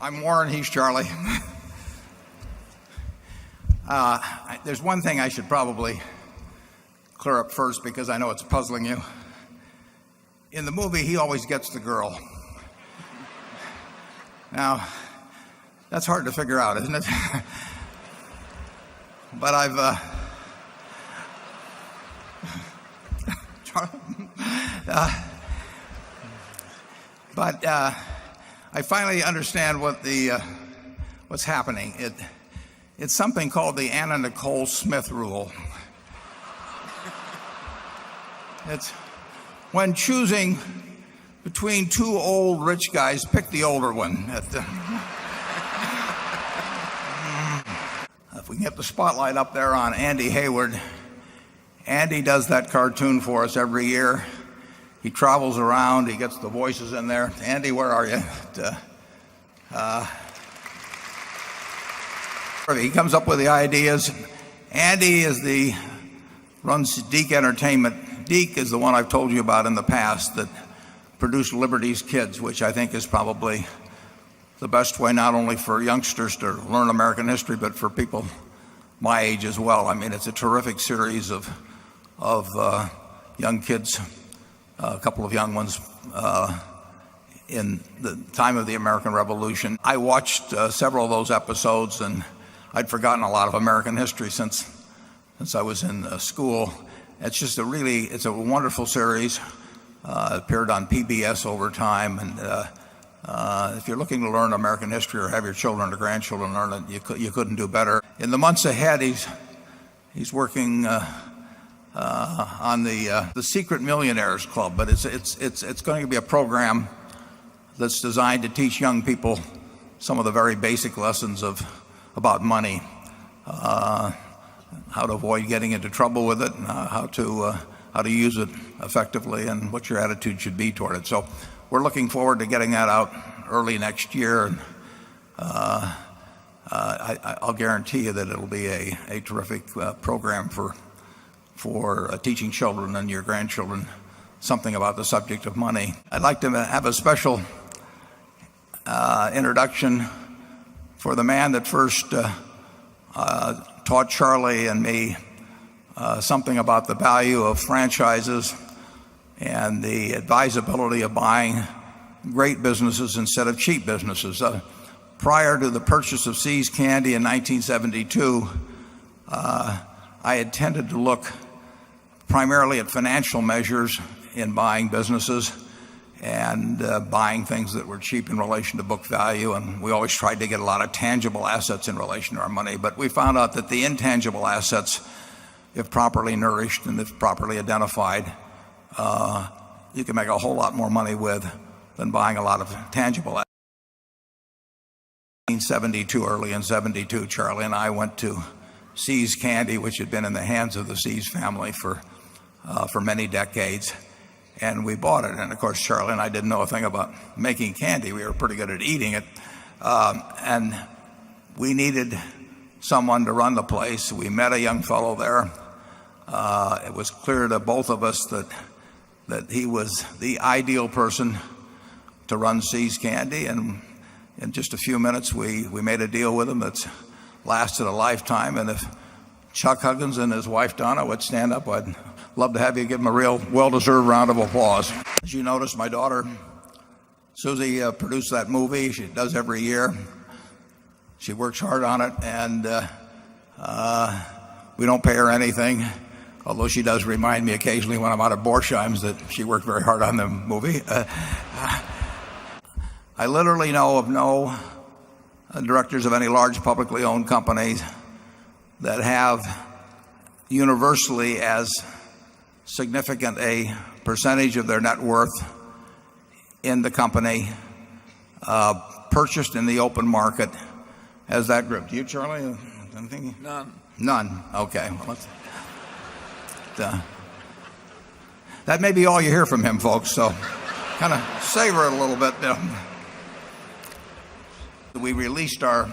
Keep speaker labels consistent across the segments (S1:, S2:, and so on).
S1: I'm Warren, he's Charlie. There's one thing I should probably clear up first because I know it's puzzling you. In the movie, he always gets the girl. Now, that's hard to figure out, isn't it? But I finally understand what's happening. It's something called the Anna Nicole Smith rule. It's when choosing between two old rich guys, pick the older one. If we can get the spotlight up there on Andy Hayward. Andy does that cartoon for us every year. He travels around, he gets the voices in there. Andy, where are you? He comes up with the ideas. Andy runs Deke Entertainment. Deke is the one I've told you about in the past that produced Liberty's Kids, which I think is probably the best way not only for youngsters to learn American history, but for people my age as well. I mean, it's a terrific series of young kids, a couple of young ones in the time of the American Revolution. I watched several of those episodes, and I'd forgotten a lot of American history since I was in school. It's a wonderful series. It appeared on PBS over time, and if you're looking to learn American history or have your children or grandchildren learn it, you couldn't do better. In the months ahead, he's working on the Secret Millionaires Club, but it's going to be a program that's designed to teach young people some of the very basic lessons about money, how to avoid getting into trouble with it, and how to use it effectively, and what your attitude should be toward it. So we're looking forward to getting that out early next year, and I'll guarantee you that it'll be a terrific program for teaching children and your grandchildren something about the subject of money. I'd like to have a special introduction for the man that first taught Charlie and me something about the value of franchises and the advisability of buying great businesses instead of cheap businesses. Prior to the purchase of See's Candy in 1972, I had tended to look primarily at financial measures in buying businesses and buying things that were cheap in relation to book value, and we always tried to get a lot of tangible assets in relation to our money. But we found out that the intangible assets, if properly nourished and if properly identified, you can make a whole lot more money with than buying a lot of tangible assets. Early in 72, Charlie and I went to See's Candy, which had been in the hands of the See's family for many decades, and we bought it. And of course, Charlie and I didn't know a thing about making candy. We were pretty good at eating it, and we needed someone to run the place. We met a young fellow there. It was clear to both of us that he was the ideal person to run See's Candy, and in just a few minutes we made a deal with him that's lasted a lifetime. And if Chuck Huggins and his wife Donna would stand up, I'd love to have you give them a real well-deserved round of applause. As you notice, my daughter Susie produced that movie. She does every year. She works hard on it, and we don't pay her anything, although she does remind me occasionally when I'm out at Borsheim's that she worked very hard on the movie. I literally know of no directors of any large publicly owned companies that have universally as significant a percentage of their net worth in the company purchased in the open market as that group. Do you, Charlie? Anything? None. Okay. Well, that may be all you hear from him, folks. So kind of savor it a little bit. We released our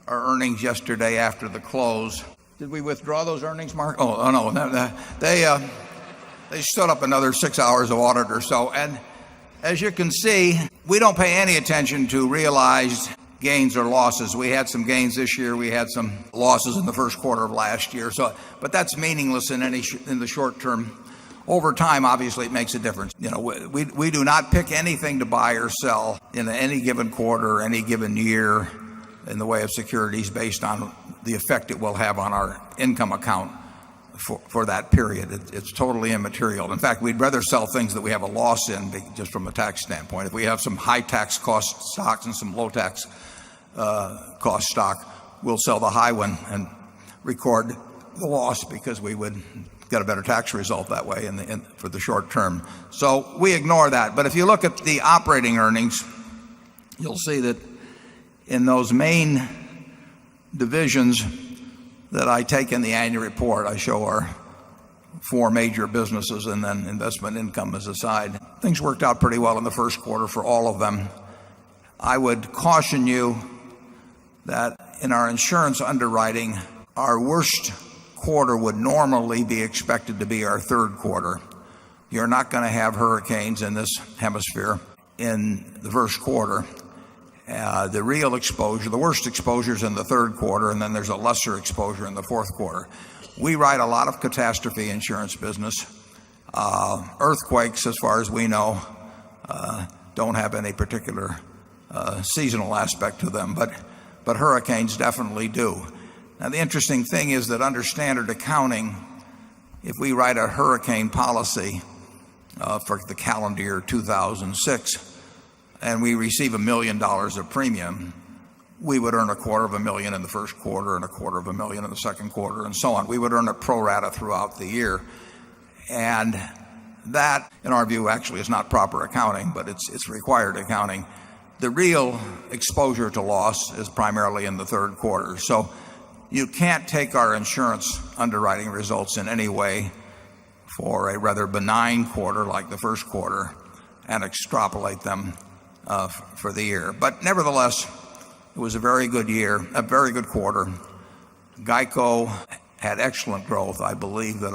S1: earnings yesterday after the close. Did we withdraw those earnings, Mark? Oh no, they stood up another 6 hours of audit or so, and As you can see, we don't pay any attention to realized gains or losses. We had some gains this year. We had some losses in the first quarter of last year. But that's meaningless in the short term. Over time, obviously, it makes a difference. We do not pick anything to buy or sell in any given quarter or any given year in the way of securities based on the effect it will have on our income account for that period. It's totally immaterial. In fact, we'd rather sell things that we have a loss in just from a tax standpoint. If we have some high tax cost stocks and some low tax cost stock, we'll sell the high one and record the loss because we would get a better tax result that way for the short term. So we ignore that. But if you look at the operating earnings, you'll see that in those main divisions that I take in the annual report, I show our 4 major businesses and then investment income as a side. Things worked out pretty well in the first quarter for all of them. I would caution you that in our insurance underwriting, our worst quarter would normally be expected to be our third quarter. You're not going to have hurricanes in this hemisphere in the first quarter. The real exposure, the worst exposure is in the third quarter, and then there's a lesser exposure in the fourth quarter. We write a lot of catastrophe insurance business. Earthquakes, as far as we know, don't have any particular seasonal aspect to them, but hurricanes definitely do. Now, the interesting thing is that under standard accounting, if we write a hurricane policy for the calendar year 2006, and we receive $1 million of premium, we would earn $250,000 in the first quarter and $250,000 in the second quarter and so on. We would earn it pro rata throughout the year. And that, in our view, actually is not proper accounting, but it's required accounting. The real exposure to loss is primarily in the third quarter. So you can't take our insurance underwriting results in any way for a rather benign quarter like the first quarter and extrapolate them for the year. But nevertheless, it was a very good year, a very good quarter. GEICO had excellent growth. I believe that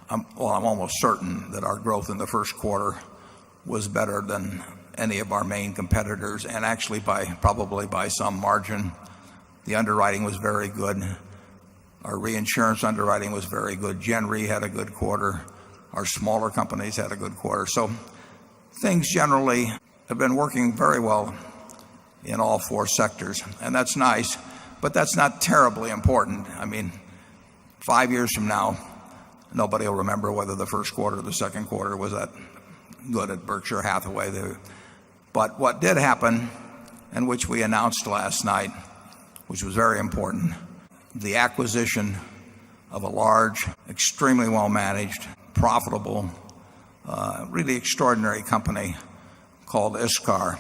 S1: I'm almost certain that our growth in the first quarter was better than any of our main competitors, and actually probably by some margin. The underwriting was very good. Our reinsurance underwriting was very good. Gen Re had a good quarter. Our smaller companies had a good quarter. So things generally have been working very well in all 4 sectors, and that's nice, but that's not terribly important. I mean, 5 years from now, nobody will remember whether the first quarter or the second quarter was that good at Berkshire Hathaway. But what did happen, and which we announced last night, which was very important, the acquisition of a large, extremely well-managed, profitable, really extraordinary company called ISCAR.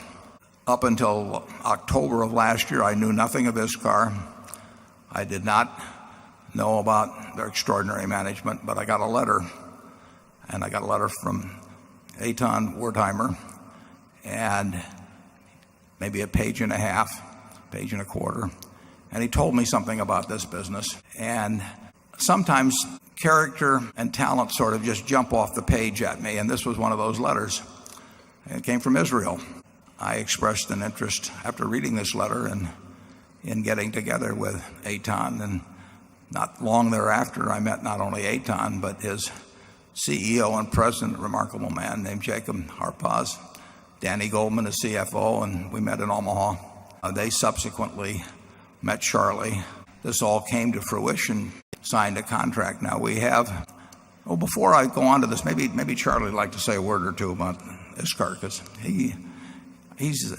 S1: Up until October of last year, I knew nothing of ISCAR. I did not know about their extraordinary management, but I got a letter, and I got a letter from Eitan Wertheimer, and maybe a page and a half, page and a quarter, and he told me something about this business. And sometimes character and talent sort of just jump off the page at me, and this was one of those letters. It came from Israel. I expressed an interest after reading this letter in getting together with Eitan, and not long thereafter I met not only Eitan but his CEO and president, a remarkable man named Jacob Harpaz, Danny Goldman, his CFO, and we met in Omaha. They subsequently met Charlie. This all came to fruition, signed a contract. Now we have, before I go on to this, maybe Charlie would like to say a word or two about ISCAR, because he's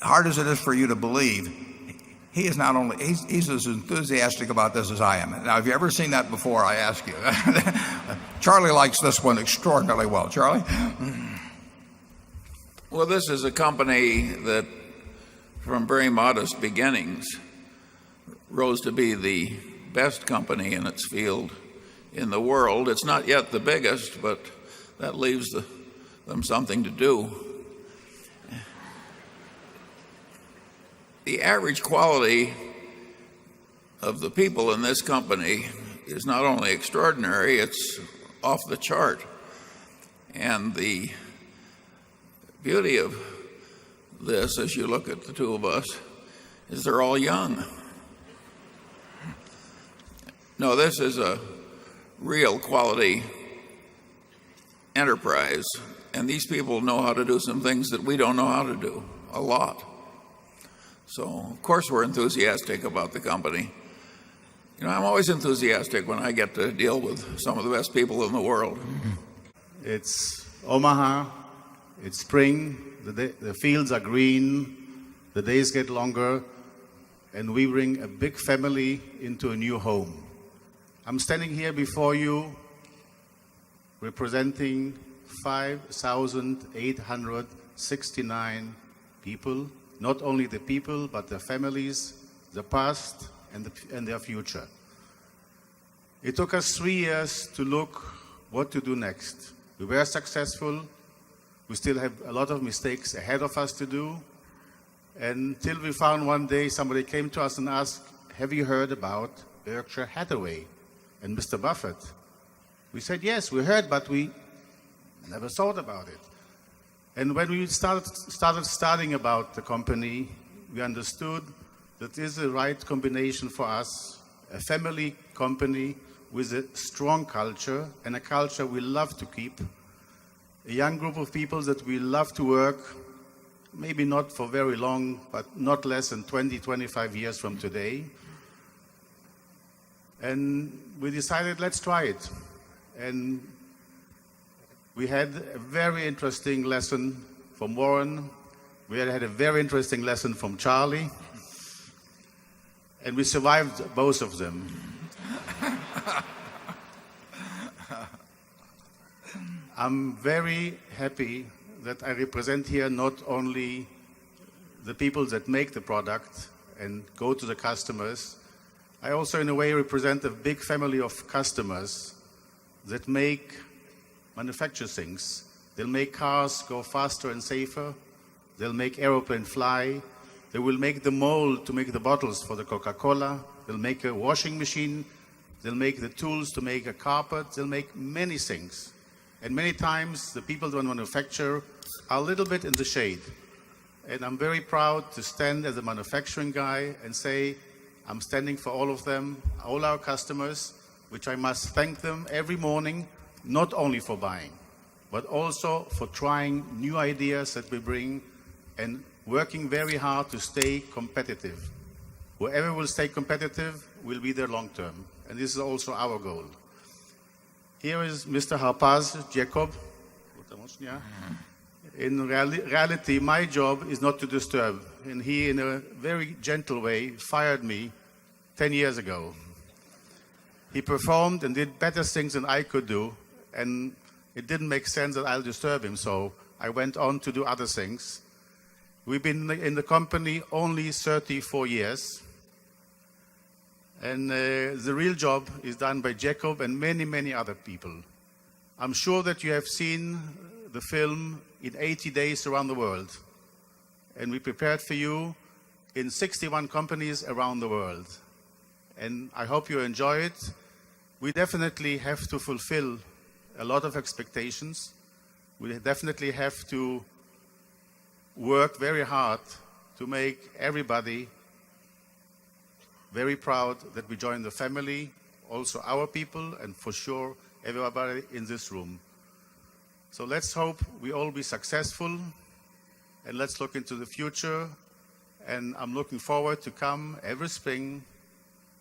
S1: hard as it is for you to believe, he is not only, he's as enthusiastic about this as I am. Now, have you ever seen that before, I ask you? Charlie likes this one extraordinarily well. Charlie?
S2: Well, this is a company that, from very modest beginnings, rose to be the best company in its field in the world. It's not yet the biggest, but that leaves them something to do. The average quality of the people in this company is not only extraordinary, it's off the chart. And the beauty of this, as you look at the two of us, is they're all young. No, this is a real quality enterprise, and these people know how to do some things that we don't know how to do, a lot. So, of course, we're enthusiastic about the company. You know, I'm always enthusiastic when I get to deal with some of the best people in the world.
S3: It's Omaha, it's spring, the fields are green, the days get longer, and we bring a big family into a new home. I'm standing here before you representing 5,869 people, not only the people, but their families, the past, and their future. It took us 3 years to look what to do next. We were successful. We still have a lot of mistakes ahead of us to do. Until we found one day somebody came to us and asked, have you heard about Berkshire Hathaway and Mr. Buffett? We said, yes, we heard, but we never thought about it. And when we started studying about the company, we understood that this is the right combination for us, a family company with a strong culture and a culture we love to keep, a young group of people that we love to work, maybe not for very long, but not less than 20, 25 years from today. And we decided, let's try it. And we had a very interesting lesson from Warren. We had a very interesting lesson from Charlie. And we survived both of them. I'm very happy that I represent here not only the people that make the product and go to the customers. I also, in a way, represent a big family of customers that manufacture things. They'll make cars go faster and safer. They'll make airplanes fly. They will make the mold to make the bottles for the Coca-Cola. They'll make a washing machine. They'll make the tools to make a carpet. They'll make many things. And many times the people that manufacture are a little bit in the shade. And I'm very proud to stand as a manufacturing guy and say, I'm standing for all of them, all our customers, which I must thank them every morning, not only for buying, but also for trying new ideas that we bring and working very hard to stay competitive. Whoever will stay competitive will be there long term. And this is also our goal. Here is Mr. Harpaz, Jacob. In reality, my job is not to disturb. And he, in a very gentle way, fired me 10 years ago. He performed and did better things than I could do. And it didn't make sense that I'll disturb him. So I went on to do other things. We've been in the company only 34 years. And the real job is done by Jacob and many, many other people. I'm sure that you have seen the film in 80 days around the world. And we prepared for you in 61 companies around the world. And I hope you enjoy it. We definitely have to fulfill a lot of expectations. We definitely have to work very hard to make everybody very proud that we join the family, also our people, and for sure everybody in this room. So let's hope we all be successful, and let's look into the future. And I'm looking forward to come every spring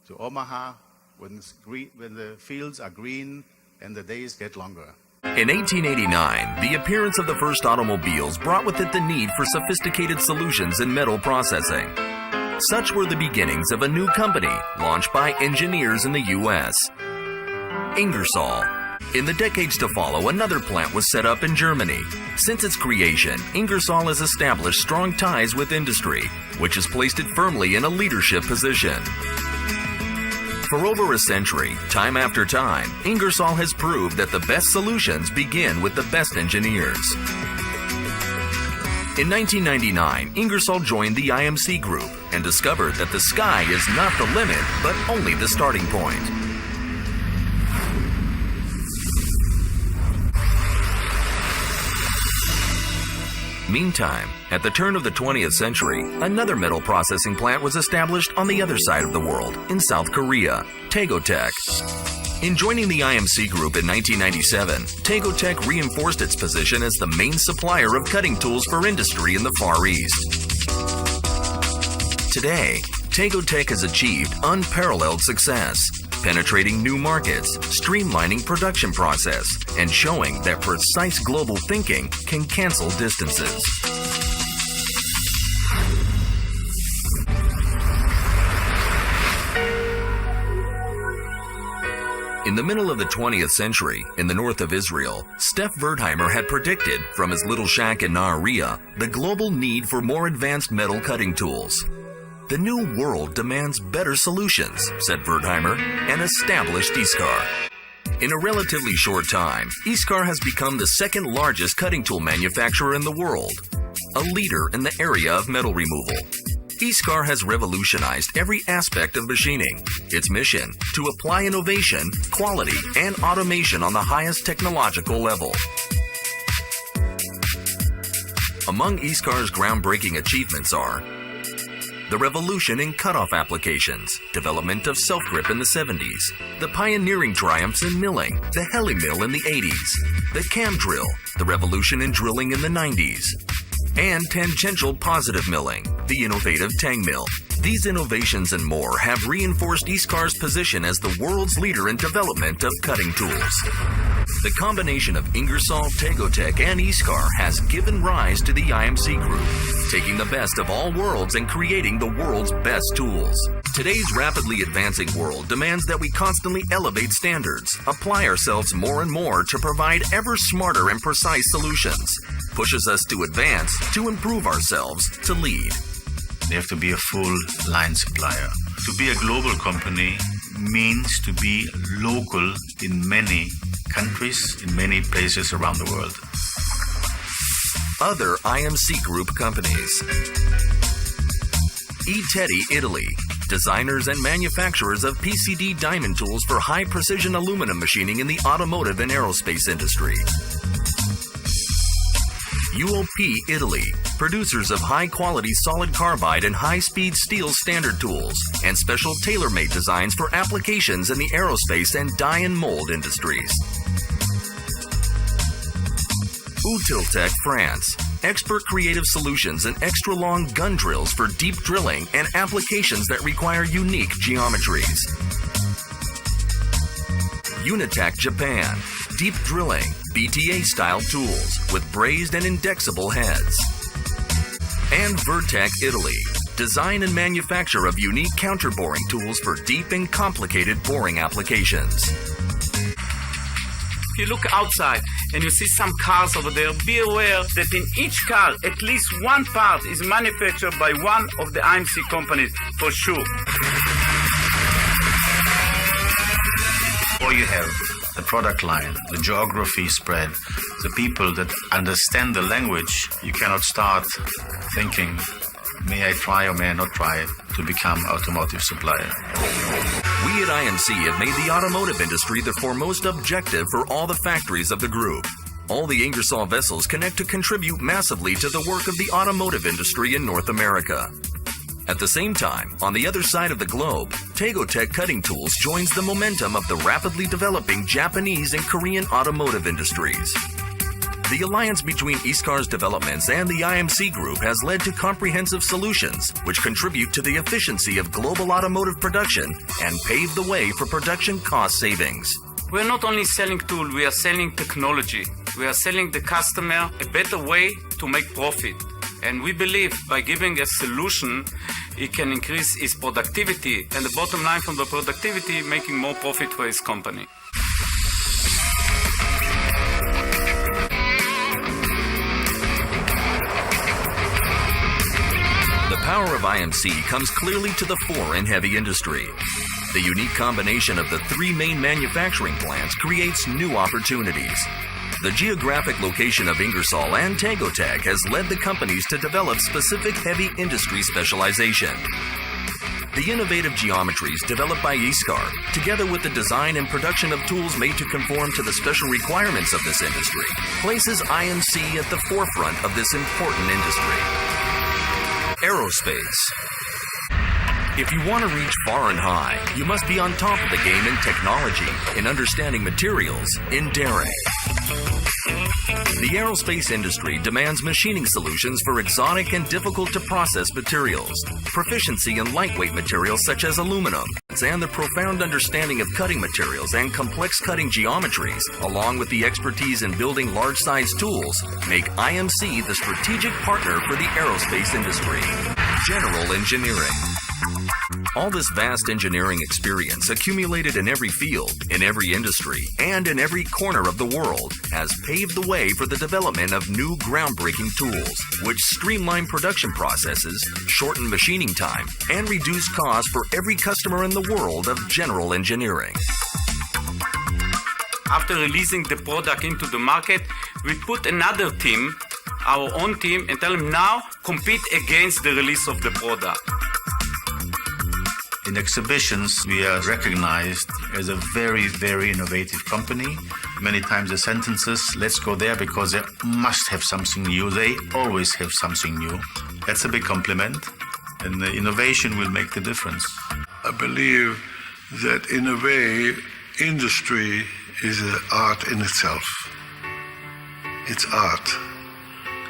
S3: to Omaha when the fields are green and the days get longer.
S4: In 1889, the appearance of the first automobiles brought with it the need for sophisticated solutions in metal processing. Such were the beginnings of a new company launched by engineers in the U.S., Ingersoll. In the decades to follow, another plant was set up in Germany. Since its creation, Ingersoll has established strong ties with industry, which has placed it firmly in a leadership position. For over a century, time after time, Ingersoll has proved that the best solutions begin with the best engineers. In 1999, Ingersoll joined the IMC Group and discovered that the sky is not the limit, but only the starting point. Meantime, at the turn of the 20th century, another metal processing plant was established on the other side of the world, in South Korea, Tegotech. In joining the IMC Group in 1997, Tegotech reinforced its position as the main supplier of cutting tools for industry in the Far East. Today, Tegotech has achieved unparalleled success, penetrating new markets, streamlining production process, and showing that precise global thinking can cancel distances. In the middle of the 20th century, in the north of Israel, Stef Wertheimer had predicted, from his little shack in Nahariya, the global need for more advanced metal cutting tools. The new world demands better solutions, said Wertheimer, and established Iskar. In a relatively short time, Iskar has become the second largest cutting tool manufacturer in the world, a leader in the area of metal removal. Iskar has revolutionized every aspect of machining. Its mission, to apply innovation, quality, and automation on the highest technological level. Among Iskar's groundbreaking achievements are the revolution in cutoff applications, development of self-grip in the 70s, the pioneering triumphs in milling, the heli mill in the 80s, the cam drill, the revolution in drilling in the 90s, and tangential positive milling, the innovative tang mill. These innovations and more have reinforced Iskar's position as the world's leader in development of cutting tools. The combination of Ingersoll, Tegotech, and Iskar has given rise to the IMC Group, taking the best of all worlds and creating the world's best tools. Today's rapidly advancing world demands that we constantly elevate standards, apply ourselves more and more to provide ever smarter and precise solutions, pushes us to advance, to improve ourselves, to lead.
S5: They have to be a full line supplier. To be a global company means to be local in many countries, in many places around the world.
S4: Other IMC Group companies. E-Teddy, Italy. Designers and manufacturers of PCD diamond tools for high-precision aluminum machining in the automotive and aerospace industry. UOP, Italy. Producers of high-quality solid carbide and high-speed steel standard tools and special tailor-made designs for applications in the aerospace and die and mold industries. Utiltech, France. Expert creative solutions and extra-long gun drills for deep drilling and applications that require unique geometries. Unitac, Japan. Deep drilling, BTA-style tools with brazed and indexable heads. And Vertec, Italy. Design and manufacture of unique counterboring tools for deep and complicated boring applications.
S6: If you look outside and you see some cars over there, be aware that in each car, at least one part is manufactured by one of the IMC companies, for sure.
S5: Or you have the product line, the geography spread, the people that understand the language. You cannot start thinking, may I try or may I not try to become automotive supplier.
S4: We at IMC have made the automotive industry the foremost objective for all the factories of the group. All the Ingersoll vessels connect to contribute massively to the work of the automotive industry in North America. At the same time, on the other side of the globe, Tegotech Cutting Tools joins the momentum of the rapidly developing Japanese and Korean automotive industries. The alliance between Iskar's developments and the IMC Group has led to comprehensive solutions which contribute to the efficiency of global automotive production and pave the way for production cost savings.
S6: We are not only selling tools, we are selling technology. We are selling the customer a better way to make profit. And we believe by giving a solution, he can increase his productivity, and the bottom line from the productivity, making more profit for his company.
S4: The power of IMC comes clearly to the fore in heavy industry. The unique combination of the three main manufacturing plants creates new opportunities. The geographic location of Ingersoll and Tegotech has led the companies to develop specific heavy industry specialization. The innovative geometries developed by ISCAR, together with the design and production of tools made to conform to the special requirements of this industry, places IMC at the forefront of this important industry. Aerospace. If you want to reach far and high, you must be on top of the game in technology, in understanding materials, in daring. The aerospace industry demands machining solutions for exotic and difficult-to-process materials, proficiency in lightweight materials such as aluminum, and the profound understanding of cutting materials and complex cutting geometries, along with the expertise in building large-sized tools, make IMC the strategic partner for the aerospace industry. General Engineering. All this vast engineering experience accumulated in every field, in every industry, and in every corner of the world has paved the way for the development of new groundbreaking tools, which streamline production processes, shorten machining time, and reduce costs for every customer in the world of general engineering.
S6: After releasing the product into the market, we put another team, our own team, and tell them now compete against the release of the product.
S5: In exhibitions, we are recognized as a very, very innovative company. Many times the sentences, let's go there because they must have something new. They always have something new. That's a big compliment, and the innovation will make the difference.
S7: I believe that in a way, industry is an art in itself. It's art.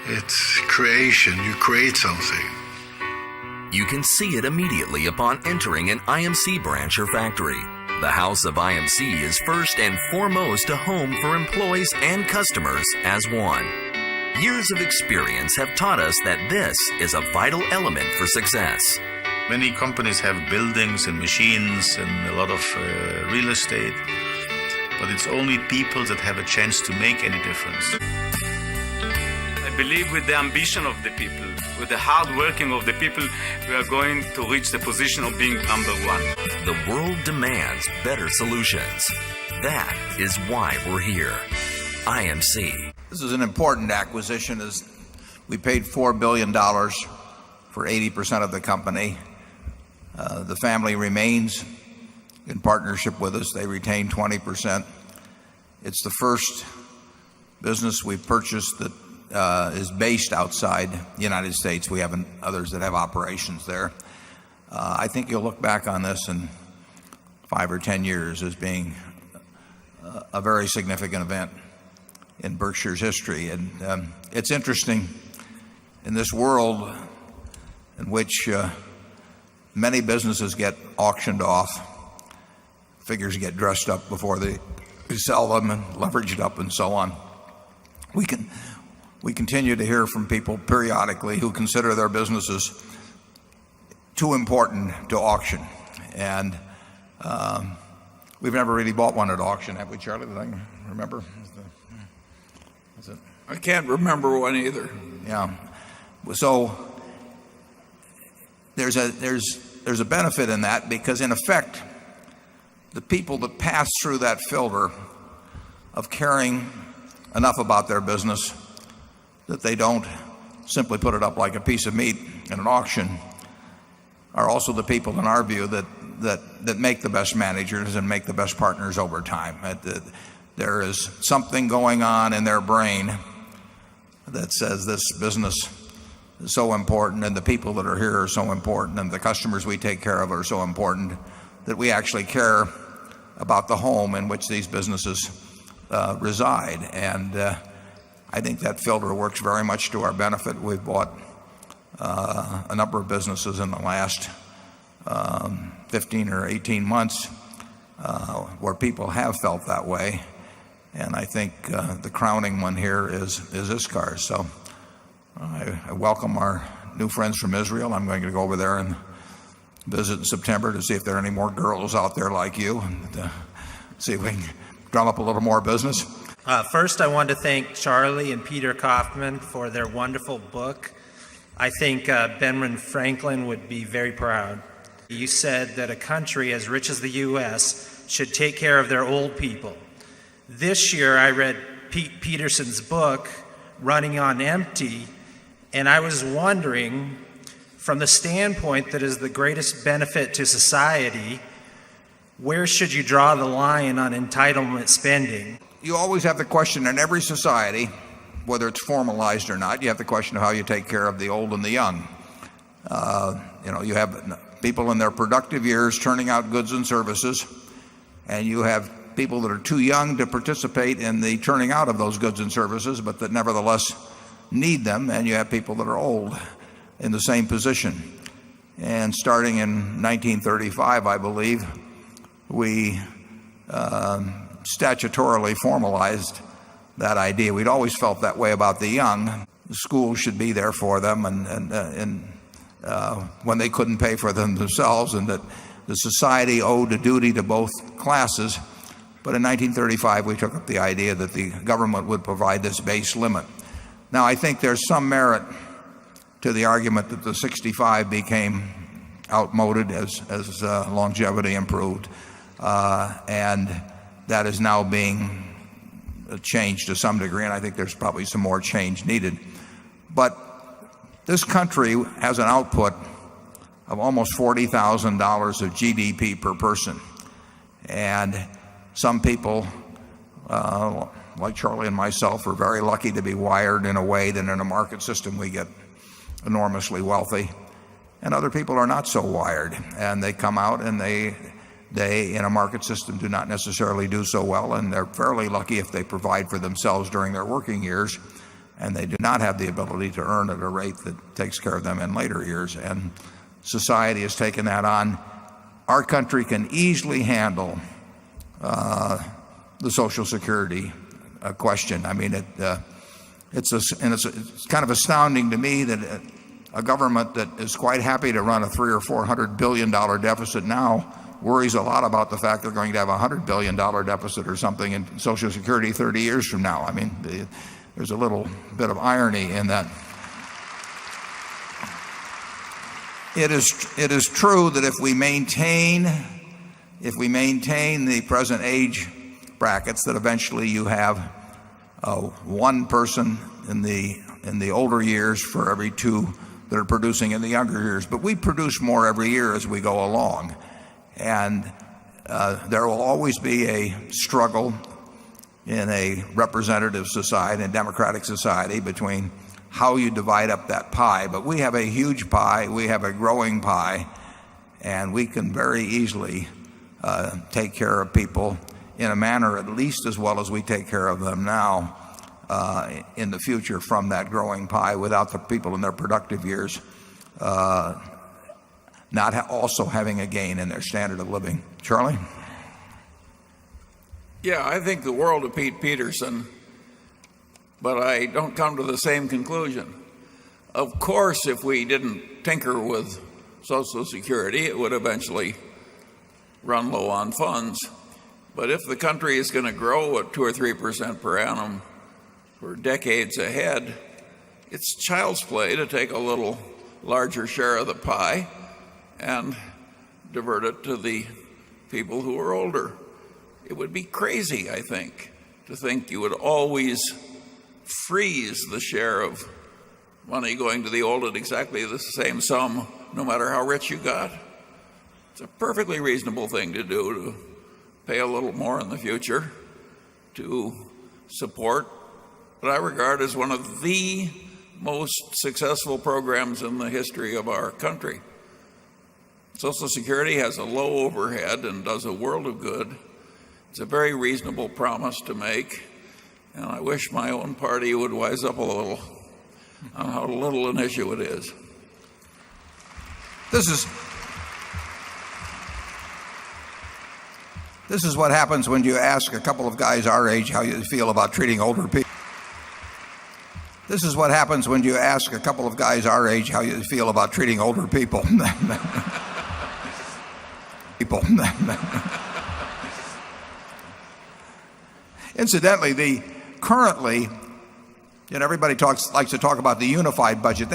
S7: It's creation. You create something.
S4: You can see it immediately upon entering an IMC branch or factory. The house of IMC is first and foremost a home for employees and customers as one. Years of experience have taught us that this is a vital element for success.
S5: Many companies have buildings and machines and a lot of real estate, but it's only people that have a chance to make any difference.
S6: I believe with the ambition of the people, with the hard working of the people, we are going to reach the position of being number one.
S4: The world demands better solutions. That is why we're here. IMC.
S1: This is an important acquisition. As we paid $4 billion for 80% of the company. The family remains in partnership with us. They retain 20%. It's the first business we've purchased that is based outside the United States. We have others that have operations there. I think you'll look back on this in 5 or 10 years as being a very significant event in Berkshire's history. And it's interesting in this world in which many businesses get auctioned off, figures get dressed up before they sell them and leveraged up and so on. We continue to hear from people periodically who consider their businesses too important to auction. And we've never really bought one at auction, have we, Charlie? Did I remember?
S2: I can't remember one either.
S1: Yeah. So there's a benefit in that, because in effect, the people that pass through that filter of caring enough about their business that they don't simply put it up like a piece of meat in an auction are also the people, in our view, that make the best managers and make the best partners over time. There is something going on in their brain that says this business is so important, and the people that are here are so important, and the customers we take care of are so important, that we actually care about the home in which these businesses reside. And I think that filter works very much to our benefit. We've bought a number of businesses in the last 15 or 18 months where people have felt that way. And I think the crowning one here is ISCAR. So I welcome our new friends from Israel. I'm going to go over there and visit in September to see if there are any more girls out there like you, and see if we can drum up a little more business.
S8: First, I want to thank Charlie and Peter Kaufman for their wonderful book. I think Benjamin Franklin would be very proud. You said that a country as rich as the U.S. should take care of their old people. This year, I read Pete Peterson's book, Running on Empty, and I was wondering, From the standpoint that is the greatest benefit to society, where should you draw the line on entitlement spending?
S1: You always have the question in every society, whether it's formalized or not, you have the question of how you take care of the old and the young. You have people in their productive years turning out goods and services, and you have people that are too young to participate in the turning out of those goods and services, but that nevertheless need them, and you have people that are old in the same position. And starting in 1935, I believe, we statutorily formalized that idea. We'd always felt that way about the young. The schools should be there for them, and when they couldn't pay for them themselves, and that the society owed a duty to both classes. But in 1935, we took up the idea that the government would provide this base limit. Now, I think there's some merit to the argument that the 65 became outmoded as longevity improved, and that is now being changed to some degree, and I think there's probably some more change needed. But this country has an output of almost $40,000 of GDP per person, and some people, like Charlie and myself, are very lucky to be wired in a way that in a market system we get enormously wealthy, and other people are not so wired, and they come out and they in a market system do not necessarily do so well, and they're fairly lucky if they provide for themselves during their working years, and they do not have the ability to earn at a rate that takes care of them in later years. And society has taken that on. Our country can easily handle the Social Security question. I mean, it's kind of astounding to me that a government that is quite happy to run a $300 or $400 billion deficit now worries a lot about the fact they're going to have a $100 billion deficit or something in Social Security 30 years from now. I mean, there's a little bit of irony in that. It is true that if we maintain the present age brackets, that eventually you have one person in the older years for every two that are producing in the younger years. But we produce more every year as we go along, and there will always be a struggle in a representative society, a democratic society, between how you divide up that pie. But we have a huge pie, we have a growing pie, and we can very easily take care of people in a manner at least as well as we take care of them now in the future from that growing pie, without the people in their productive years not also having a gain in their standard of living. Charlie?
S2: Yeah, I think the world of Pete Peterson, but I don't come to the same conclusion. Of course, if we didn't tinker with Social Security, it would eventually run low on funds. But if the country is going to grow at 2 or 3% per annum for decades ahead, it's child's play to take a little larger share of the pie and divert it to the people who are older. It would be crazy, I think, to think you would always freeze the share of money going to the old at exactly the same sum, no matter how rich you got. It's a perfectly reasonable thing to do, to pay a little more in the future to support what I regard as one of the most successful programs in the history of our country. Social Security has a low overhead and does a world of good. It's a very reasonable promise to make, and I wish my own party would wise up a little on how little an issue it is.
S1: This is what happens when you ask a couple of guys our age how you feel about treating older people. This is what happens when you ask a couple of guys our age how you feel about treating older people. Incidentally, currently, everybody likes to talk about the unified budget.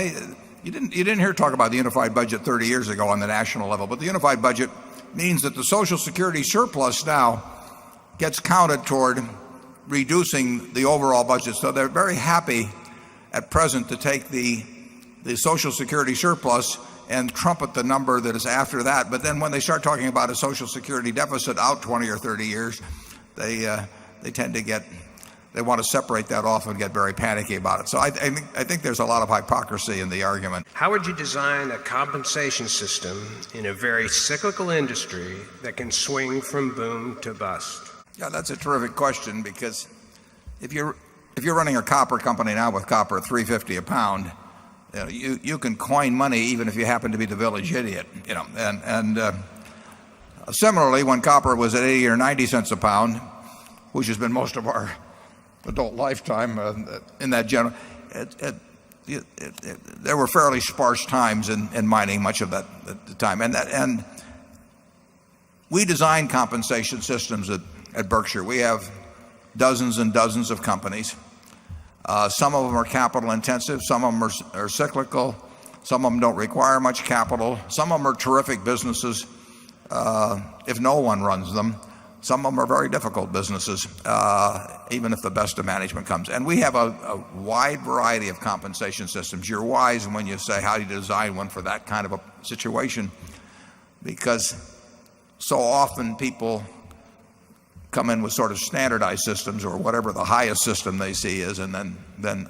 S1: You didn't hear talk about the unified budget 30 years ago on the national level, but the unified budget means that the Social Security surplus now gets counted toward reducing the overall budget. So they're very happy at present to take the Social Security surplus and trumpet the number that is after that. But then when they start talking about a Social Security deficit out 20 or 30 years, they tend to they want to separate that off and get very panicky about it. So I think there's a lot of hypocrisy in the argument.
S9: How would you design a compensation system in a very cyclical industry that can swing from boom to bust?
S1: Yeah, that's a terrific question, because if you're running a copper company now with copper at $3.50 a pound, you can coin money even if you happen to be the village idiot, and similarly, when copper was at 80 or 90 cents a pound, which has been most of our adult lifetime in that general, there were fairly sparse times in mining much of that at the time, and we design compensation systems at Berkshire. We have dozens and dozens of companies. Some of them are capital intensive, some of them are cyclical, some of them don't require much capital, some of them are terrific businesses if no one runs them. Some of them are very difficult businesses, even if the best of management comes. And we have a wide variety of compensation systems. You're wise when you say, how do you design one for that kind of a situation? Because so often people come in with sort of standardized systems, or whatever the highest system they see is, and then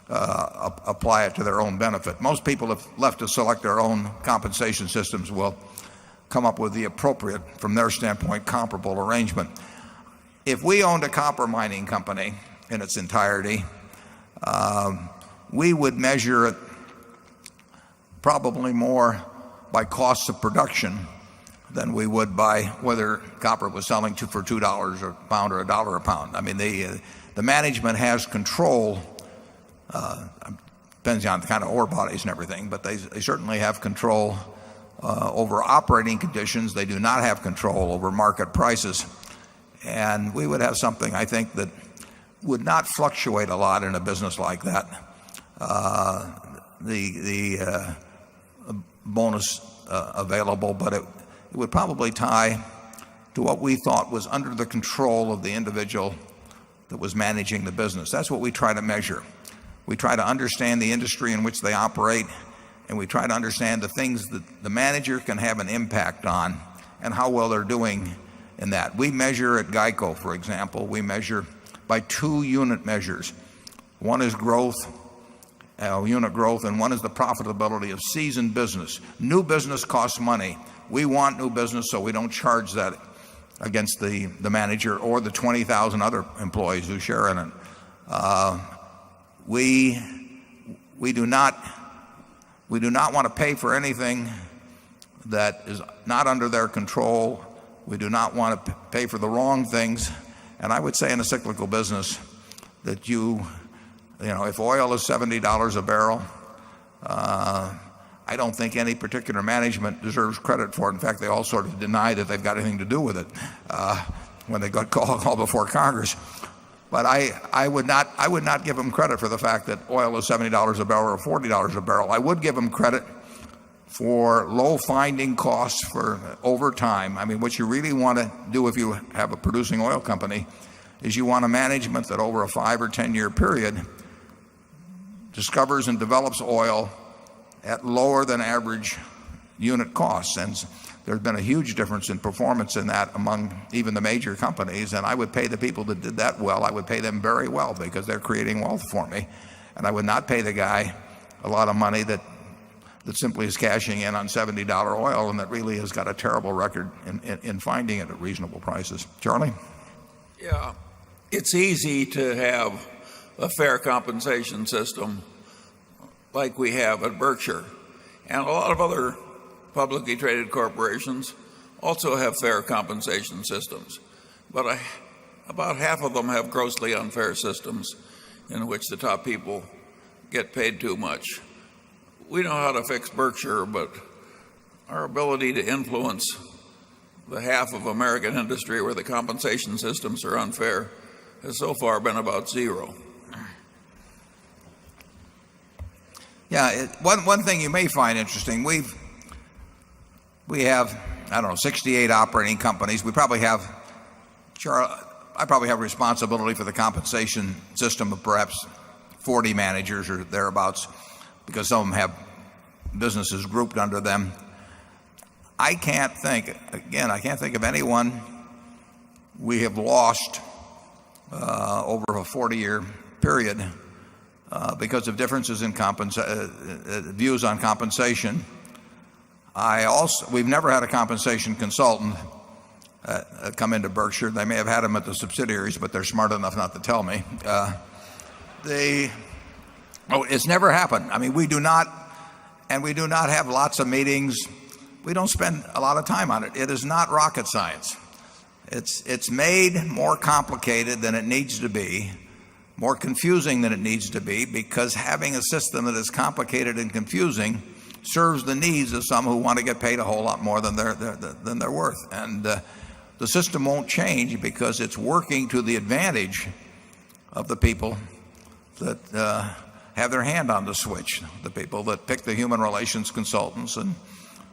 S1: apply it to their own benefit. Most people, if left to select their own compensation systems, will come up with the appropriate, from their standpoint, comparable arrangement. If we owned a copper mining company in its entirety, we would measure it probably more by costs of production than we would by whether copper was selling for $2 a pound or $1 a pound. I mean, the management has control, depends on the kind of ore bodies and everything, but they certainly have control over operating conditions. They do not have control over market prices. And we would have something, I think, that would not fluctuate a lot in a business like that. The bonus available, but it would probably tie to what we thought was under the control of the individual that was managing the business. That's what we try to measure. We try to understand the industry in which they operate, and we try to understand the things that the manager can have an impact on and how well they're doing in that. We measure at GEICO, for example, we measure by 2 unit measures. One is growth, unit growth, and one is the profitability of seasoned business. New business costs money. We want new business, so we don't charge that against the manager or the 20,000 other employees who share in it. We do not want to pay for anything that is not under their control. We do not want to pay for the wrong things. And I would say in a cyclical business that if oil is $70 a barrel, I don't think any particular management deserves credit for it. In fact, they all sort of deny that they've got anything to do with it when they got called before Congress. But I would not give them credit for the fact that oil is $70 a barrel or $40 a barrel. I would give them credit for low finding costs for over time. I mean, what you really want to do if you have a producing oil company is you want a management that over a 5 or 10 year period discovers and develops oil at lower than average unit costs. And there's been a huge difference in performance in that among even the major companies. And I would pay the people that did that well. I would pay them very well because they're creating wealth for me. And I would not pay the guy a lot of money that simply is cashing in on $70 oil and that really has got a terrible record in finding it at reasonable prices. Charlie?
S2: Yeah, it's easy to have a fair compensation system like we have at Berkshire. And a lot of other publicly traded corporations also have fair compensation systems. But about half of them have grossly unfair systems in which the top people get paid too much. We know how to fix Berkshire, but our ability to influence the half of American industry where the compensation systems are unfair has so far been about zero.
S1: Yeah, one thing you may find interesting, we have, 68 operating companies. I probably have responsibility for the compensation system of perhaps 40 managers or thereabouts, because some of them have businesses grouped under them. I can't think of anyone we have lost over a 40-year period because of differences in views on compensation. We've never had a compensation consultant come into Berkshire. They may have had them at the subsidiaries, but they're smart enough not to tell me. It's never happened. I mean, we do not have lots of meetings. We don't spend a lot of time on it. It is not rocket science. It's made more complicated than it needs to be, more confusing than it needs to be, because having a system that is complicated and confusing serves the needs of some who want to get paid a whole lot more than they're worth. And the system won't change because it's working to the advantage of the people that have their hand on the switch, the people that pick the human relations consultants and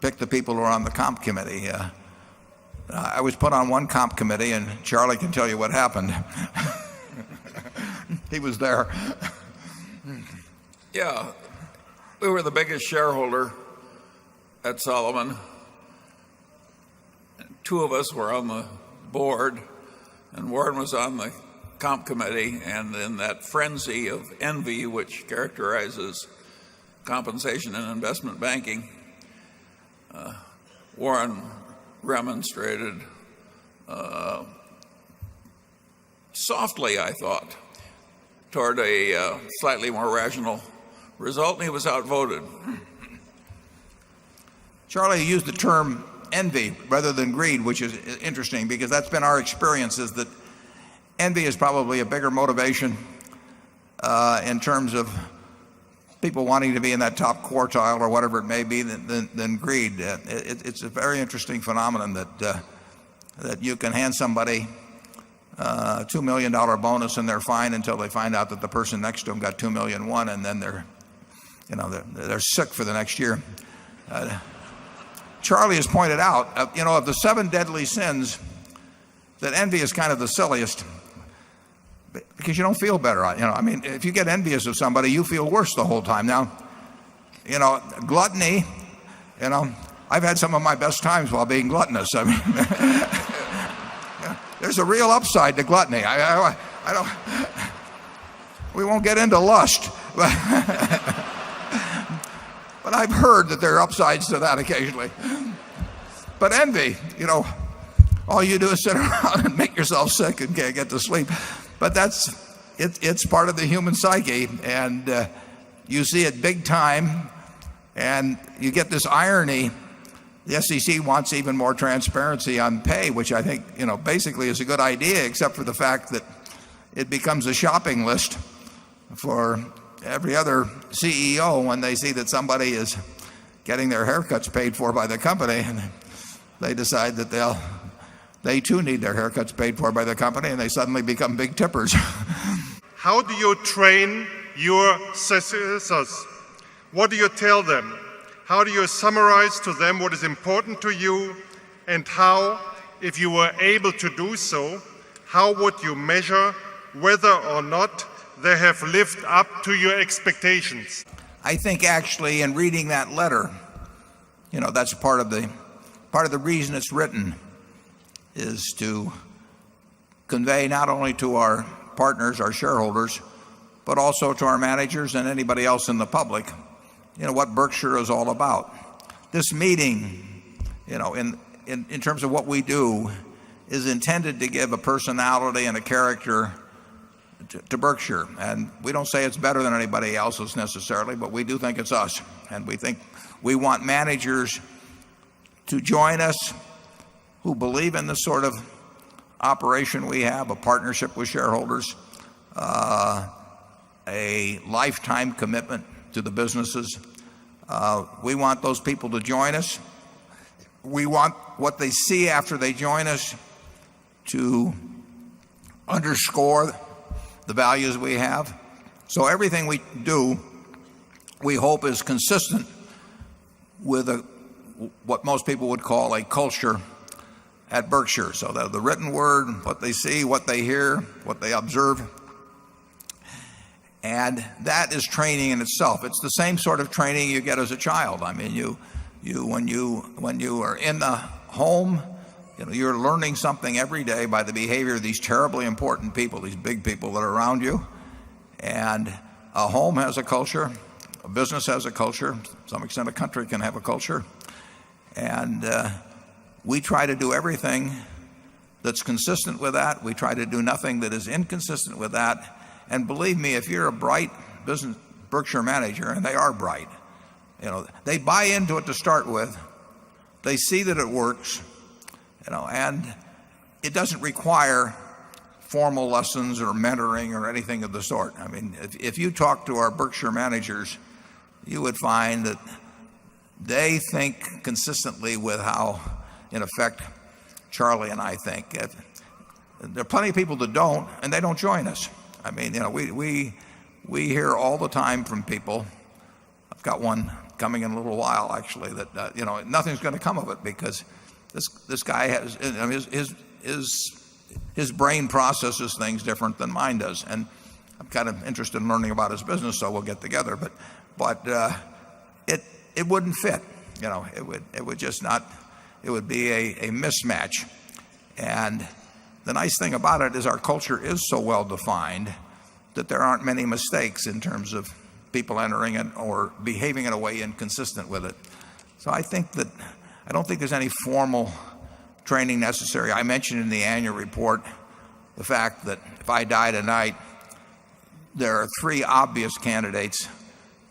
S1: pick the people who are on the comp committee. I was put on one comp committee, and Charlie can tell you what happened. He was there.
S2: Yeah, we were the biggest shareholder at Solomon. Two of us were on the board, and Warren was on the comp committee. And in that frenzy of envy which characterizes compensation and investment banking, Warren remonstrated softly, I thought, toward a slightly more rational result, and he was outvoted.
S1: Charlie used the term envy rather than greed, which is interesting because that's been our experience, is that envy is probably a bigger motivation in terms of people wanting to be in that top quartile or whatever it may be than greed. It's a very interesting phenomenon that you can hand somebody a $2 million bonus and they're fine until they find out that the person next to them got $2.1 million, and then they're sick for the next year. Charlie has pointed out, of the 7 deadly sins, that envy is kind of the silliest, because you don't feel better. I mean, if you get envious of somebody, you feel worse the whole time. Now, gluttony, I've had some of my best times while being gluttonous. I mean, there's a real upside to gluttony. I don't. We won't get into lust, but I've heard that there are upsides to that occasionally. But envy, all you do is sit around and make yourself sick and can't get to sleep. But it's part of the human psyche, and you see it big time, and you get this irony. The SEC wants even more transparency on pay, which I think, basically is a good idea, except for the fact that it becomes a shopping list for every other CEO when they see that somebody is getting their haircuts paid for by the company, and they decide that they too need their haircuts paid for by the company, and they suddenly become big tippers.
S10: How do you train your successors? What do you tell them? How do you summarize to them what is important to you, and how, if you were able to do so, how would you measure whether or not they have lived up to your expectations?
S1: I think actually in reading that letter, that's part of the reason it's written, is to convey not only to our partners, our shareholders, but also to our managers and anybody else in the public, what Berkshire is all about. This meeting, in terms of what we do, is intended to give a personality and a character to Berkshire. And we don't say it's better than anybody else's necessarily, but we do think it's us. And we think we want managers to join us who believe in the sort of operation we have, a partnership with shareholders, a lifetime commitment to the businesses. We want those people to join us. We want what they see after they join us to underscore the values we have. So everything we do, we hope, is consistent with what most people would call a culture at Berkshire. So that the written word, what they see, what they hear, what they observe. And that is training in itself. It's the same sort of training you get as a child. I mean, when you are in the home, you're learning something every day by the behavior of these terribly important people, these big people that are around you. And a home has a culture, a business has a culture, to some extent a country can have a culture. And we try to do everything that's consistent with that. We try to do nothing that is inconsistent with that. And believe me, if you're a bright business Berkshire manager, and they are bright, they buy into it to start with. They see that it works, and it doesn't require formal lessons or mentoring or anything of the sort. I mean, if you talk to our Berkshire managers, you would find that they think consistently with how, in effect, Charlie and I think. There are plenty of people that don't, and they don't join us. I mean, we hear all the time from people. I've got one coming in a little while, actually, that nothing's going to come of it because this guy has his brain processes things different than mine does, and I'm kind of interested in learning about his business, so we'll get together. But it wouldn't fit. It would just not. It would be a mismatch. And the nice thing about it is our culture is so well defined that there aren't many mistakes in terms of people entering it or behaving in a way inconsistent with it. So I don't think there's any formal training necessary. I mentioned in the annual report the fact that if I die tonight, there are 3 obvious candidates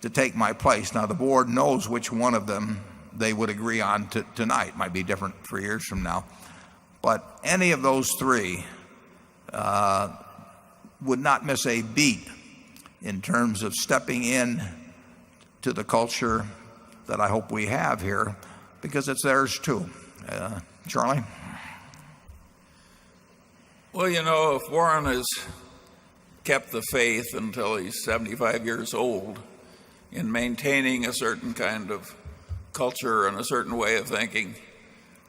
S1: to take my place. Now the board knows which one of them they would agree on tonight. Might be different 3 years from now. But any of those 3 would not miss a beat in terms of stepping in to the culture that I hope we have here, because it's theirs too. Charlie?
S2: Well, if Warren has kept the faith until he's 75 years old in maintaining a certain kind of culture and a certain way of thinking,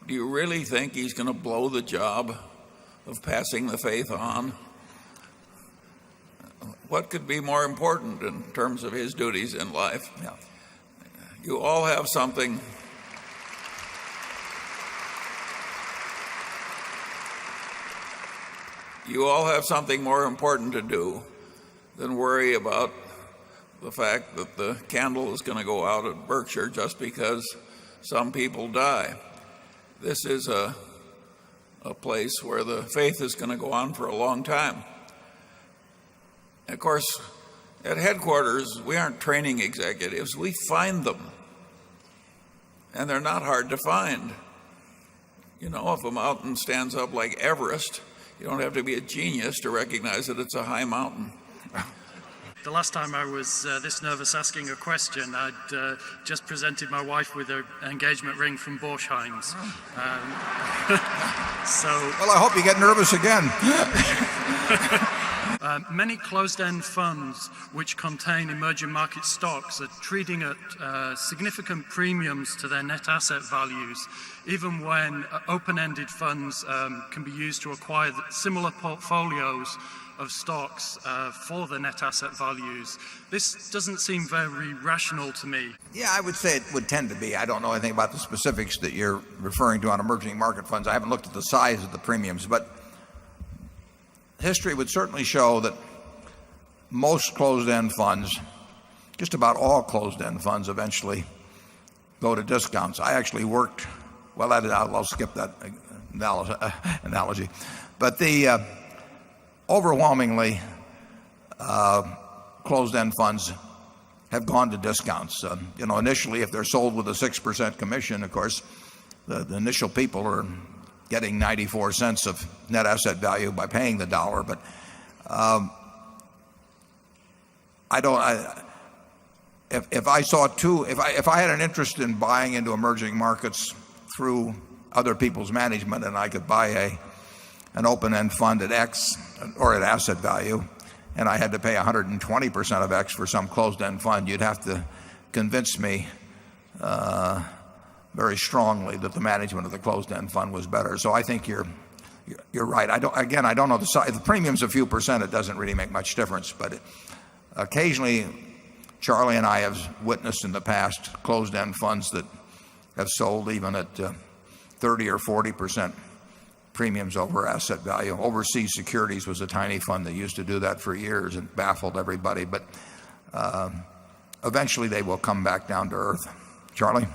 S2: do you really think he's going to blow the job of passing the faith on? What could be more important in terms of his duties in life?
S1: Yeah.
S2: You all have something. You all have something more important to do than worry about the fact that the candle is going to go out at Berkshire just because some people die. This is a place where the faith is going to go on for a long time. Of course, at headquarters, we aren't training executives. We find them. And they're not hard to find. If a mountain stands up like Everest, you don't have to be a genius to recognize that it's a high mountain.
S11: The last time I was this nervous asking a question, I'd just presented my wife with an engagement ring from Borsheims.
S1: Well, I hope you get nervous again.
S11: Many closed-end funds which contain emerging market stocks are trading at significant premiums to their net asset values, even when open-ended funds can be used to acquire similar portfolios of stocks for the net asset values. This doesn't seem very rational to me.
S1: Yeah, I would say it would tend to be. I don't know anything about the specifics that you're referring to on emerging market funds. I haven't looked at the size of the premiums, but history would certainly show that most closed-end funds, just about all closed-end funds, eventually go to discounts. I actually worked, well, I'll skip that analogy, but the overwhelmingly closed-end funds have gone to discounts. Initially, if they're sold with a 6% commission, of course, the initial people are getting 94 cents of net asset value by paying the dollar. But if I had an interest in buying into emerging markets through other people's management, and I could buy an open-end fund at X or at asset value, and I had to pay 120% of X for some closed-end fund, you'd have to convince me very strongly that the management of the closed-end fund was better. So I think you're right. I don't know the size. The premium's a few percent. It doesn't really make much difference, but Occasionally, Charlie and I have witnessed in the past closed-end funds that have sold even at 30 or 40% premiums over asset value. Overseas Securities was a tiny fund that used to do that for years and baffled everybody. But eventually they will come back down to earth. Charlie?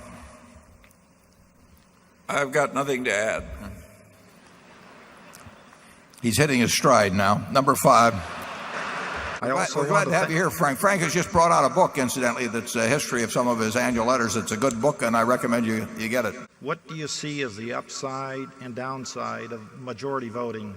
S2: I've got nothing to add.
S1: He's hitting his stride now. Number 5. We're glad to have you here, Frank. Frank has just brought out a book, incidentally, that's a history of some of his annual letters. It's a good book, and I recommend you get it.
S12: What do you see as the upside and downside of majority voting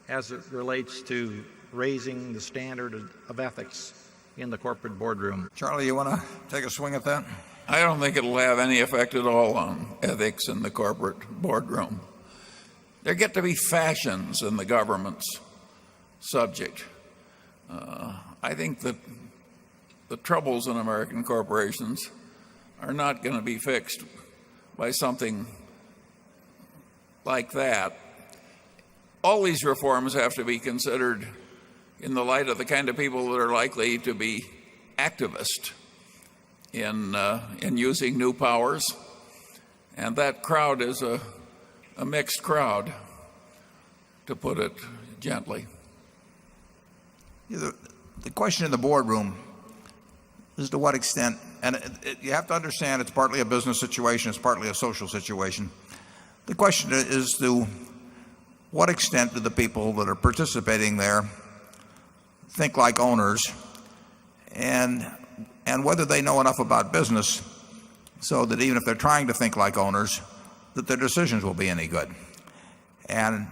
S12: as it relates to raising the standard of ethics in the corporate boardroom?
S1: Charlie, you want to take a swing at that?
S2: I don't think it'll have any effect at all on ethics in the corporate boardroom. There get to be fashions in the government's subject. I think that the troubles in American corporations are not going to be fixed by something like that. All these reforms have to be considered in the light of the kind of people that are likely to be activist in using new powers, and that crowd is a mixed crowd, to put it gently.
S1: The question in the boardroom is to what extent, and you have to understand it's partly a business situation, it's partly a social situation. The question is to what extent do the people that are participating there think like owners, and whether they know enough about business so that even if they're trying to think like owners, that their decisions will be any good. And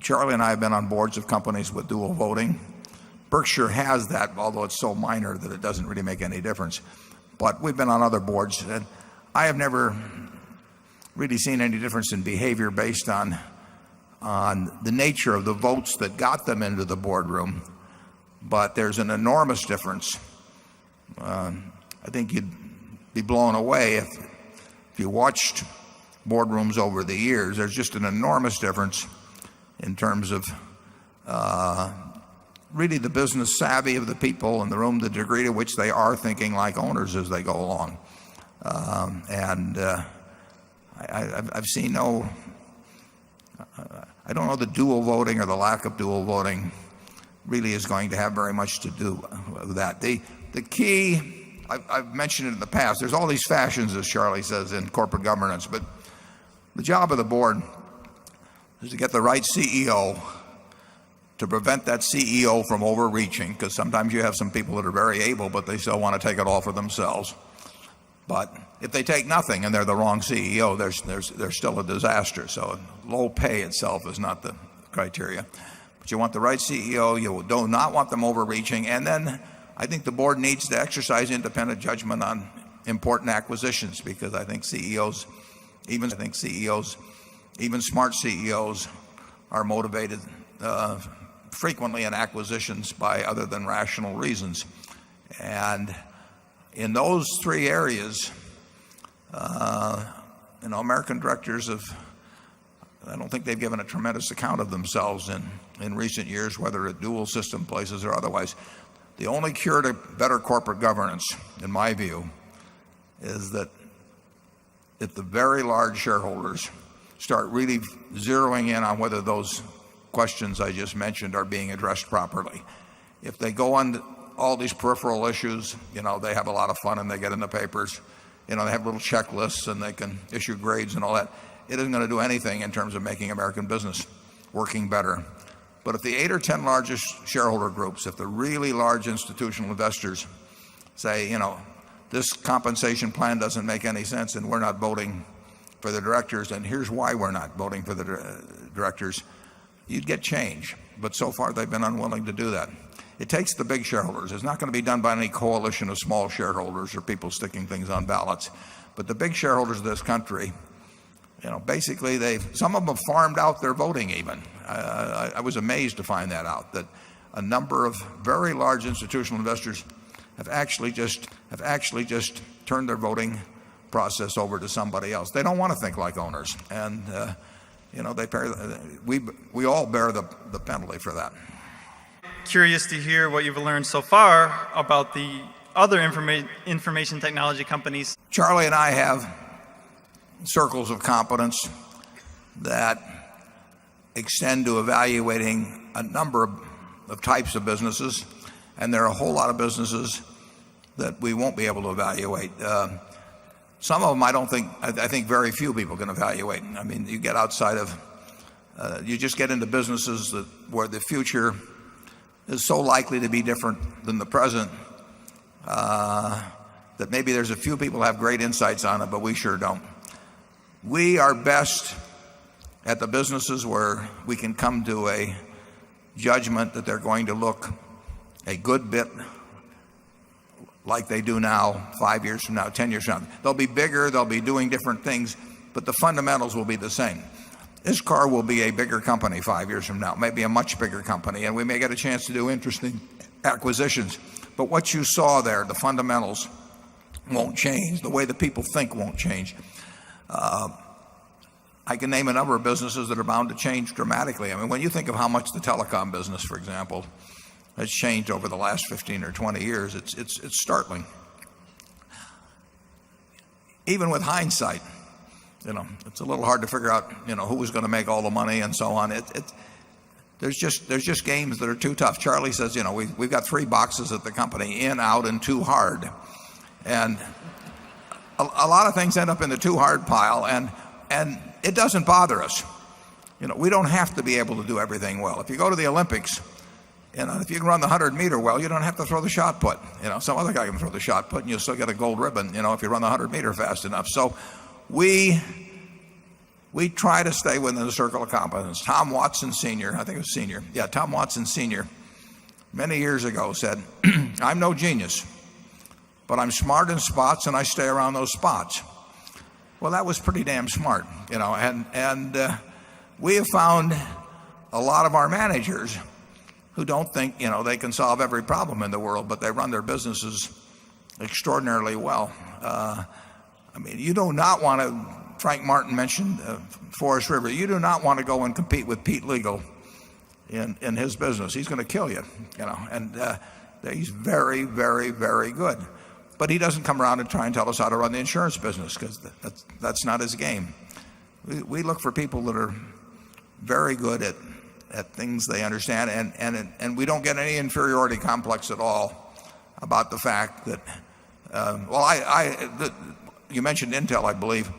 S1: Charlie and I have been on boards of companies with dual voting. Berkshire has that, although it's so minor that it doesn't really make any difference. But we've been on other boards, and I have never really seen any difference in behavior based on the nature of the votes that got them into the boardroom. But there's an enormous difference. I think you'd be blown away if you watched boardrooms over the years. There's just an enormous difference in terms of really the business savvy of the people in the room, the degree to which they are thinking like owners as they go along. I've seen no, I don't know that dual voting or the lack of dual voting really is going to have very much to do with that. The key, I've mentioned it in the past, there's all these fashions, as Charlie says, in corporate governance, but the job of the board is to get the right CEO, to prevent that CEO from overreaching, because sometimes you have some people that are very able, but they still want to take it all for themselves. But if they take nothing and they're the wrong CEO, there's still a disaster. So low pay itself is not the criteria. But you want the right CEO, you do not want them overreaching, and then I think the board needs to exercise independent judgment on important acquisitions, because I think CEOs, even smart CEOs, are motivated frequently in acquisitions by other than rational reasons. And in those three areas, American directors I don't think they've given a tremendous account of themselves in recent years, whether at dual system places or otherwise. The only cure to better corporate governance, in my view, is that if the very large shareholders start really zeroing in on whether those questions I just mentioned are being addressed properly. If they go on all these peripheral issues, they have a lot of fun and they get in the papers, they have little checklists and they can issue grades and all that. It isn't going to do anything in terms of making American business working better. But if the 8 or 10 largest shareholder groups, if the really large institutional investors say, this compensation plan doesn't make any sense and we're not voting for the directors, and here's why we're not voting for the directors, you'd get change. But so far they've been unwilling to do that. It takes the big shareholders. It's not going to be done by any coalition of small shareholders or people sticking things on ballots. But the big shareholders of this country, basically some of them have farmed out their voting even. I was amazed to find that out, that a number of very large institutional investors have actually just turned their voting process over to somebody else. They don't want to think like owners, and we all bear the penalty for that.
S13: curious to hear what you've learned so far about the other information technology companies.
S1: Charlie and I have circles of competence that extend to evaluating a number of types of businesses, and there are a whole lot of businesses that we won't be able to evaluate. Some of them I think very few people can evaluate. I mean, you get outside of, you just get into businesses where the future is so likely to be different than the present that maybe there's a few people who have great insights on it, but we sure don't. We are best at the businesses where we can come to a judgment that they're going to look a good bit like they do now, 5 years from now, 10 years from now. They'll be bigger, they'll be doing different things, but the fundamentals will be the same. This car will be a bigger company 5 years from now, maybe a much bigger company, and we may get a chance to do interesting acquisitions. But what you saw there, the fundamentals won't change. The way the people think won't change. I can name a number of businesses that are bound to change dramatically. I mean, when you think of how much the telecom business, for example, has changed over the last 15 or 20 years, it's startling. Even with hindsight, it's a little hard to figure out, who was going to make all the money and so on. There's just games that are too tough. Charlie says, we've got 3 boxes at the company: in, out, and too hard. And a lot of things end up in the too hard pile, and it doesn't bother us. We don't have to be able to do everything well. If you go to the Olympics, if you can run the 100-meter well, you don't have to throw the shot put. Some other guy can throw the shot put, and you'll still get a gold ribbon, if you run the 100-meter fast enough. So we try to stay within the circle of competence. Tom Watson Sr., I think it was Sr. Yeah, Tom Watson Sr. many years ago said, "I'm no genius, but I'm smart in spots, and I stay around those spots." Well, that was pretty damn smart, and we have found a lot of our managers who don't think, they can solve every problem in the world, but they run their businesses extraordinarily well. I mean, you do not want to, Frank Martin mentioned Forest River, you do not want to go and compete with Pete Legal in his business. He's going to kill you, and he's very, very, very good. But he doesn't come around and try and tell us how to run the insurance business, because that's not his game. We look for people that are very good at things they understand, and we don't get any inferiority complex at all about the fact that, you mentioned Intel, I believe.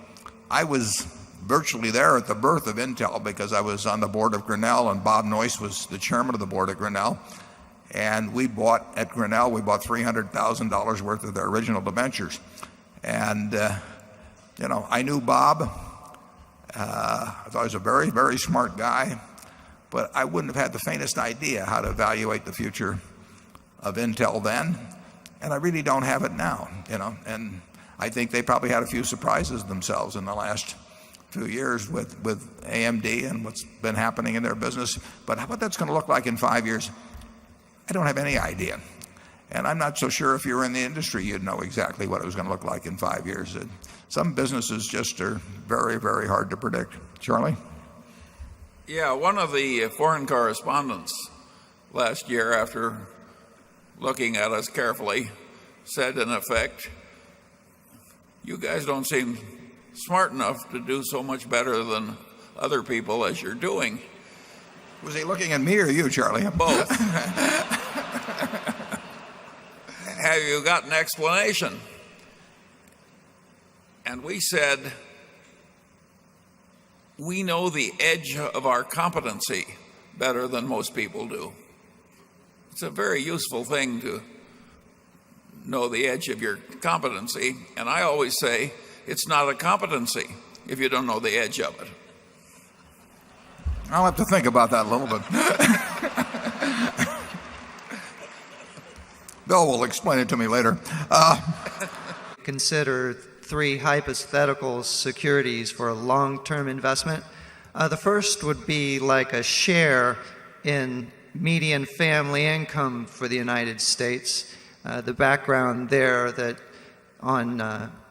S1: I was virtually there at the birth of Intel because I was on the board of Grinnell, and Bob Noyce was the chairman of the board at Grinnell. And we bought $300,000 worth of their original debentures. And, I knew Bob. I thought he was a very, very smart guy. But I wouldn't have had the faintest idea how to evaluate the future of Intel then. And I really don't have it now, And I think they probably had a few surprises themselves in the last few years with AMD and what's been happening in their business. But what that's going to look like in 5 years, I don't have any idea. And I'm not so sure if you were in the industry, you'd know exactly what it was going to look like in 5 years. Some businesses just are very, very hard to predict. Charlie?
S2: Yeah, one of the foreign correspondents last year, after looking at us carefully, said in effect, "You guys don't seem smart enough to do so much better than other people as you're doing."
S1: Was he looking at me or you, Charlie?
S2: Both. Have you got an explanation? And we said, we know the edge of our competency better than most people do. It's a very useful thing to know the edge of your competency. And I always say it's not a competency if you don't know the edge of it.
S1: I'll have to think about that a little bit. Bill will explain it to me later.
S14: Consider 3 hypothetical securities for a long-term investment. The first would be like a share in median family income for the United States. The background there that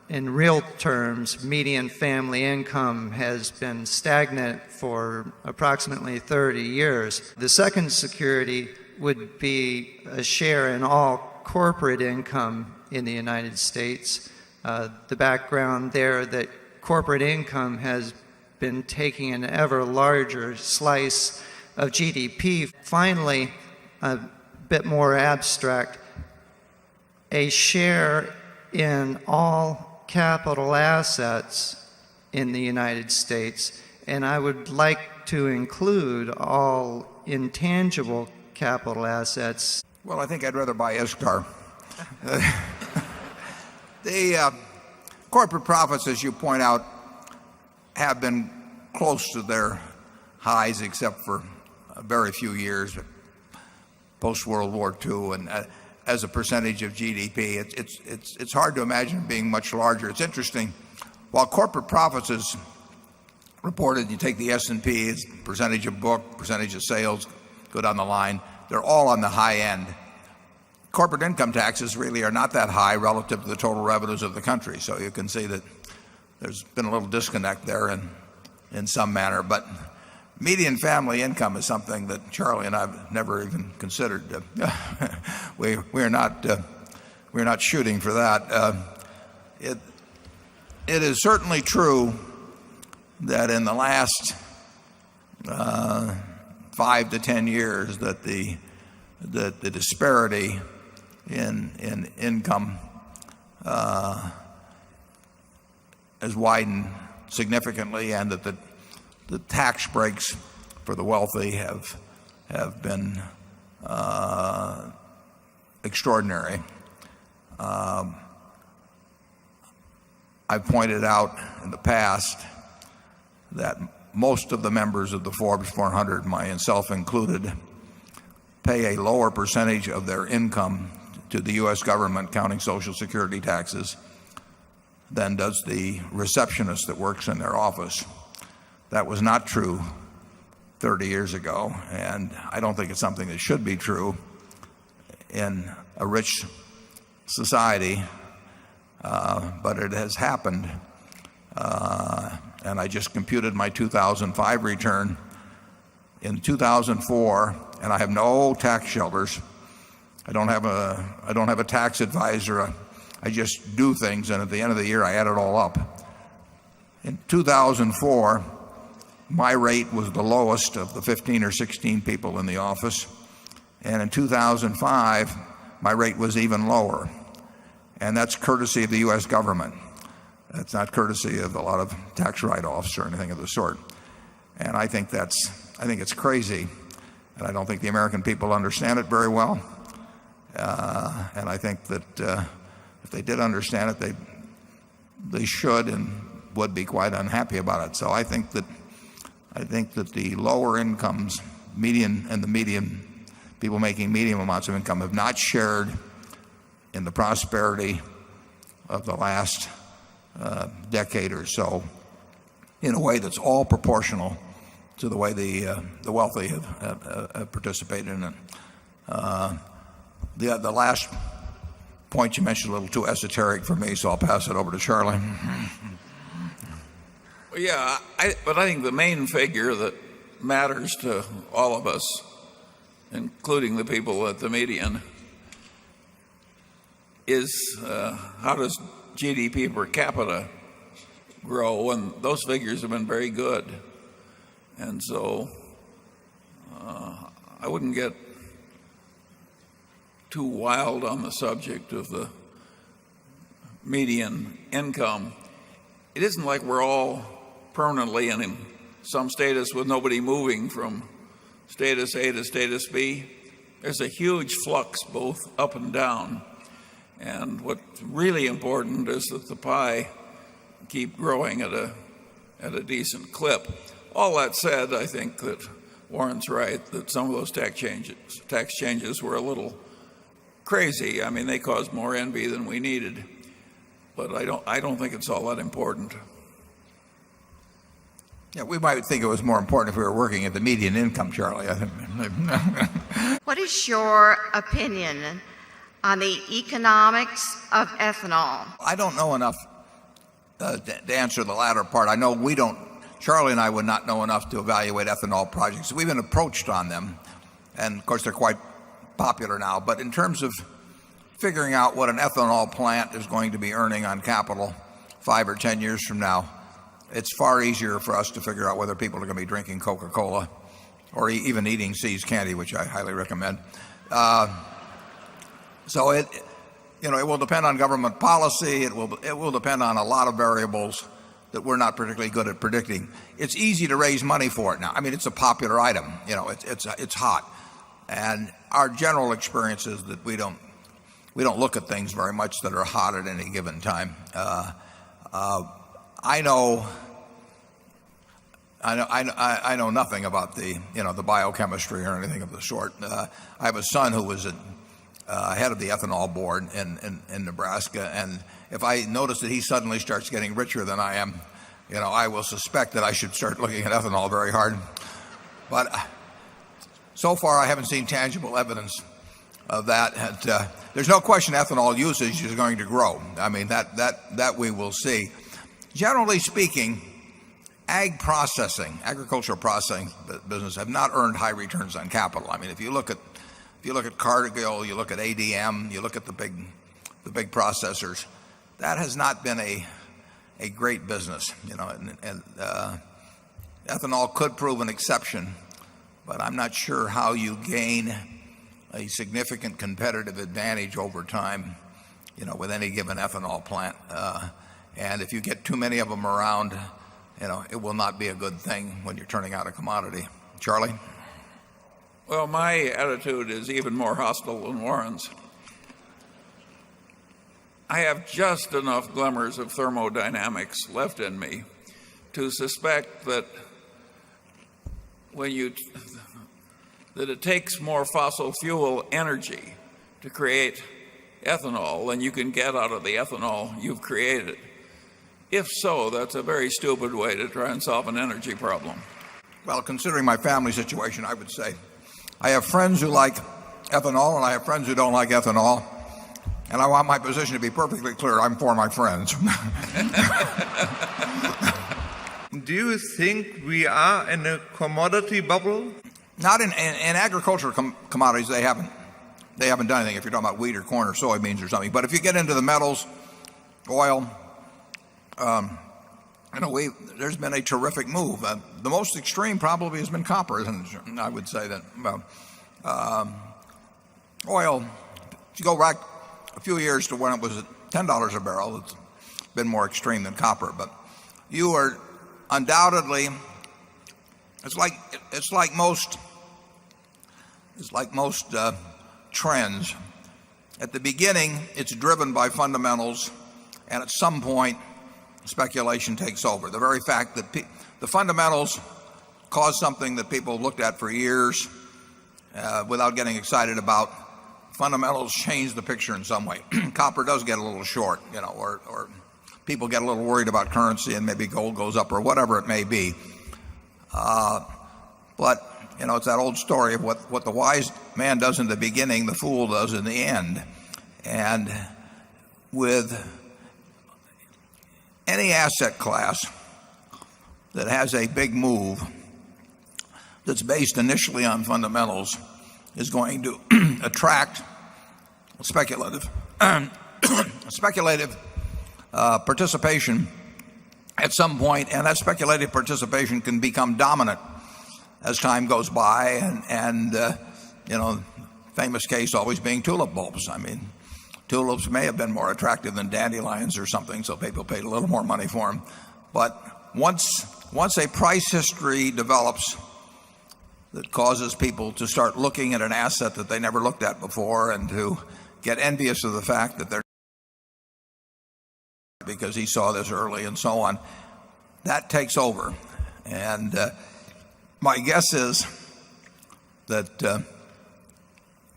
S14: in real terms, median family income has been stagnant for approximately 30 years. The second security would be a share in all corporate income in the United States. The background there that corporate income has been taking an ever larger slice of GDP. Finally, a bit more abstract, a share in all capital assets in the United States, and I would like to include all intangible capital assets.
S1: Well, I think I'd rather buy ISCAR. The corporate profits, as you point out, have been close to their highs except for a very few years, post-World War II, and as a percentage of GDP. It's hard to imagine it being much larger. It's interesting. While corporate profits is reported, you take the S&P, it's percentage of book, percentage of sales, go down the line, they're all on the high end. Corporate income taxes really are not that high relative to the total revenues of the country. So you can see that there's been a little disconnect there in some manner. But median family income is something that Charlie and I have never even considered. We're not shooting for that. It is certainly true that in the last 5 to 10 years that the disparity in income has widened significantly, and that the tax breaks for the wealthy have been extraordinary. I've pointed out in the past that most of the members of the Forbes 400, myself included, pay a lower percentage of their income to the U.S. government, counting Social Security taxes, than does the receptionist that works in their office. That was not true 30 years ago, and I don't think it's something that should be true in a rich society, but it has happened. And I just computed my 2005 return. In 2004, and I have no tax shelters. I don't have a tax advisor. I just do things, and at the end of the year I add it all up. In 2004, my rate was the lowest of the 15 or 16 people in the office, and in 2005 my rate was even lower. And that's courtesy of the US government. That's not courtesy of a lot of tax write-offs or anything of the sort. And I think it's crazy, and I don't think the American people understand it very well. And I think that if they did understand it, they should and would be quite unhappy about it. So I think that the lower incomes, median people making medium amounts of income, have not shared in the prosperity of the last decade or so in a way that's all proportional to the way the wealthy have participated in it. The last point you mentioned, a little too esoteric for me, so I'll pass it over to Charlie.
S2: Well, yeah, but I think the main figure that matters to all of us, including the people at the median, is how does GDP per capita grow, and those figures have been very good. And so I wouldn't get too wild on the subject of the median income. It isn't like we're all permanently in some status with nobody moving from status A to status B. There's a huge flux both up and down. And what's really important is that the pie keep growing at a decent clip. All that said, I think that Warren's right that some of those tax changes were a little crazy. I mean, they caused more envy than we needed. But I don't think it's all that important.
S1: Yeah, we might think it was more important if we were working at the median income, Charlie. I think.
S15: What is your opinion on the economics of ethanol?
S1: I don't know enough to answer the latter part. I know we don't. Charlie and I would not know enough to evaluate ethanol projects. We've been approached on them, and of course they're quite popular now. But in terms of figuring out what an ethanol plant is going to be earning on capital 5 or 10 years from now, it's far easier for us to figure out whether people are going to be drinking Coca-Cola or even eating See's candy, which I highly recommend. So it will depend on government policy. It will depend on a lot of variables that we're not particularly good at predicting. It's easy to raise money for it now. I mean, it's a popular item. It's hot, and our general experience is that we don't look at things very much that are hot at any given time. I know nothing about the biochemistry or anything of the sort. I have a son who was head of the ethanol board in Nebraska, and if I notice that he suddenly starts getting richer than I am, I will suspect that I should start looking at ethanol very hard. But so far I haven't seen tangible evidence of that. And, there's no question ethanol usage is going to grow. I mean, that we will see. Generally speaking, agricultural processing business have not earned high returns on capital. I mean, if you look at Cargill, you look at ADM, you look at the big processors, that has not been a great business, and ethanol could prove an exception, but I'm not sure how you gain a significant competitive advantage over time, with any given ethanol plant. And if you get too many of them around, it will not be a good thing when you're turning out a commodity. Charlie?
S2: Well, my attitude is even more hostile than Warren's. I have just enough glimmers of thermodynamics left in me to suspect that that it takes more fossil fuel energy to create ethanol than you can get out of the ethanol you've created. If so, that's a very stupid way to try and solve an energy problem.
S1: Well, considering my family situation, I would say I have friends who like ethanol and I have friends who don't like ethanol. And I want my position to be perfectly clear. I'm for my friends.
S16: Do you think we are in a commodity bubble?
S1: Not in agricultural commodities. They haven't done anything. If you're talking about wheat or corn or soybeans or something. But if you get into the metals, oil, there's been a terrific move. The most extreme probably has been copper, and I would say that oil. If you go back a few years to when it was at $10 a barrel, it's been more extreme than copper. But you are undoubtedly, it's like most trends. At the beginning, it's driven by fundamentals, and at some point, speculation takes over. The very fact that the fundamentals cause something that people have looked at for years without getting excited about. Fundamentals change the picture in some way. Copper does get a little short, or people get a little worried about currency and maybe gold goes up or whatever it may be. But it's that old story of what the wise man does in the beginning, the fool does in the end. And with any asset class that has a big move that's based initially on fundamentals is going to attract speculative participation at some point, and that speculative participation can become dominant as time goes by, and famous case always being tulip bulbs. I mean, tulips may have been more attractive than dandelions or something, so people paid a little more money for them. But once a price history develops that causes people to start looking at an asset that they never looked at before and to get envious of the fact that they're because he saw this early and so on, that takes over. And my guess is that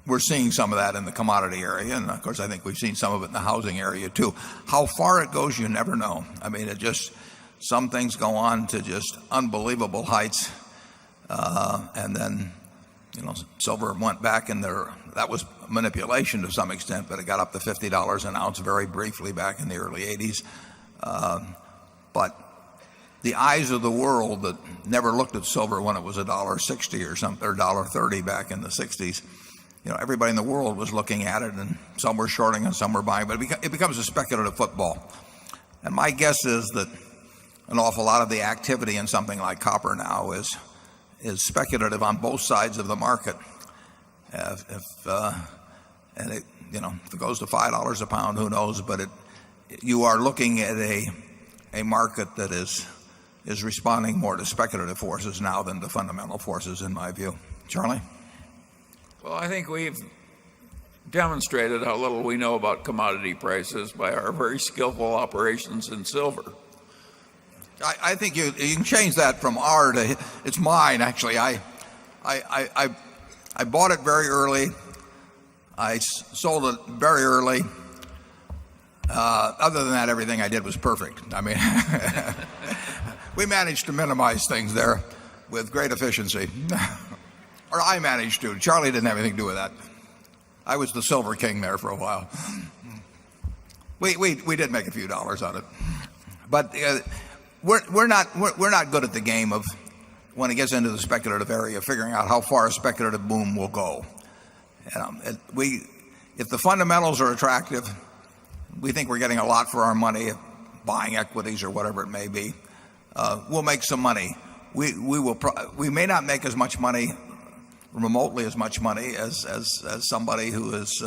S1: we're seeing some of that in the commodity area, and of course I think we've seen some of it in the housing area too. How far it goes, you never know. I mean, some things go on to just unbelievable heights. And then, silver went back in there. That was manipulation to some extent, but it got up to $50 an ounce very briefly back in the early 80s. But the eyes of the world that never looked at silver when it was $1.60 or something, or $1.30 back in the 60s, everybody in the world was looking at it, and some were shorting and some were buying, but it becomes a speculative football. And my guess is that an awful lot of the activity in something like copper now is speculative on both sides of the market. If it goes to $5 a pound, who knows? But you are looking at a market that is responding more to speculative forces now than to fundamental forces, in my view. Charlie?
S2: Well, I think we've demonstrated how little we know about commodity prices by our very skillful operations in silver.
S1: I think you can change that from R to it's mine. Actually, I bought it very early. I sold it very early. Other than that, everything I did was perfect. I mean, we managed to minimize things there with great efficiency. Or I managed to. Charlie didn't have anything to do with that. I was the silver king there for a while. We did make a few dollars on it. But we're not good at the game of, when it gets into the speculative area, figuring out how far a speculative boom will go. If the fundamentals are attractive, we think we're getting a lot for our money, buying equities or whatever it may be. We'll make some money. We may not make as much money, remotely as much money as somebody who is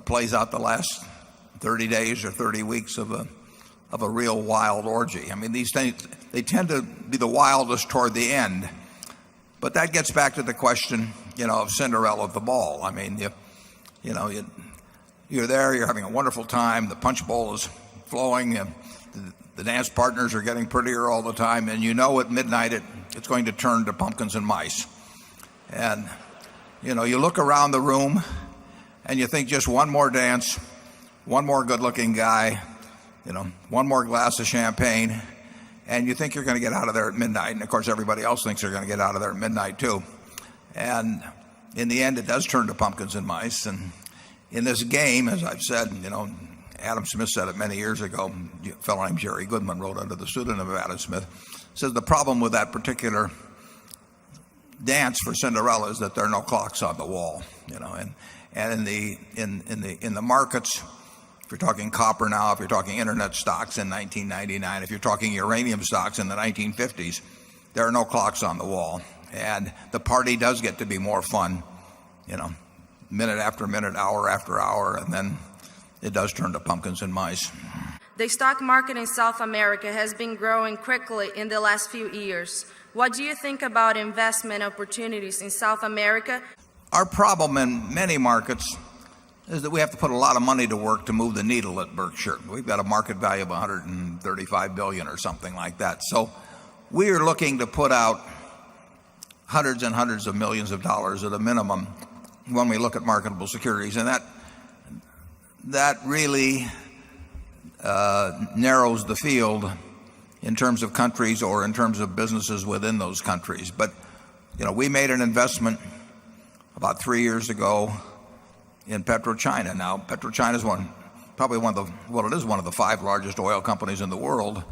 S1: plays out the last 30 days or 30 weeks of a real wild orgy. I mean, these things, they tend to be the wildest toward the end. But that gets back to the question, of Cinderella of the ball. I mean, you're there, you're having a wonderful time, the punch bowl is flowing, the dance partners are getting prettier all the time, and at midnight it's going to turn to pumpkins and mice. And you look around the room and you think just one more dance, one more good-looking guy, one more glass of champagne, and you think you're going to get out of there at midnight. And of course everybody else thinks they're going to get out of there at midnight too. And in the end it does turn to pumpkins and mice. And in this game, as I've said, Adam Smith said it many years ago, a fellow named Jerry Goodman wrote under the pseudonym of Adam Smith, says the problem with that particular dance for Cinderella is that there are no clocks on the wall, and in the markets, if you're talking copper now, if you're talking internet stocks in 1999, if you're talking uranium stocks in the 1950s, there are no clocks on the wall, and the party does get to be more fun, minute after minute, hour after hour, and then it does turn to pumpkins and mice.
S17: The stock market in South America has been growing quickly in the last few years. What do you think about investment opportunities in South America?
S1: Our problem in many markets is that we have to put a lot of money to work to move the needle at Berkshire. We've got a market value of $135 billion or something like that. So we are looking to put out hundreds and hundreds of millions of dollars at a minimum when we look at marketable securities. And that really narrows the field in terms of countries or in terms of businesses within those countries. But, we made an investment about 3 years ago in PetroChina. Now, PetroChina is one of the 5 largest oil companies in the world.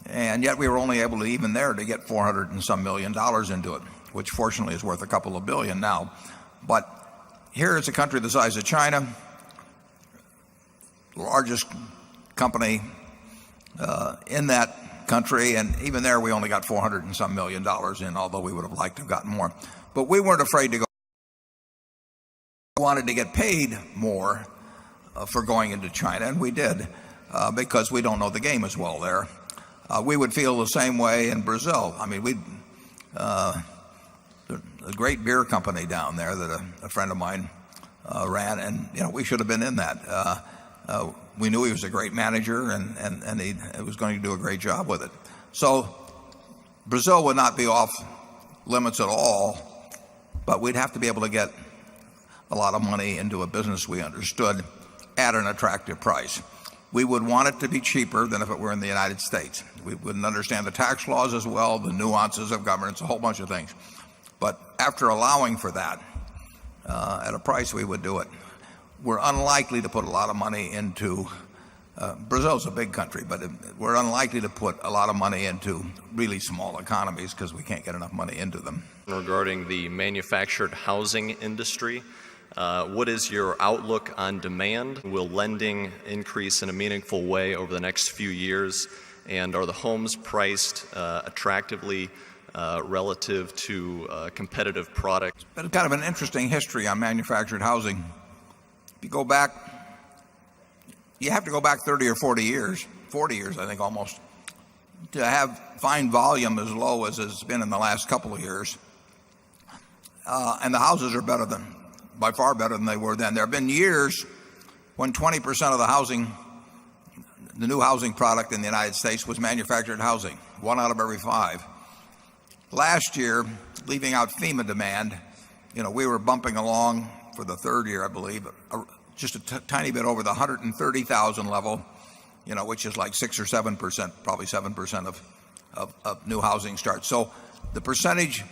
S1: And yet we were only able to, even there, to get $400 and some million into it, which fortunately is worth a couple of billion now. But here is a country the size of China, largest company in that country, and even there we only got $400 and some million in, although we would have liked to have gotten more. But we weren't afraid to go. We wanted to get paid more for going into China, and we did, because we don't know the game as well there. We would feel the same way in Brazil. I mean, a great beer company down there that a friend of mine ran, and we should have been in that. We knew he was a great manager, and he was going to do a great job with it. So Brazil would not be off limits at all, but we'd have to be able to get a lot of money into a business we understood at an attractive price. We would want it to be cheaper than if it were in the United States. We wouldn't understand the tax laws as well, the nuances of governance, a whole bunch of things. But after allowing for that, at a price, we would do it. We're unlikely to put a lot of money into Brazil's a big country, but we're unlikely to put a lot of money into really small economies because we can't get enough money into them.
S18: Regarding the manufactured housing industry, What is your outlook on demand? Will lending increase in a meaningful way over the next few years? And are the homes priced attractively relative to competitive products?
S1: But it's kind of an interesting history on manufactured housing. If you go back, you have to go back 30 or 40 years, 40 years I think almost, to find volume as low as it's been in the last couple of years. And the houses are by far better than they were then. There have been years when 20% of the new housing product in the United States was manufactured housing, 1 out of every 5. Last year, leaving out FEMA demand, we were bumping along for the third year, I believe, just a tiny bit over the 130,000 level, which is like 6 or 7%, probably 7% of new housing starts. So the percentage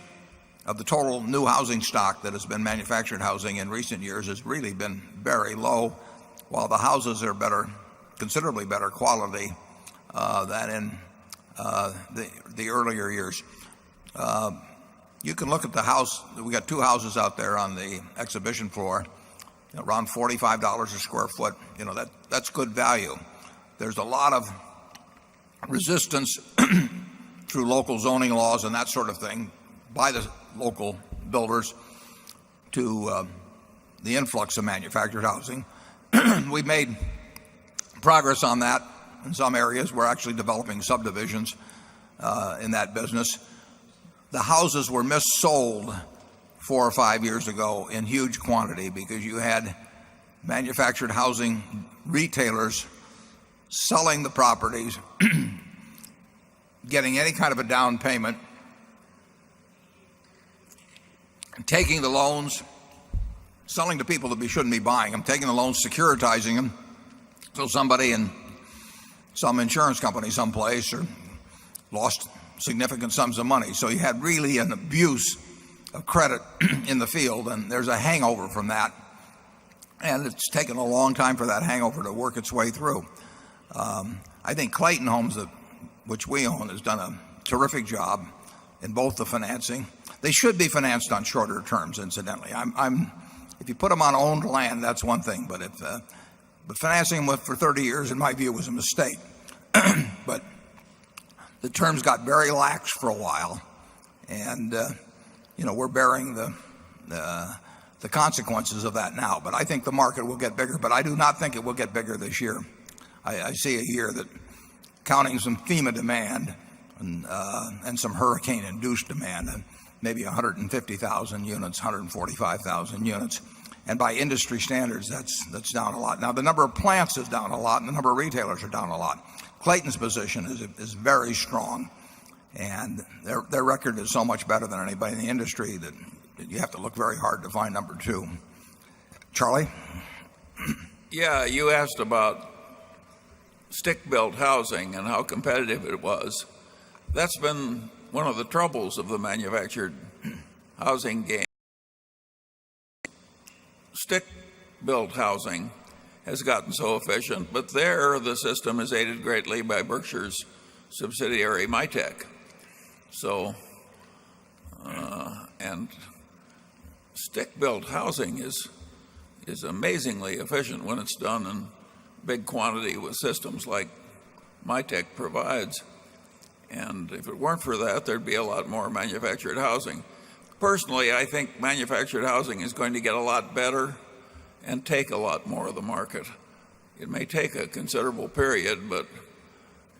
S1: of the total new housing stock that has been manufactured housing in recent years has really been very low, while the houses are considerably better quality than in the earlier years. You can look at the house. We got 2 houses out there on the exhibition floor, around $45 a square foot. That's good value. There's a lot of resistance through local zoning laws and that sort of thing by the local builders to the influx of manufactured housing. We've made progress on that in some areas. We're actually developing subdivisions in that business. The houses were missold 4 or 5 years ago in huge quantity because you had manufactured housing retailers selling the properties, getting any kind of a down payment, taking the loans, selling to people that we shouldn't be buying them, taking the loans, securitizing them, so somebody in some insurance company someplace or lost significant sums of money. So you had really an abuse of credit in the field, and there's a hangover from that. And it's taken a long time for that hangover to work its way through. I think Clayton Homes, which we own, has done a terrific job in both the financing. They should be financed on shorter terms, incidentally. If you put them on owned land, that's one thing, but financing them for 30 years, in my view, was a mistake. But the terms got very lax for a while, and we're bearing the consequences of that now. But I think the market will get bigger, but I do not think it will get bigger this year. I see a year that, counting some FEMA demand and some hurricane-induced demand, and maybe 150,000 units, 145,000 units. And by industry standards, that's down a lot. Now, the number of plants is down a lot, and the number of retailers are down a lot. Clayton's position is very strong, and their record is so much better than anybody in the industry that you have to look very hard to find number 2. Charlie?
S2: Yeah, you asked about stick-built housing and how competitive it was. That's been one of the troubles of the manufactured housing game. Stick-built housing has gotten so efficient, but there the system is aided greatly by Berkshire's subsidiary Mytech. So, and stick-built housing is amazingly efficient when it's done in big quantity with systems like Mytech provides. And if it weren't for that, there'd be a lot more manufactured housing. Personally, I think manufactured housing is going to get a lot better and take a lot more of the market. It may take a considerable period, but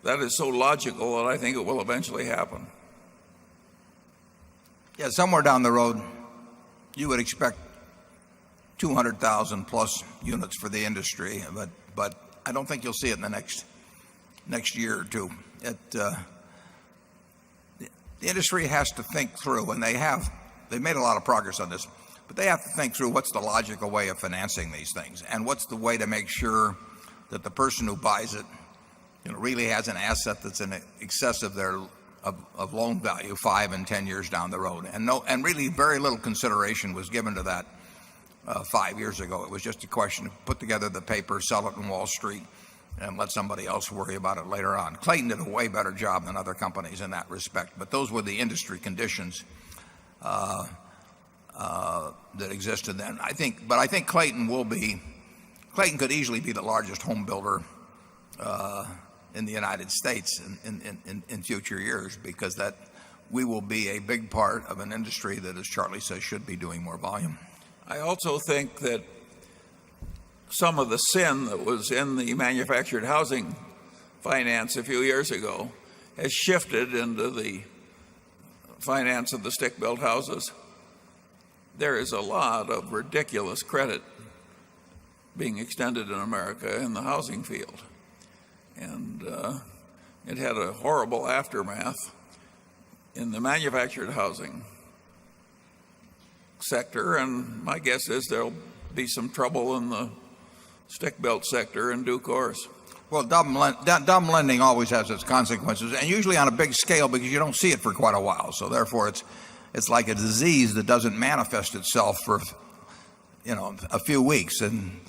S2: that is so logical that I think it will eventually happen.
S1: Yeah, somewhere down the road, you would expect 200,000 plus units for the industry, but I don't think you'll see it in the next year or two. The industry has to think through, and they've made a lot of progress on this, but they have to think through what's the logical way of financing these things, and what's the way to make sure that the person who buys it, really has an asset that's in excess of their of loan value 5 and 10 years down the road. And really very little consideration was given to that 5 years ago. It was just a question of put together the paper, sell it in Wall Street, and let somebody else worry about it later on. Clayton did a way better job than other companies in that respect, but those were the industry conditions. that existed then. I think Clayton could easily be the largest home builder in the United States in future years, because that we will be a big part of an industry that, as Charlie says, should be doing more volume.
S2: I also think that some of the sin that was in the manufactured housing finance a few years ago has shifted into the finance of the stick-built houses. There is a lot of ridiculous credit being extended in America in the housing field. And it had a horrible aftermath in the manufactured housing sector, and my guess is there'll be some trouble in the stick-built sector in due course.
S1: Well, dumb lending always has its consequences, and usually on a big scale, because you don't see it for quite a while. So therefore, it's like a disease that doesn't manifest itself for a few weeks, and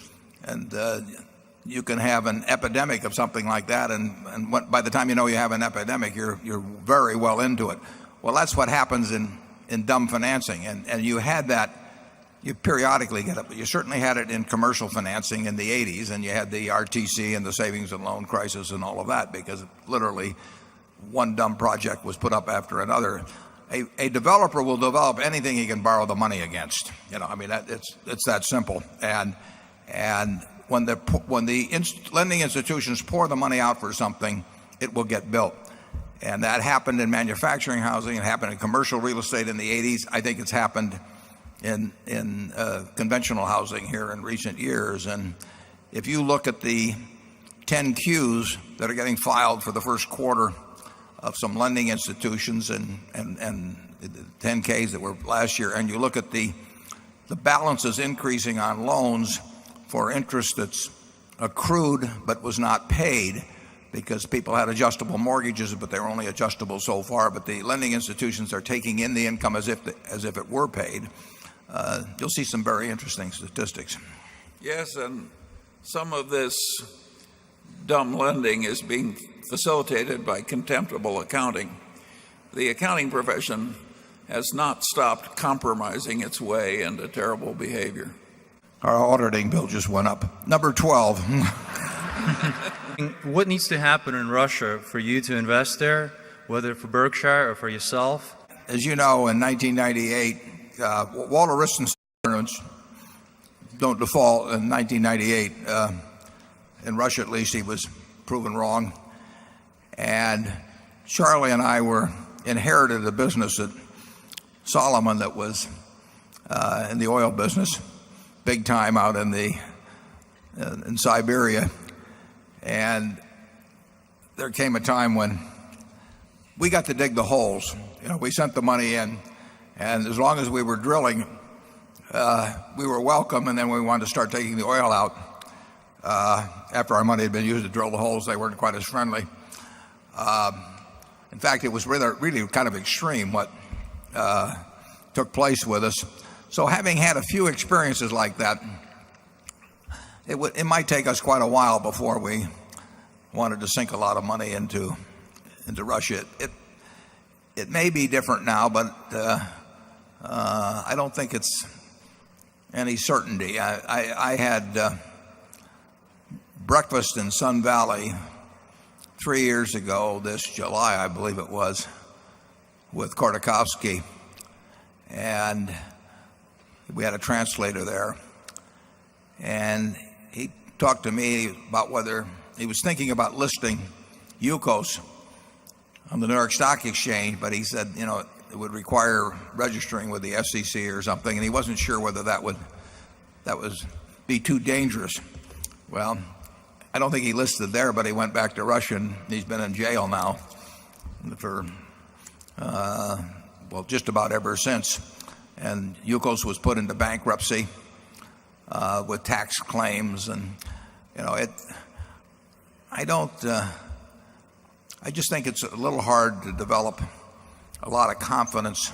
S1: you can have an epidemic of something like that, and by the time you know you have an epidemic, you're very well into it. Well, that's what happens in dumb financing, and you had that. You periodically get it, but you certainly had it in commercial financing in the 80s, and you had the RTC and the savings and loan crisis and all of that, because literally one dumb project was put up after another. A developer will develop anything he can borrow the money against. I mean, it's that simple. And when the lending institutions pour the money out for something, it will get built. And that happened in manufacturing housing. It happened in commercial real estate in the 80s. I think it's happened in conventional housing here in recent years. And if you look at the 10 Qs that are getting filed for the first quarter of some lending institutions and 10 Ks that were last year, and you look at the balances increasing on loans for interest that's accrued but was not paid, because people had adjustable mortgages, but they were only adjustable so far. But the lending institutions are taking in the income as if it were paid. You'll see some very interesting statistics.
S2: Yes, and some of this dumb lending is being facilitated by contemptible accounting. The accounting profession has not stopped compromising its way into terrible behavior.
S1: Our auditing bill just went up. Number 12.
S13: What needs to happen in Russia for you to invest there, whether for Berkshire or for yourself?
S1: As you know, in 1998, Walter Wriston's returns don't default in 1998. In Russia, at least, he was proven wrong. And Charlie and I inherited a business at Solomon that was in the oil business, big time out in Siberia. And there came a time when we got to dig the holes. We sent the money in, and as long as we were drilling, we were welcome. And then when we wanted to start taking the oil out, after our money had been used to drill the holes, they weren't quite as friendly. In fact, it was really kind of extreme what took place with us. So having had a few experiences like that, it might take us quite a while before we wanted to sink a lot of money into Russia. It may be different now, but I don't think it's any certainty. I had breakfast in Sun Valley 3 years ago, this July, I believe it was, with Kordakovsky, and we had a translator there, and he talked to me about whether he was thinking about listing Yukos on the New York Stock Exchange, but he said, it would require registering with the SEC or something, and he wasn't sure whether that would be too dangerous. Well, I don't think he listed there, but he went back to Russia, and he's been in jail now for just about ever since. And Yukos was put into bankruptcy with tax claims, and I just think it's a little hard to develop a lot of confidence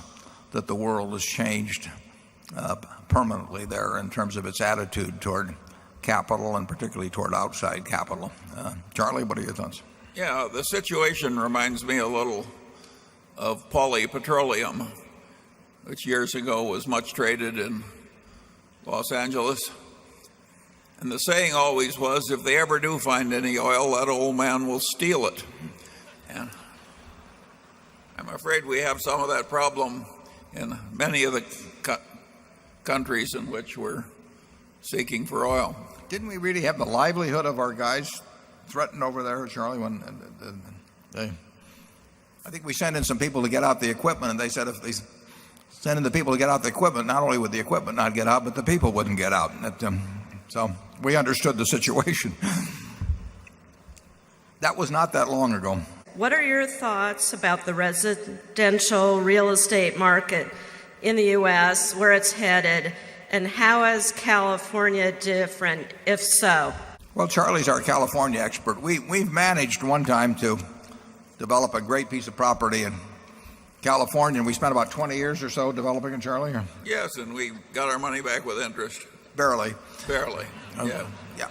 S1: that the world has changed permanently there in terms of its attitude toward capital, and particularly toward outside capital. Charlie, what are your thoughts?
S2: Yeah, the situation reminds me a little of Pauly Petroleum. which years ago was much traded in Los Angeles. And the saying always was, if they ever do find any oil, that old man will steal it. And I'm afraid we have some of that problem in many of the countries in which we're seeking for oil.
S1: Didn't we really have the livelihood of our guys threatened over there, Charlie? I think we sent in some people to get out the equipment, and they said if they sent in the people to get out the equipment, not only would the equipment not get out, but the people wouldn't get out. So we understood the situation. That was not that long ago.
S19: What are your thoughts about the residential real estate market in the U.S., where it's headed, and how is California different, if so?
S1: Well, Charlie's our California expert. We've managed one time to develop a great piece of property in California, and we spent about 20 years or so developing it, Charlie? Or?
S2: Yes, and we got our money back with interest.
S1: Barely.
S2: Barely,
S1: yeah. Yeah.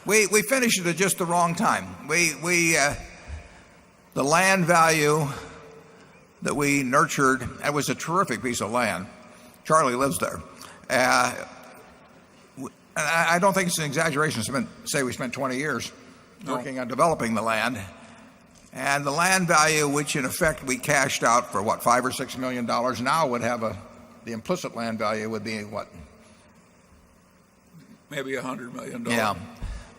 S1: We finished it at just the wrong time. The land value that we nurtured, it was a terrific piece of land. Charlie lives there. I don't think it's an exaggeration to say we spent 20 years working on developing the land. And the land value, which in effect we cashed out for what, $5 or $6 million, now would have the implicit land value would be what?
S2: Maybe $100 million.
S1: Yeah,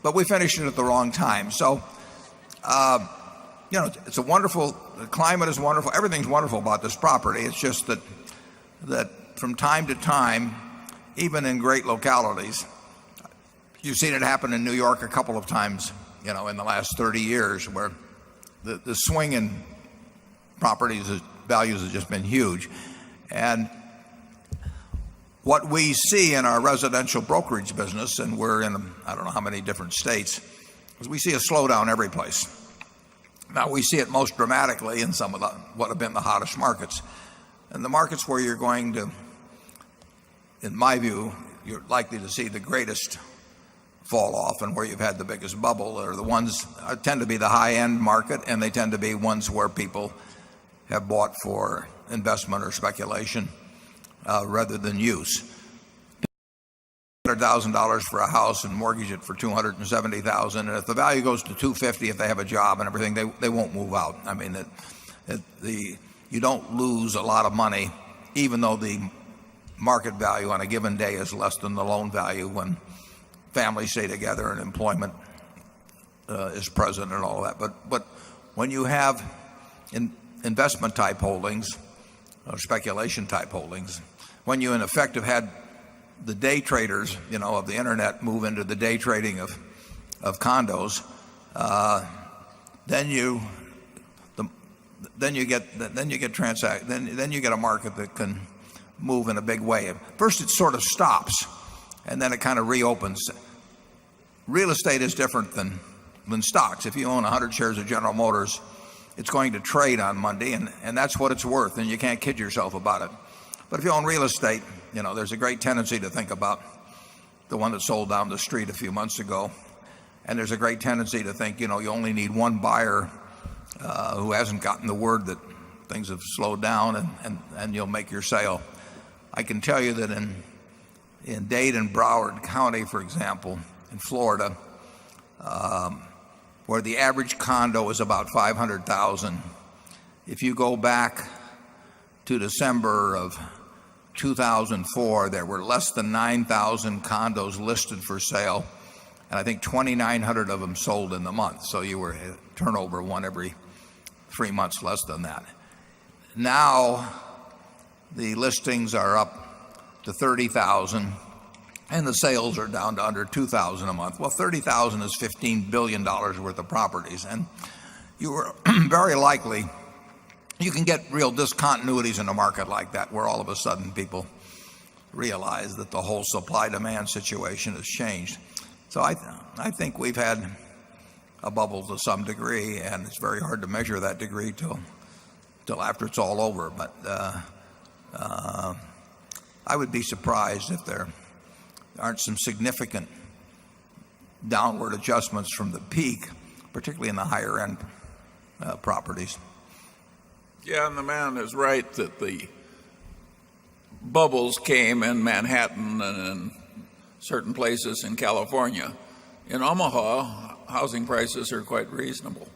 S1: but we finished it at the wrong time. So, it's a wonderful, the climate is wonderful, everything's wonderful about this property. It's just that from time to time, even in great localities, you've seen it happen in New York a couple of times, in the last 30 years, where the swing in properties values has just been huge. And what we see in our residential brokerage business, and we're in I don't know how many different states, is we see a slowdown every place. Now we see it most dramatically in some of what have been the hottest markets. And the markets where you're going to, in my view, you're likely to see the greatest fall off and where you've had the biggest bubble are the ones tend to be the high-end market, and they tend to be ones where people have bought for investment or speculation rather than use. $100,000 for a house and mortgage it for $270,000, and if the value goes to $250,000, if they have a job and everything, they won't move out. I mean, you don't lose a lot of money, even though the market value on a given day is less than the loan value when families stay together and employment is present and all that. But when you have investment type holdings or speculation type holdings, when you in effect have had the day traders, of the internet move into the day trading of condos, then you get a market that can move in a big way. First it sort of stops, and then it kind of reopens. Real estate is different than stocks. If you own 100 shares of General Motors, it's going to trade on Monday, and that's what it's worth, and you can't kid yourself about it. But if you own real estate, there's a great tendency to think about the one that sold down the street a few months ago, and there's a great tendency to think, you only need one buyer who hasn't gotten the word that things have slowed down, and you'll make your sale. I can tell you that in Dade and Broward County, for example, in Florida, where the average condo is about $500,000, if you go back to December of 2004, there were less than 9,000 condos listed for sale, and I think 2,900 of them sold in the month. So you were turnover one every 3 months, less than that. Now the listings are up to 30,000, and the sales are down to under 2,000 a month. Well, 30,000 is $15 billion worth of properties, and you were very likely, you can get real discontinuities in a market like that, where all of a sudden people realize that the whole supply-demand situation has changed. So I think we've had a bubble to some degree, and it's very hard to measure that degree till after it's all over. But I would be surprised if there aren't some significant downward adjustments from the peak, particularly in the higher end properties.
S2: Yeah, and the man is right that the bubbles came in Manhattan and in certain places in California. In Omaha, housing prices are quite reasonable.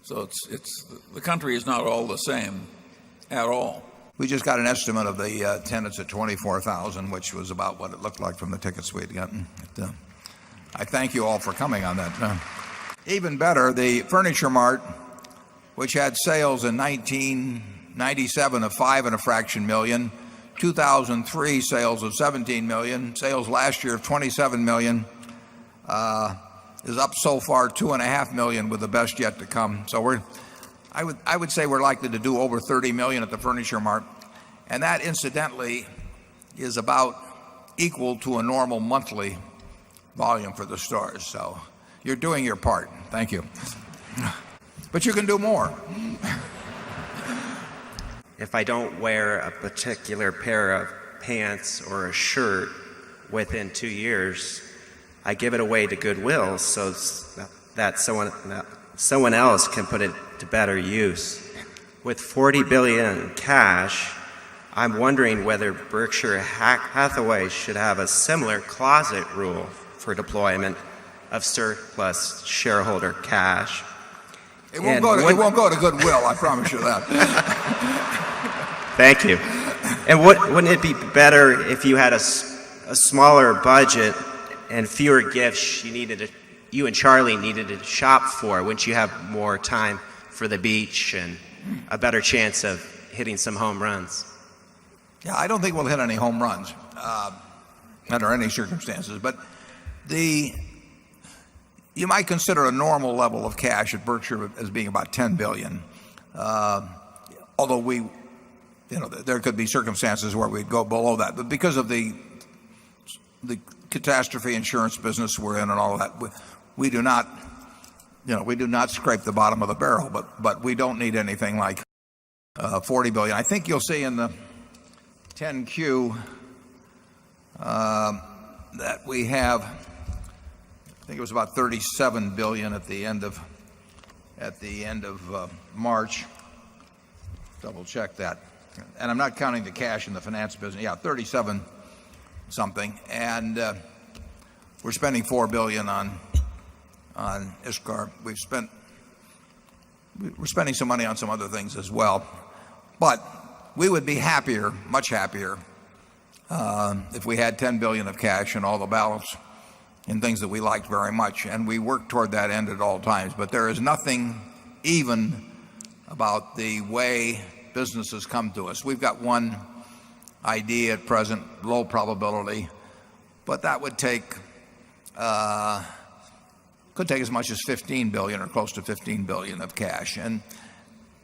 S2: So the country is not all the same at all.
S1: We just got an estimate of the attendance at 24,000, which was about what it looked like from the tickets we'd gotten. I thank you all for coming on that. Even better, the Furniture Mart, which had sales in 1997 of 5 and a fraction million, 2003 sales of 17 million, sales last year of 27 million, is up so far 2.5 million, with the best yet to come. So I would say we're likely to do over 30 million at the Furniture Mart, and that incidentally is about equal to a normal monthly volume for the stores. So you're doing your part. Thank you. But you can do more.
S20: If I don't wear a particular pair of pants or a shirt within 2 years, I give it away to Goodwill so that someone else can put it to better use. With $40 billion in cash, I'm wondering whether Berkshire Hathaway should have a similar closet rule for deployment of surplus shareholder cash.
S1: It won't go to Goodwill, I promise you that.
S20: Thank you. And wouldn't it be better if you had a smaller budget and fewer gifts you and Charlie needed to shop for? Wouldn't you have more time for the beach and a better chance of hitting some home runs?
S1: Yeah, I don't think we'll hit any home runs under any circumstances. But you might consider a normal level of cash at Berkshire as being about $10 billion. Although there could be circumstances where we'd go below that. But because of the catastrophe insurance business we're in and all of that, we do not scrape the bottom of the barrel, but we don't need anything like $40 billion. I think you'll see in the 10Q that we have, I think it was about $37 billion at the end of March. Double check that. And I'm not counting the cash in the finance business. Yeah, 37 something. And we're spending $4 billion on ISCAR. We're spending some money on some other things as well. But we would be happier, much happier, if we had $10 billion of cash and all the balance in things that we liked very much. And we work toward that end at all times. But there is nothing even about the way businesses come to us. We've got one idea at present, low probability, but that would could take as much as 15 billion or close to 15 billion of cash. And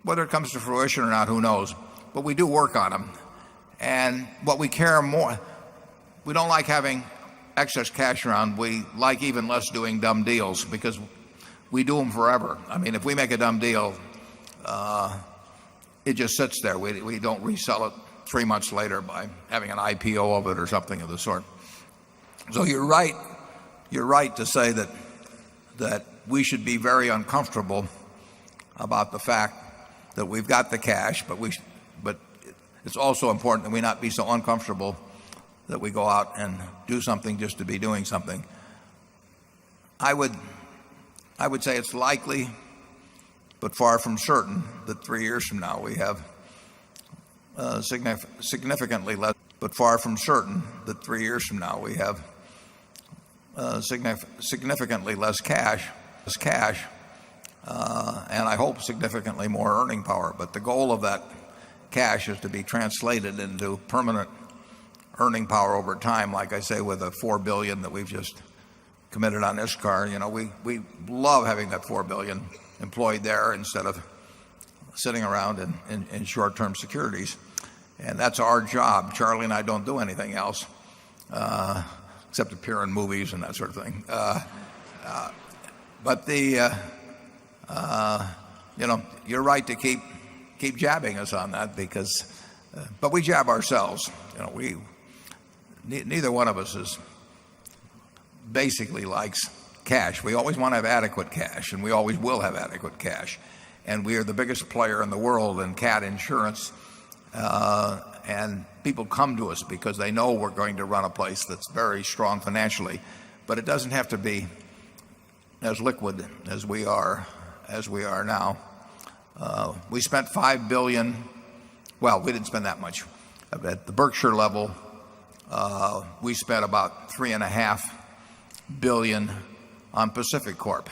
S1: whether it comes to fruition or not, who knows? But we do work on them. And what we care more, we don't like having excess cash around. We like even less doing dumb deals because we do them forever. I mean, if we make a dumb deal, it just sits there. We don't resell it 3 months later by having an IPO of it or something of the sort. So you're right to say that we should be very uncomfortable about the fact that we've got the cash, but it's also important that we not be so uncomfortable that we go out and do something just to be doing something. I would say it's likely, but far from certain, that 3 years from now we have significantly less. But far from certain that 3 years from now we have significantly less cash, and I hope significantly more earning power. But the goal of that cash is to be translated into permanent earning power over time. Like I say, with the $4 billion that we've just committed on ISCAR, we love having that $4 billion employed there instead of sitting around in short-term securities. And that's our job. Charlie and I don't do anything else except appear in movies and that sort of thing. But you're right to keep jabbing us on that because, but we jab ourselves. Neither one of us basically likes cash. We always want to have adequate cash, and we always will have adequate cash. And we are the biggest player in the world in cat insurance. and people come to us because they know we're going to run a place that's very strong financially, but it doesn't have to be as liquid as we are now. We spent $5 billion. Well, we didn't spend that much. At the Berkshire level, we spent about $3.5 billion on Pacific Corp.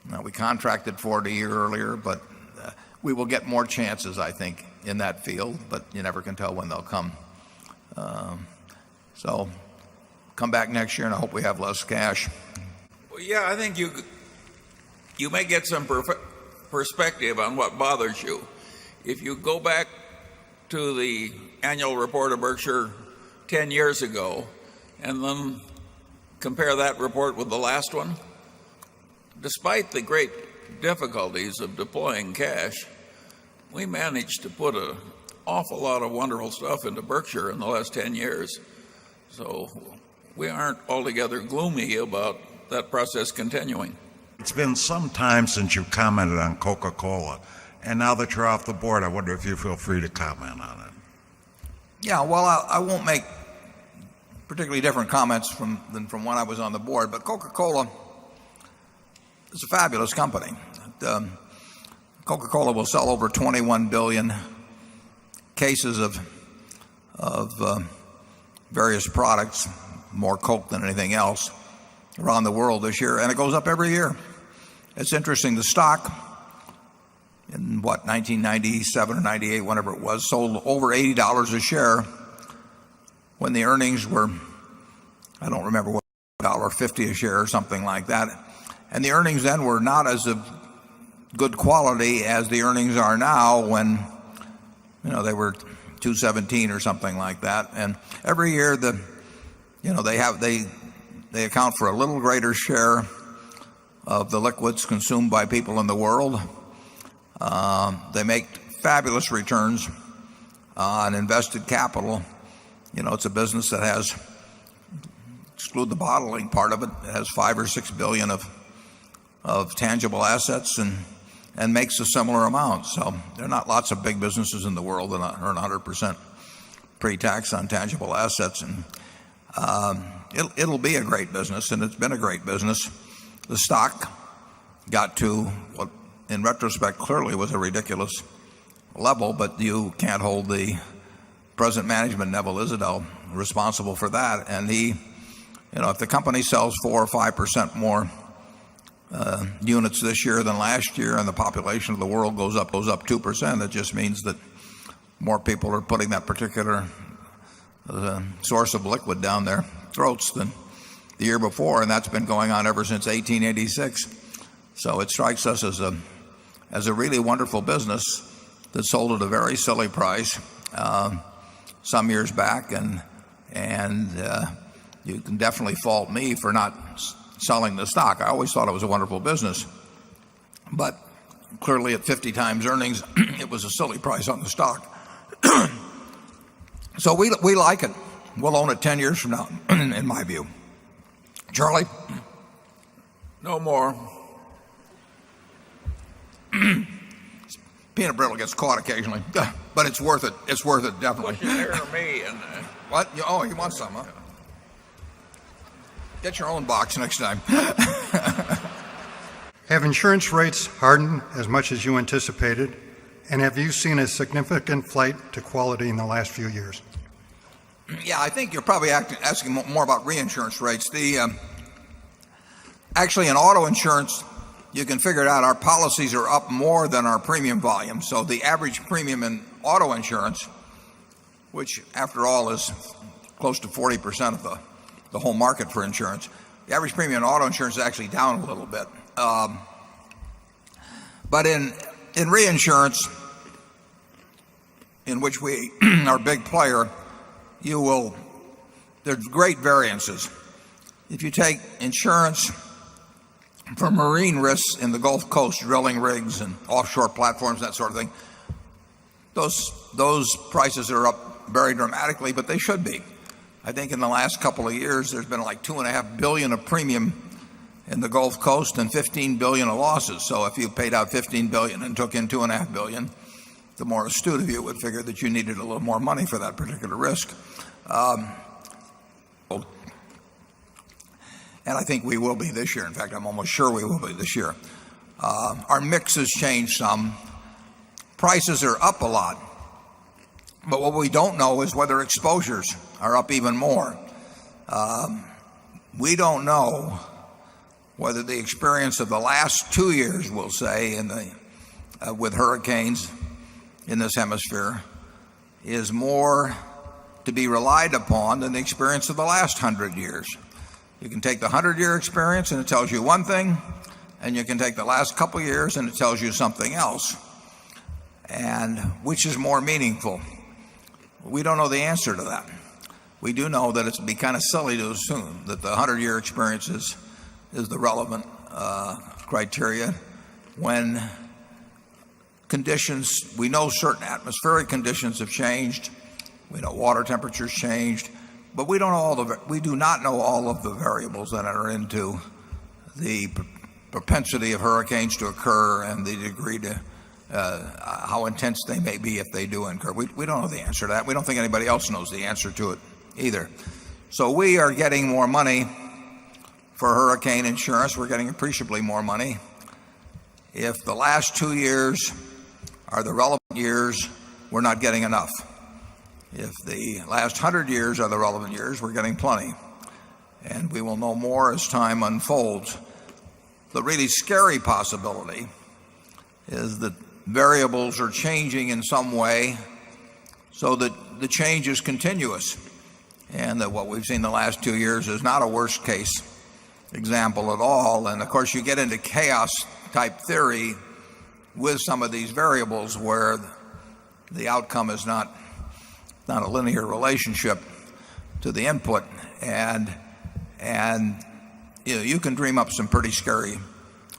S1: Now, we contracted for it a year earlier, but we will get more chances, I think, in that field, but you never can tell when they'll come. So come back next year, and I hope we have less cash.
S2: Well, yeah, I think you may get some perspective on what bothers you. If you go back to the annual report of Berkshire 10 years ago and then compare that report with the last one, despite the great difficulties of deploying cash, we managed to put an awful lot of wonderful stuff into Berkshire in the last 10 years. So we aren't altogether gloomy about that process continuing.
S21: It's been some time since you've commented on Coca-Cola, and now that you're off the board, I wonder if you feel free to comment on it.
S1: Yeah, well, I won't make particularly different comments than from when I was on the board, but Coca-Cola is a fabulous company. Coca-Cola will sell over 21 billion cases of various products, more Coke than anything else, around the world this year, and it goes up every year. It's interesting, the stock in 1997 or 98, whenever it was, sold over $80 a share when the earnings were, I don't remember what, $1.50 a share or something like that. And the earnings then were not as of good quality as the earnings are now when, they were $2.17 or something like that. And every year they account for a little greater share of the liquids consumed by people in the world. They make fabulous returns on invested capital. It's a business that has, exclude the bottling part of it, it has $5 or $6 billion of tangible assets and makes a similar amount. So there are not lots of big businesses in the world that earn 100% pre-tax on tangible assets, and it'll be a great business, and it's been a great business. The stock got to what, in retrospect, clearly was a ridiculous level, but you can't hold the present management, Neville Isidel, responsible for that. And if the company sells 4 or 5% more units this year than last year, and the population of the world goes up 2%, it just means that more people are putting that particular source of liquid down their throats than the year before, and that's been going on ever since 1886. So it strikes us as a really wonderful business that sold at a very silly price some years back, and you can definitely fault me for not selling the stock. I always thought it was a wonderful business, but clearly at 50 times earnings, it was a silly price on the stock. So we like it. We'll own it 10 years from now, in my view. Charlie?
S2: No more.
S1: Peanut brittle gets caught occasionally, but it's worth it. It's worth it, definitely.
S2: Push it nearer me. And,
S1: what? Oh, you want some, huh? Get your own box next time.
S22: Have insurance rates hardened as much as you anticipated? And have you seen a significant flight to quality in the last few years?
S1: Yeah, I think you're probably asking more about reinsurance rates. Actually, in auto insurance, you can figure it out. Our policies are up more than our premium volume. So the average premium in auto insurance, which after all is close to 40% of the whole market for insurance, the average premium in auto insurance is actually down a little bit. But in reinsurance, in which we are a big player, there's great variances. If you take insurance for marine risks in the Gulf Coast, drilling rigs and offshore platforms, that sort of thing, those prices are up very dramatically, but they should be. I think in the last couple of years, there's been like $2.5 billion of premium in the Gulf Coast and $15 billion of losses. So if you paid out $15 billion and took in $2.5 billion, the more astute of you would figure that you needed a little more money for that particular risk. And I think we will be this year. In fact, I'm almost sure we will be this year. Our mix has changed some. Prices are up a lot. But what we don't know is whether exposures are up even more. We don't know whether the experience of the last 2 years, we'll say, with hurricanes in this hemisphere is more to be relied upon than the experience of the last 100 years. You can take the 100-year experience and it tells you one thing, and you can take the last couple of years and it tells you something else. And which is more meaningful? We don't know the answer to that. We do know that it'd be kind of silly to assume that the 100-year experience is the relevant criteria when conditions, we know certain atmospheric conditions have changed, we know water temperatures changed, but we do not know all of the variables that are into the propensity of hurricanes to occur and the degree to how intense they may be if they do occur. We don't know the answer to that. We don't think anybody else knows the answer to it either. So we are getting more money for hurricane insurance. We're getting appreciably more money. If the last 2 years are the relevant years, we're not getting enough. If the last 100 years are the relevant years, we're getting plenty. And we will know more as time unfolds. The really scary possibility is that variables are changing in some way so that the change is continuous, and that what we've seen the last 2 years is not a worst case example at all. And of course you get into chaos type theory with some of these variables where the outcome is not a linear relationship to the input, and you can dream up some pretty scary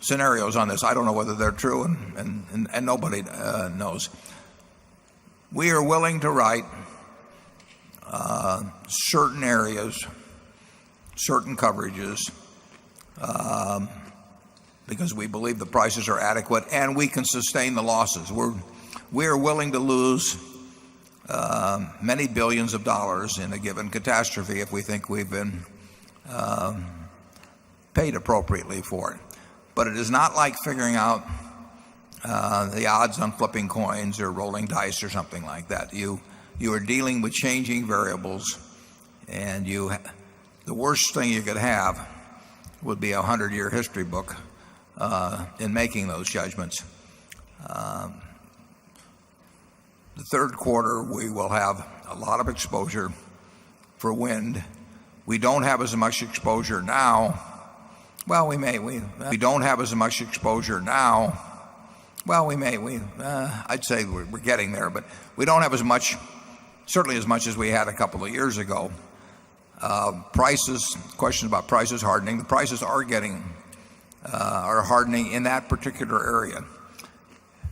S1: scenarios on this. I don't know whether they're true, and nobody knows. We are willing to write certain areas, certain coverages, because we believe the prices are adequate and we can sustain the losses. We are willing to lose many billions of dollars in a given catastrophe if we think we've been paid appropriately for it. But it is not like figuring out the odds on flipping coins or rolling dice or something like that. You are dealing with changing variables, and the worst thing you could have would be a 100-year history book in making those judgments. The third quarter, we will have a lot of exposure for wind. We don't have as much exposure now. Well, we may. We don't have as much exposure now. Well, we may. I'd say we're getting there, but we don't have as much, certainly as much as we had a couple of years ago. Prices, questions about prices hardening. The prices are hardening in that particular area.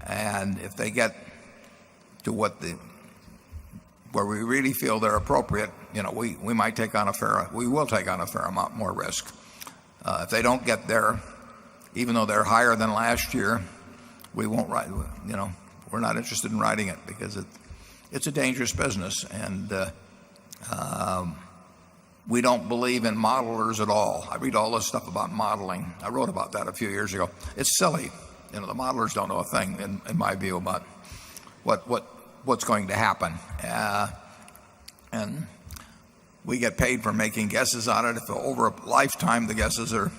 S1: And if they get to where we really feel they're appropriate, we might take on we will take on a fair amount more risk. If they don't get there, even though they're higher than last year, we won't write. We're not interested in writing it because it's a dangerous business, and we don't believe in modelers at all. I read all this stuff about modeling. I wrote about that a few years ago. It's silly. The modelers don't know a thing, in my view, about what's going to happen. And we get paid for making guesses on it. If over a lifetime the guesses are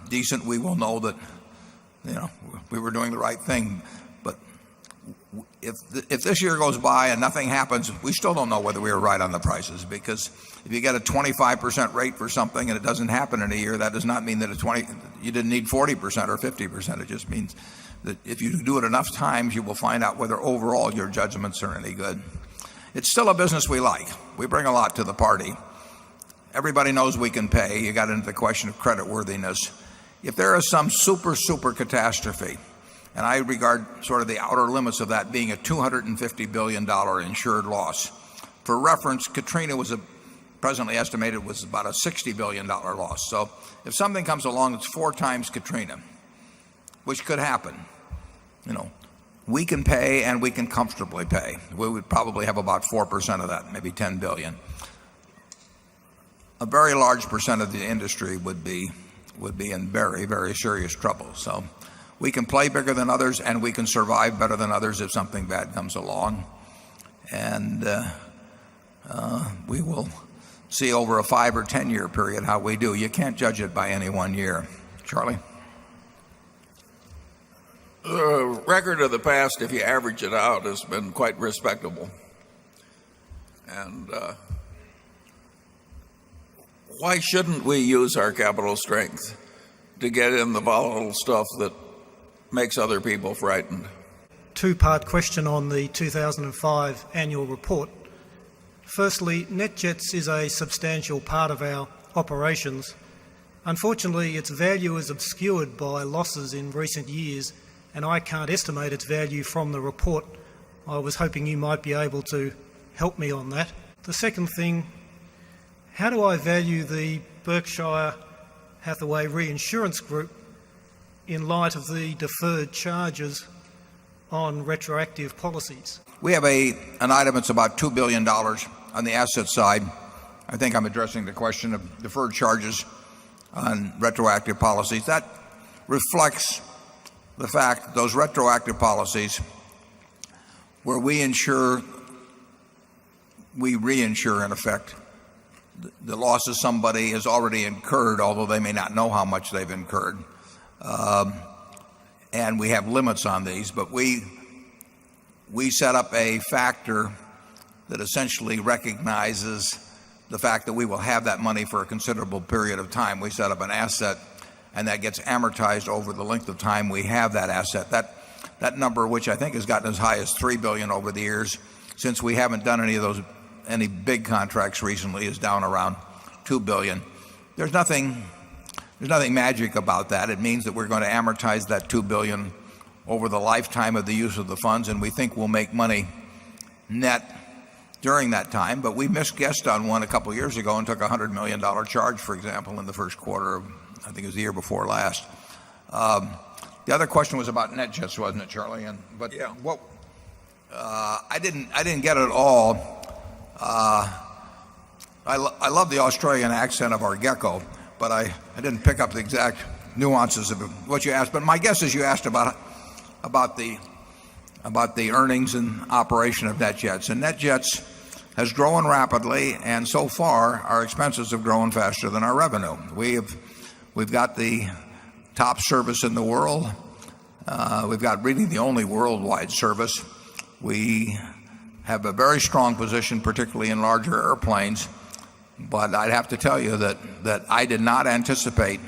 S1: decent, we will know that we were doing the right thing. But if this year goes by and nothing happens, we still don't know whether we were right on the prices, because if you get a 25% rate for something and it doesn't happen in a year, that does not mean that you didn't need 40% or 50%. It just means that if you do it enough times, you will find out whether overall your judgments are any good. It's still a business we like. We bring a lot to the party. Everybody knows we can pay. You got into the question of creditworthiness. If there is some super catastrophe, and I regard sort of the outer limits of that being a $250 billion insured loss. For reference, Katrina presently estimated was about a $60 billion loss. So if something comes along that's 4 times Katrina, which could happen, we can pay, and we can comfortably pay. We would probably have about 4% of that, maybe $10 billion. A very large percent of the industry would be in very, very serious trouble. So we can play bigger than others, and we can survive better than others if something bad comes along. And we will see over a 5 or 10 year period how we do. You can't judge it by any one year. Charlie?
S2: The record of the past, if you average it out, has been quite respectable. And why shouldn't we use our capital strength to get in the volatile stuff that makes other people frightened?
S3: Two-part question on the 2005 annual report. Firstly, NetJets is a substantial part of our operations. Unfortunately, its value is obscured by losses in recent years, and I can't estimate its value from the report. I was hoping you might be able to help me on that. The second thing, how do I value the Berkshire Hathaway Reinsurance Group in light of the deferred charges on retroactive policies?
S1: We have an item that's about $2 billion on the asset side. I think I'm addressing the question of deferred charges on retroactive policies. That reflects the fact that those retroactive policies where we reinsure in effect the losses somebody has already incurred, although they may not know how much they've incurred. And we have limits on these, but we set up a factor that essentially recognizes the fact that we will have that money for a considerable period of time. We set up an asset, and that gets amortized over the length of time we have that asset. That number, which I think has gotten as high as $3 billion over the years, since we haven't done any big contracts recently, is down around $2 billion. There's nothing magic about that. It means that we're going to amortize that $2 billion over the lifetime of the use of the funds, and we think we'll make money net during that time. But we misguessed on one a couple of years ago and took a $100 million charge, for example, in the first quarter of, I think it was the year before last. The other question was about NetJets, wasn't it, Charlie? But yeah, I didn't get it all. I love the Australian accent of our gecko, but I didn't pick up the exact nuances of what you asked. But my guess is you asked about the earnings and operation of NetJets. And NetJets has grown rapidly, and so far our expenses have grown faster than our revenue. We've got the top service in the world. We've got really the only worldwide service. We have a very strong position, particularly in larger airplanes. But I'd have to tell you that I did not anticipate.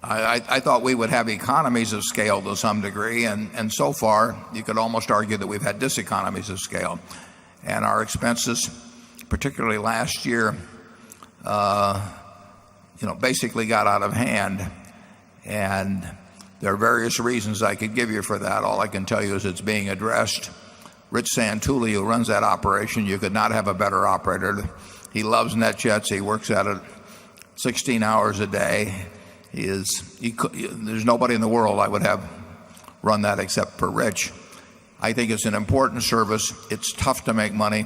S1: I thought we would have economies of scale to some degree, and so far you could almost argue that we've had diseconomies of scale. And our expenses, particularly last year, basically got out of hand. And there are various reasons I could give you for that. All I can tell you is it's being addressed. Rich Santulli, who runs that operation, you could not have a better operator. He loves NetJets. He works at it 16 hours a day. There's nobody in the world I would have run that except for Rich. I think it's an important service. It's tough to make money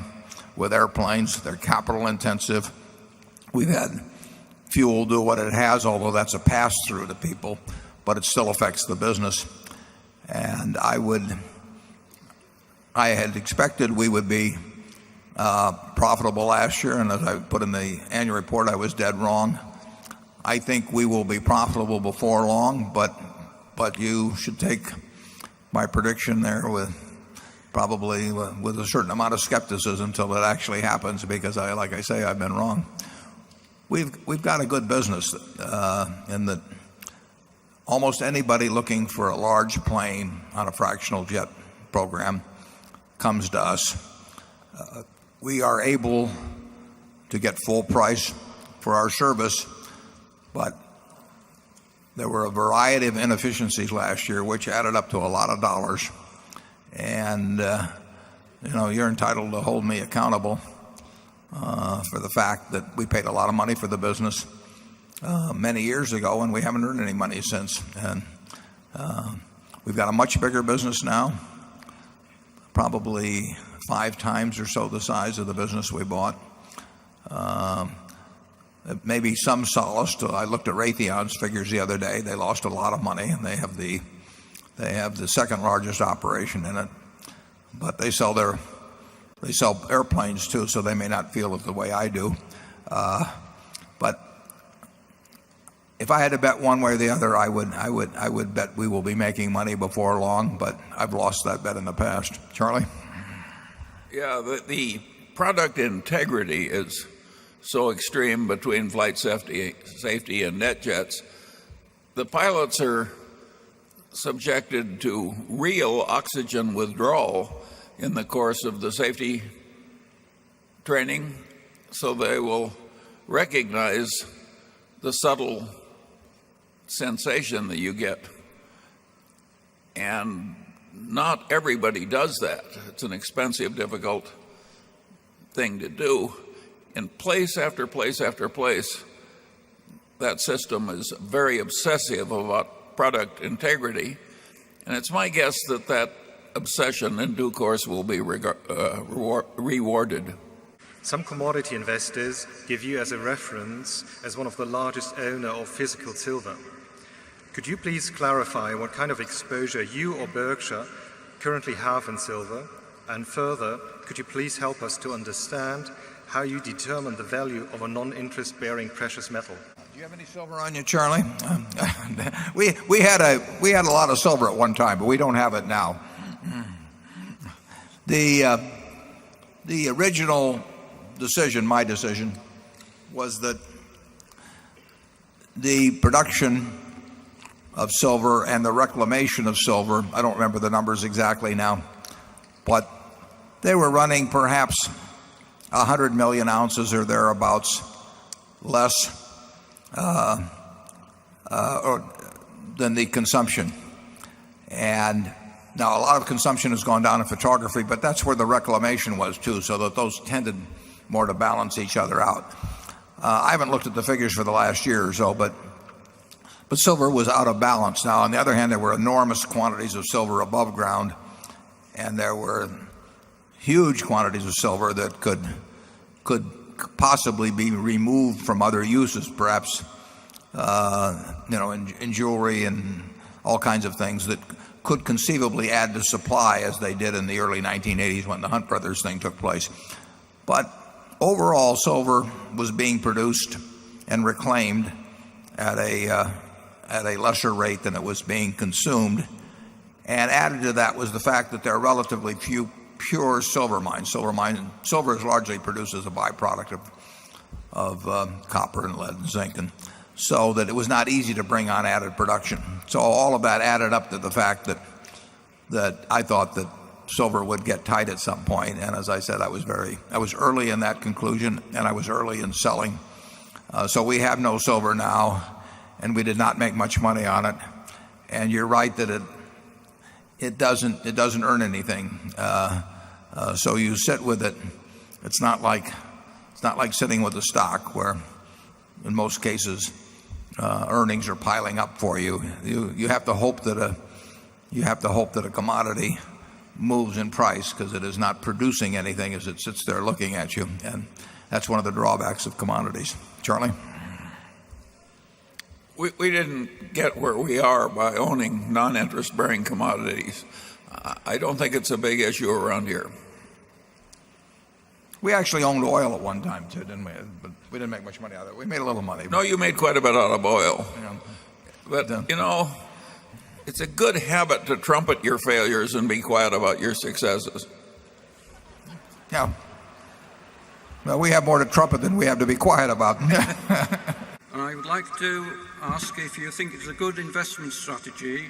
S1: with airplanes. They're capital intensive. We've had fuel do what it has, although that's a pass-through to people, but it still affects the business. And I had expected we would be profitable last year, and as I put in the annual report, I was dead wrong. I think we will be profitable before long, but you should take my prediction there with a certain amount of skepticism until it actually happens, because like I say, I've been wrong. We've got a good business in that almost anybody looking for a large plane on a fractional jet program comes to us. We are able to get full price for our service, but there were a variety of inefficiencies last year which added up to a lot of dollars. And you're entitled to hold me accountable for the fact that we paid a lot of money for the business many years ago, and we haven't earned any money since. And we've got a much bigger business now. probably 5 times or so the size of the business we bought. Maybe some solace. I looked at Raytheon's figures the other day. They lost a lot of money, and they have the second largest operation in it. But they sell airplanes too, so they may not feel it the way I do. But if I had to bet one way or the other, I would bet we will be making money before long. But I've lost that bet in the past. Charlie?
S2: Yeah, the product integrity is so extreme between flight safety and NetJets. The pilots are subjected to real oxygen withdrawal in the course of the safety training, so they will recognize the subtle sensation that you get. And not everybody does that. It's an expensive, difficult thing to do. In place after place after place, that system is very obsessive about product integrity. And it's my guess that that obsession in due course will be rewarded.
S5: Some commodity investors give you as a reference as one of the largest owner of physical silver. Could you please clarify what kind of exposure you or Berkshire currently have in silver? And further, could you please help us to understand how you determine the value of a non-interest-bearing precious metal?
S1: Do you have any silver on you, Charlie? we had a lot of silver at one time, but we don't have it now. The original decision, my decision, was that the production of silver and the reclamation of silver, I don't remember the numbers exactly now, but they were running perhaps 100 million ounces or thereabouts less than the consumption. And now a lot of consumption has gone down in photography, but that's where the reclamation was too, so that those tended more to balance each other out. I haven't looked at the figures for the last year or so, but silver was out of balance. Now, on the other hand, there were enormous quantities of silver above ground, and there were huge quantities of silver that could possibly be removed from other uses, perhaps in jewelry and all kinds of things that could conceivably add to supply, as they did in the early 1980s when the Hunt Brothers thing took place. But overall, silver was being produced and reclaimed at a lesser rate than it was being consumed. And added to that was the fact that there are relatively few pure silver mines. Silver is largely produced as a byproduct of copper and lead and zinc, and so that it was not easy to bring on added production. So all of that added up to the fact that I thought that silver would get tight at some point. And as I said, I was early in that conclusion, and I was early in selling. So we have no silver now, and we did not make much money on it. And you're right that it doesn't earn anything. So you sit with it. It's not like sitting with a stock where, in most cases, earnings are piling up for you. You have to hope that a commodity moves in price, because it is not producing anything as it sits there looking at you, and that's one of the drawbacks of commodities. Charlie?
S2: We didn't get where we are by owning non-interest bearing commodities. I don't think it's a big issue around here.
S1: We actually owned oil at one time too, didn't we? But we didn't make much money out of it. We made a little money.
S2: No, you made quite a bit out of oil. Yeah. But, it's a good habit to trumpet your failures and be quiet about your successes.
S1: Yeah. Well, we have more to trumpet than we have to be quiet about.
S7: I would like to ask if you think it's a good investment strategy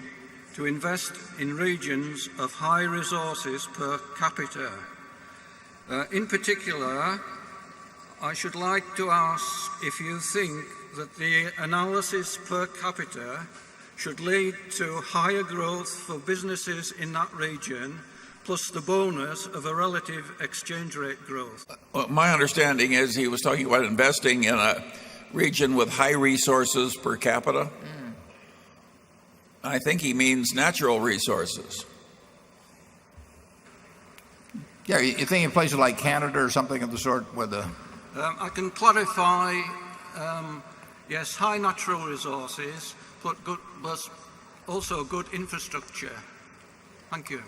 S7: to invest in regions of high resources per capita. In particular, I should like to ask if you think that the analysis per capita should lead to higher growth for businesses in that region, plus the bonus of a relative exchange rate growth.
S2: Well, my understanding is he was talking about investing in a region with high resources per capita. I think he means natural resources.
S1: Yeah, you think in places like Canada or something of the sort where the...
S7: I can clarify, yes, high natural resources, but also good infrastructure. Thank you.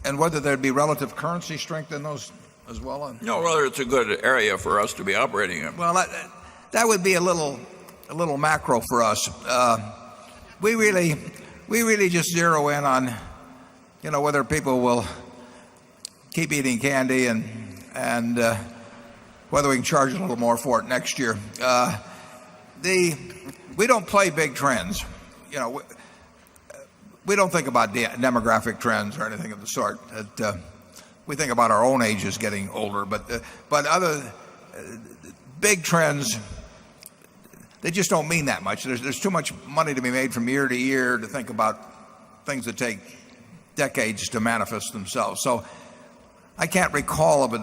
S1: And whether there'd be relative currency strength in those as well?
S2: No, whether it's a good area for us to be operating in.
S1: Well, that would be a little macro for us. We really just zero in on, whether people will keep eating candy and whether we can charge a little more for it next year. We don't play big trends. We don't think about demographic trends or anything of the sort. We think about our own ages getting older, but other big trends, they just don't mean that much. There's too much money to be made from year to year to think about things that take decades to manifest themselves. So I can't recall of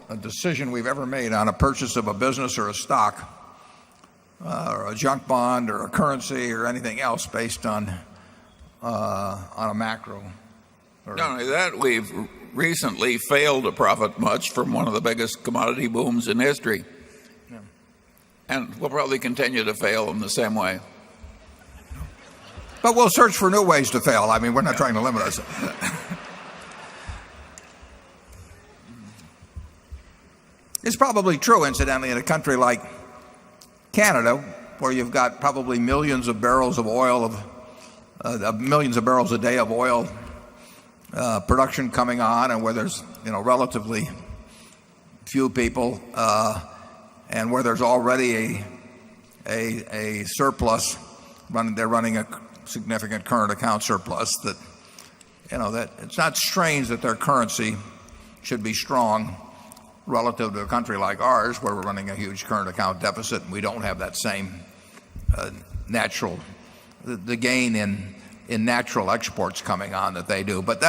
S1: a decision we've ever made on a purchase of a business or a stock or a junk bond or a currency or anything else based on a macro.
S2: Not only that, we've recently failed to profit much from one of the biggest commodity booms in history. Yeah. And we'll probably continue to fail in the same way.
S1: But we'll search for new ways to fail. I mean, we're not trying to limit ourselves. It's probably true, incidentally, in a country like Canada, where you've got probably millions of barrels of oil, millions of barrels a day of oil production coming on, and where there's relatively few people, and where there's already a surplus. They're running a significant current account surplus. That it's not strange that their currency should be strong relative to a country like ours, where we're running a huge current account deficit, and we don't have that same natural the gain in natural exports coming on that they do. But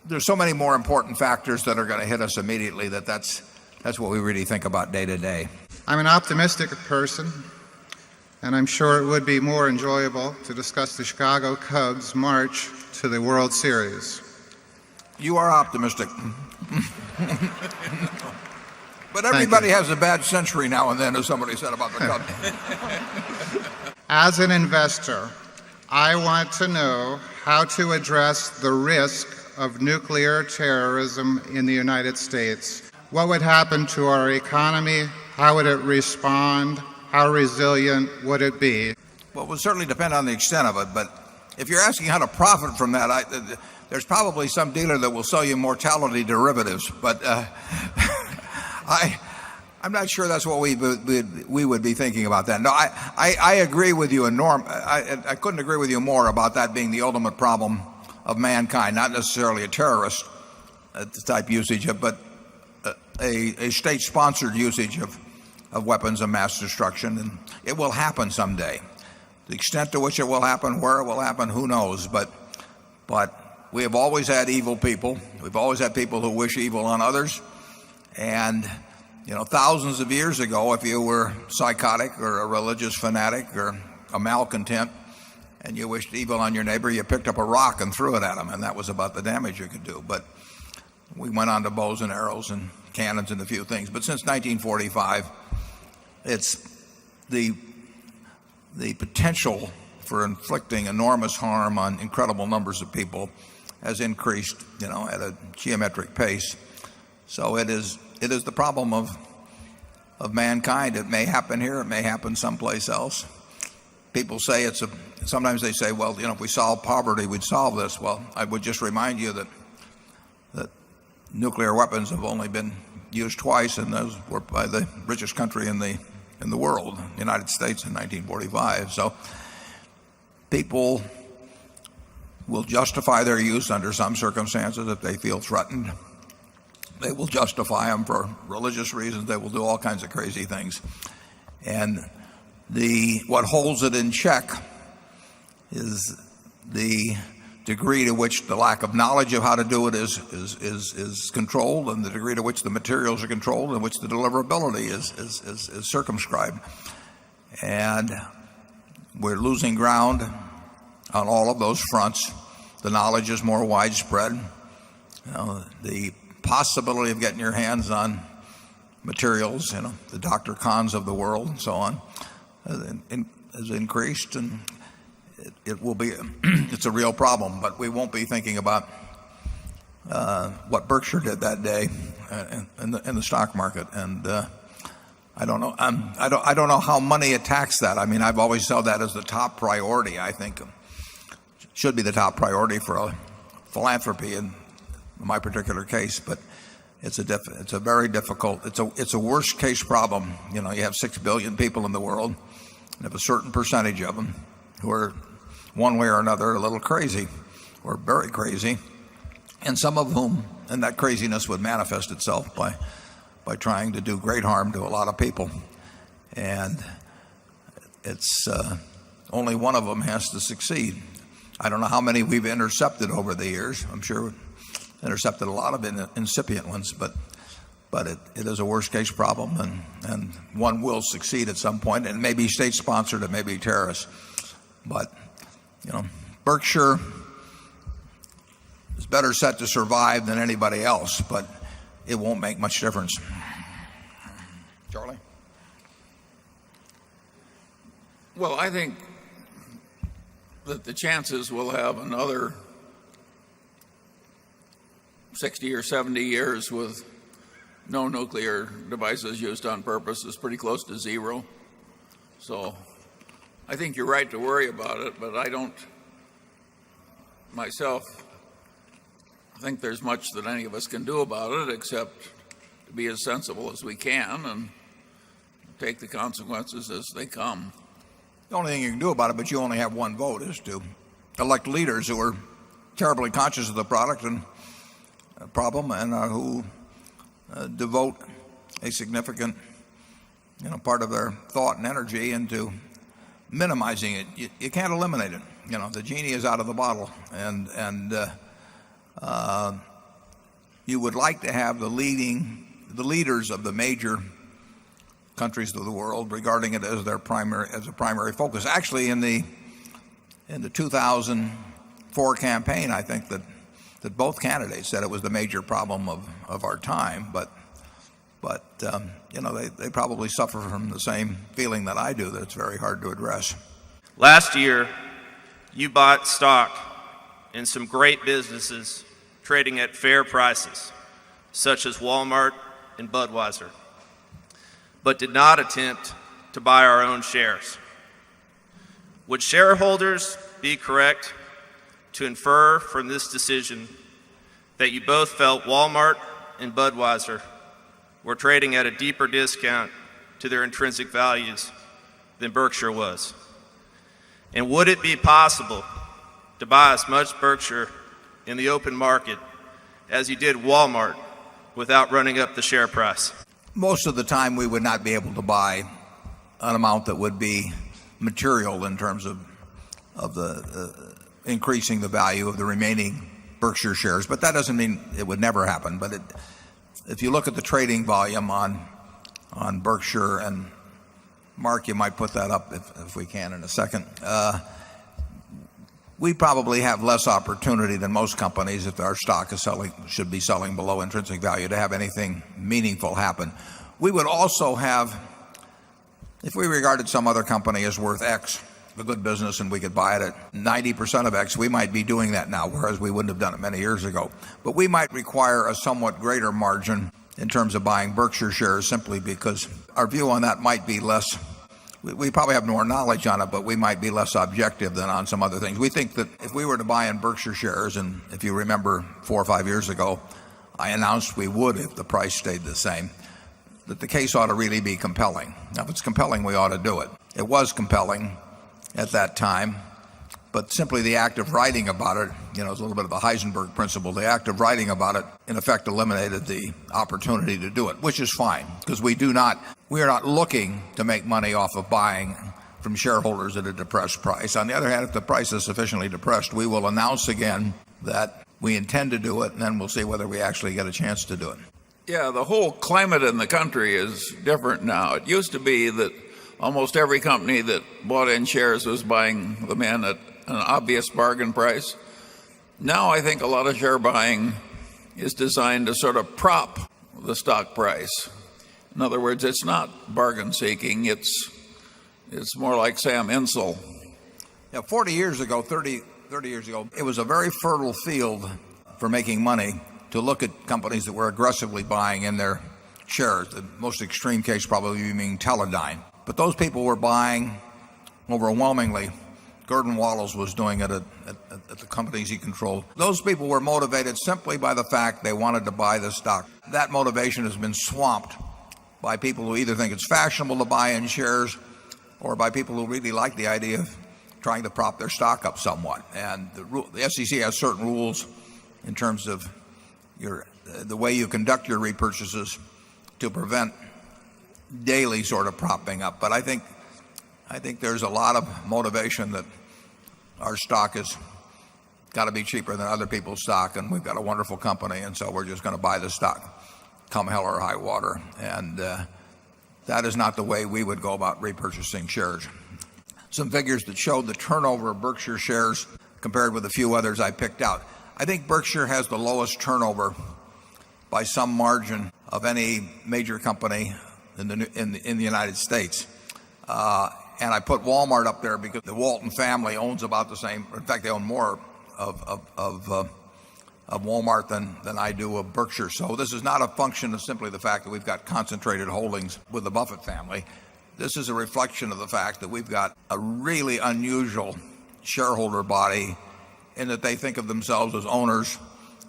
S1: there's so many more important factors that are going to hit us immediately that's what we really think about day to day.
S4: I'm an optimistic person, and I'm sure it would be more enjoyable to discuss the Chicago Cubs' march to the World Series.
S1: You are optimistic. But everybody has a bad century now and then, as somebody said about the Cubs.
S4: As an investor, I want to know how to address the risk of nuclear terrorism in the United States. What would happen to our economy? How would it respond? How resilient would it be?
S1: Well, it would certainly depend on the extent of it, but if you're asking how to profit from that, there's probably some dealer that will sell you mortality derivatives, but I'm not sure that's what we would be thinking about that. No, I agree with you, I couldn't agree with you more about that being the ultimate problem of mankind, not necessarily a terrorist type usage, but a state-sponsored usage of weapons of mass destruction, and it will happen someday. The extent to which it will happen, where it will happen, who knows? But we have always had evil people. We've always had people who wish evil on others. And, thousands of years ago, if you were psychotic or a religious fanatic or a malcontent and you wished evil on your neighbor, you picked up a rock and threw it at him, and that was about the damage you could do. But we went on to bows and arrows and cannons and a few things. But since 1945, it's the potential for inflicting enormous harm on incredible numbers of people has increased, at a geometric pace. So it is the problem of mankind. It may happen here, it may happen someplace else. People say sometimes they say, well, if we solve poverty, we'd solve this. Well, I would just remind you that nuclear weapons have only been used twice, and those were by the richest country in the world, the United States, in 1945. So people will justify their use under some circumstances if they feel threatened. They will justify them for religious reasons. They will do all kinds of crazy things. And what holds it in check is the degree to which the lack of knowledge of how to do it is controlled, and the degree to which the materials are controlled, and which the deliverability is circumscribed. And we're losing ground on all of those fronts. the knowledge is more widespread. The possibility of getting your hands on materials, the Dr. Kahns of the world and so on, has increased, and it will be it's a real problem. But we won't be thinking about what Berkshire did that day in the stock market, and I don't know. I don't know how money attacks that. I mean, I've always held that as the top priority. I think should be the top priority for a philanthropy in my particular case, but it's a very difficult. It's a worst case problem. You have 6 billion people in the world, and if a certain percentage of them who are one way or another a little crazy or very crazy, and some of whom, and that craziness would manifest itself by trying to do great harm to a lot of people, and it's only one of them has to succeed. I don't know how many we've intercepted over the years. I'm sure we've intercepted a lot of incipient ones, but it is a worst case problem, and one will succeed at some point, and it may be state sponsored, it may be terrorists. But Berkshire is better set to survive than anybody else, but it won't make much difference. Charlie?
S2: Well, I think that the chances we'll have another 60 or 70 years with no nuclear devices used on purpose is pretty close to zero. So I think you're right to worry about it, but I don't myself think there's much that any of us can do about it except to be as sensible as we can and take the consequences as they come.
S1: The only thing you can do about it, but you only have one vote, is to elect leaders who are terribly conscious of the product and problem, and who devote a significant part of their thought and energy into minimizing it. You can't eliminate it. The genie is out of the bottle, and you would like to have the leaders of the major countries of the world regarding it as a primary focus. Actually, in the 2004 campaign, I think that both candidates said it was the major problem of our time, but they probably suffer from the same feeling that I do, that it's very hard to address.
S6: Last year, you bought stock in some great businesses trading at fair prices, such as Walmart and Budweiser, but did not attempt to buy our own shares. Would shareholders be correct to infer from this decision that you both felt Walmart and Budweiser were trading at a deeper discount to their intrinsic values than Berkshire was? And would it be possible to buy as much Berkshire in the open market as you did Walmart without running up the share price?
S1: Most of the time we would not be able to buy an amount that would be material in terms of the increasing the value of the remaining Berkshire shares, but that doesn't mean it would never happen. But if you look at the trading volume on Berkshire, and Mark, you might put that up if we can in a second, we probably have less opportunity than most companies, if our stock is should be selling below intrinsic value, to have anything meaningful happen. We would also have, if we regarded some other company as worth X, a good business, and we could buy it at 90% of X, we might be doing that now, whereas we wouldn't have done it many years ago. But we might require a somewhat greater margin in terms of buying Berkshire shares, simply because our view on that might be less. We probably have more knowledge on it, but we might be less objective than on some other things. We think that if we were to buy in Berkshire shares, and if you remember 4 or 5 years ago, I announced we would if the price stayed the same, that the case ought to really be compelling. Now, if it's compelling, we ought to do it. It was compelling at that time, but simply the act of writing about it, it's a little bit of the Heisenberg principle. The act of writing about it, in effect, eliminated the opportunity to do it, which is fine, because we are not looking to make money off of buying from shareholders at a depressed price. On the other hand, if the price is sufficiently depressed, we will announce again that we intend to do it, and then we'll see whether we actually get a chance to do it.
S2: Yeah, the whole climate in the country is different now. It used to be that almost every company that bought in shares was buying them in at an obvious bargain price. Now I think a lot of share buying is designed to sort of prop the stock price. In other words, it's not bargain seeking, it's more like Sam Insel.
S1: Yeah, 40 years ago, 30 years ago, it was a very fertile field for making money to look at companies that were aggressively buying in their shares. The most extreme case probably being Teledyne. But those people were buying overwhelmingly. Gordon Wallows was doing it at the companies he controlled. Those people were motivated simply by the fact they wanted to buy the stock. That motivation has been swamped by people who either think it's fashionable to buy in shares or by people who really like the idea of trying to prop their stock up somewhat. And the SEC has certain rules in terms of the way you conduct your repurchases to prevent daily sort of propping up. But I think there's a lot of motivation that our stock has got to be cheaper than other people's stock, and we've got a wonderful company, and so we're just going to buy the stock come hell or high water. And that is not the way we would go about repurchasing shares. Some figures that showed the turnover of Berkshire shares compared with a few others I picked out. I think Berkshire has the lowest turnover by some margin of any major company in the United States. And I put Walmart up there because the Walton family owns about the same. In fact, they own more of Walmart than I do of Berkshire. So this is not a function of simply the fact that we've got concentrated holdings with the Buffett family. This is a reflection of the fact that we've got a really unusual shareholder body in that they think of themselves as owners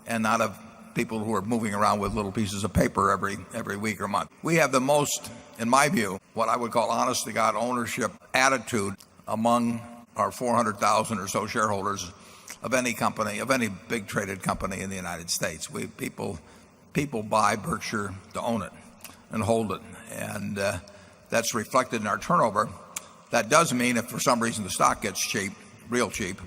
S1: and not of people who are moving around with little pieces of paper every week or month. We have the most, in my view, what I would call honest to God ownership attitude among our 400,000 or so shareholders of any company, of any big traded company in the United States. People buy Berkshire to own it and hold it, and that's reflected in our turnover. That does mean if for some reason the stock gets cheap, real cheap,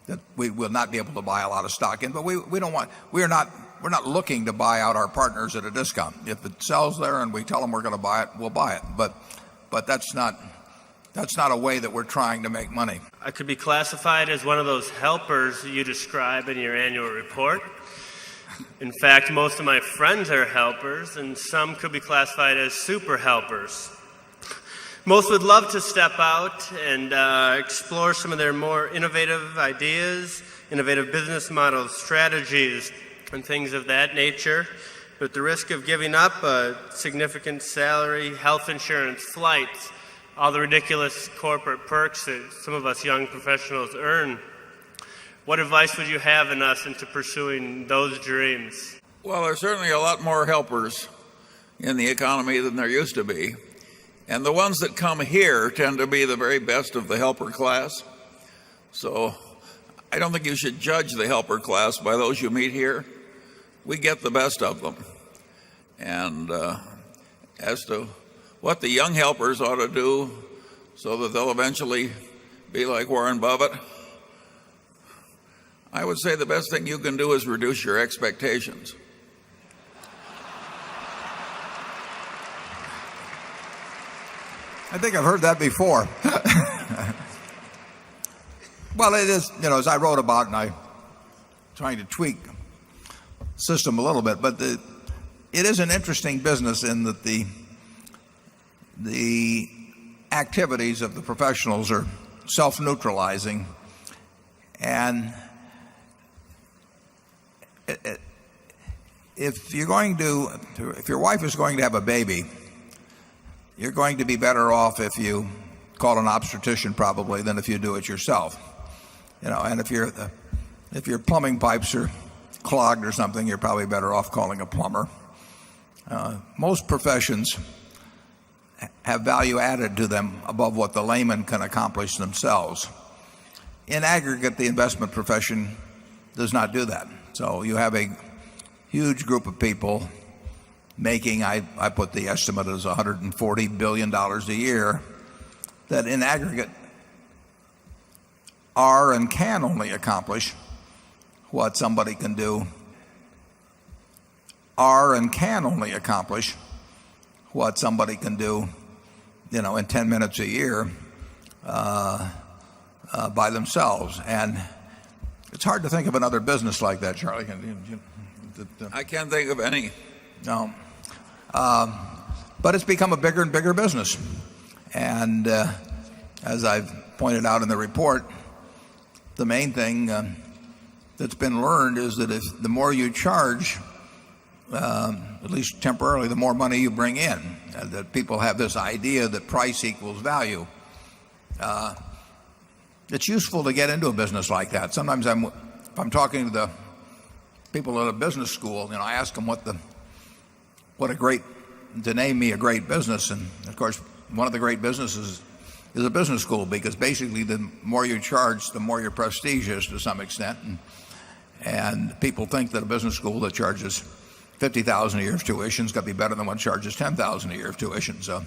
S1: that we will not be able to buy a lot of stock in. But we're not looking to buy out our partners at a discount. If it sells there and we tell them we're going to buy it, we'll buy it. But that's not a way that we're trying to make money.
S8: I could be classified as one of those helpers you describe in your annual report. In fact, most of my friends are helpers, and some could be classified as super helpers. Most would love to step out and explore some of their more innovative ideas, innovative business models, strategies, and things of that nature, but the risk of giving up a significant salary, health insurance, flights, all the ridiculous corporate perks that some of us young professionals earn. What advice would you have in us into pursuing those dreams?
S2: Well, there's certainly a lot more helpers in the economy than there used to be. And the ones that come here tend to be the very best of the helper class. So I don't think you should judge the helper class by those you meet here. We get the best of them. And as to what the young helpers ought to do so that they'll eventually be like Warren Buffett, I would say the best thing you can do is reduce your expectations.
S1: I think I've heard that before. Well, it is, as I wrote about, and I'm trying to tweak the system a little bit, but it is an interesting business in that the activities of the professionals are self-neutralizing, and if your wife is going to have a baby, you're going to be better off if you call an obstetrician probably than if you do it yourself. And if your plumbing pipes are clogged or something, you're probably better off calling a plumber. Most professions have value added to them above what the layman can accomplish themselves. In aggregate, the investment profession does not do that. So you have a huge group of people making, I put the estimate as $140 billion a year, that in aggregate are and can only accomplish what somebody can do, in 10 minutes a year by themselves. And It's hard to think of another business like that, Charlie.
S2: I can't think of any.
S1: No. But it's become a bigger and bigger business. And as I've pointed out in the report, the main thing that's been learned is that if the more you charge, at least temporarily, the more money you bring in. That people have this idea that price equals value. It's useful to get into a business like that. Sometimes if I'm talking to the people at a business school, I ask them to name me a great business. And of course, one of the great businesses is a business school, because basically the more you charge, the more your prestige is to some extent. And people think that a business school that charges $50,000 a year of tuition is going to be better than one that charges $10,000 a year of tuition. So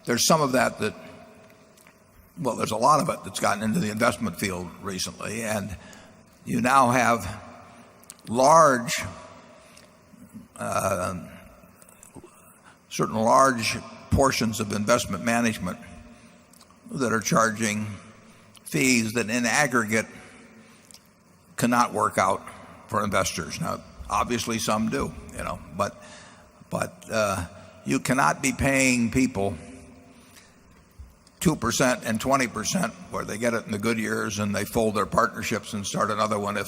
S1: there's some of that there's a lot of it that's gotten into the investment field recently, and you now have certain large portions of investment management that are charging fees that in aggregate cannot work out for investors. Now, obviously some do, but you cannot be paying people 2% and 20% where they get it in the good years and they fold their partnerships and start another one if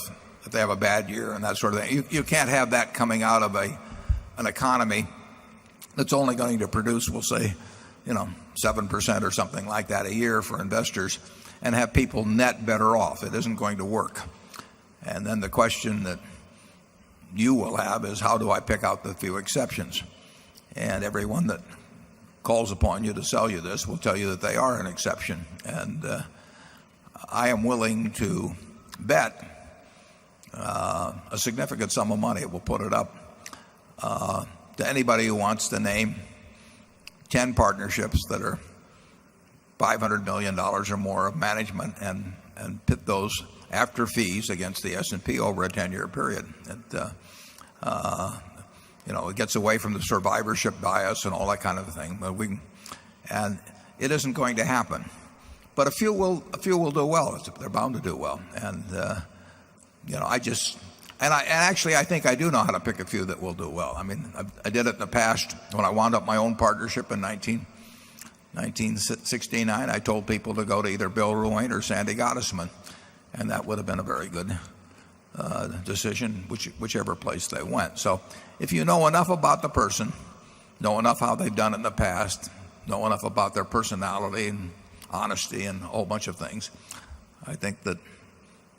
S1: they have a bad year and that sort of thing. You can't have that coming out of an economy that's only going to produce, we'll say, 7% or something like that a year for investors, and have people net better off. It isn't going to work. And then the question that you will have is, how do I pick out the few exceptions? And everyone that calls upon you to sell you this will tell you that they are an exception. And I am willing to bet a significant sum of money, we'll put it up, to anybody who wants to name 10 partnerships that are $500 million or more of management and pit those after fees against the S&P over a 10-year period. It gets away from the survivorship bias and all that kind of thing. And it isn't going to happen. But a few will do well. They're bound to do well. And I think I do know how to pick a few that will do well. I mean, I did it in the past when I wound up my own partnership in 1969. I told people to go to either Bill Ruane or Sandy Gottesman, and that would have been a very good decision, whichever place they went. So if you know enough about the person, know enough how they've done it in the past, know enough about their personality and honesty and a whole bunch of things, I think that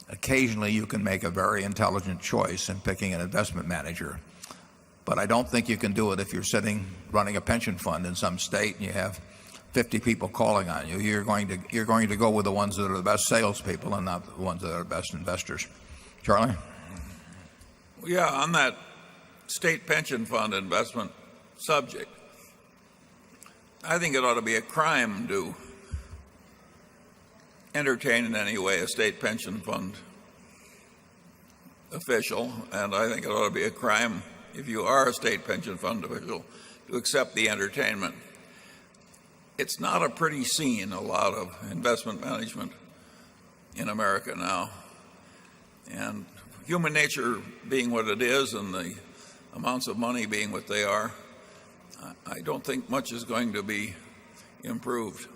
S1: occasionally you can make a very intelligent choice in picking an investment manager. But I don't think you can do it if you're running a pension fund in some state and you have 50 people calling on you. You're going to go with the ones that are the best salespeople and not the ones that are the best investors. Charlie?
S2: Yeah, on that state pension fund investment subject, I think it ought to be a crime to entertain in any way a state pension fund official, and I think it ought to be a crime, if you are a state pension fund official, to accept the entertainment. It's not a pretty scene, a lot of investment management in America now. And human nature being what it is and the amounts of money being what they are, I don't think much is going to be improved.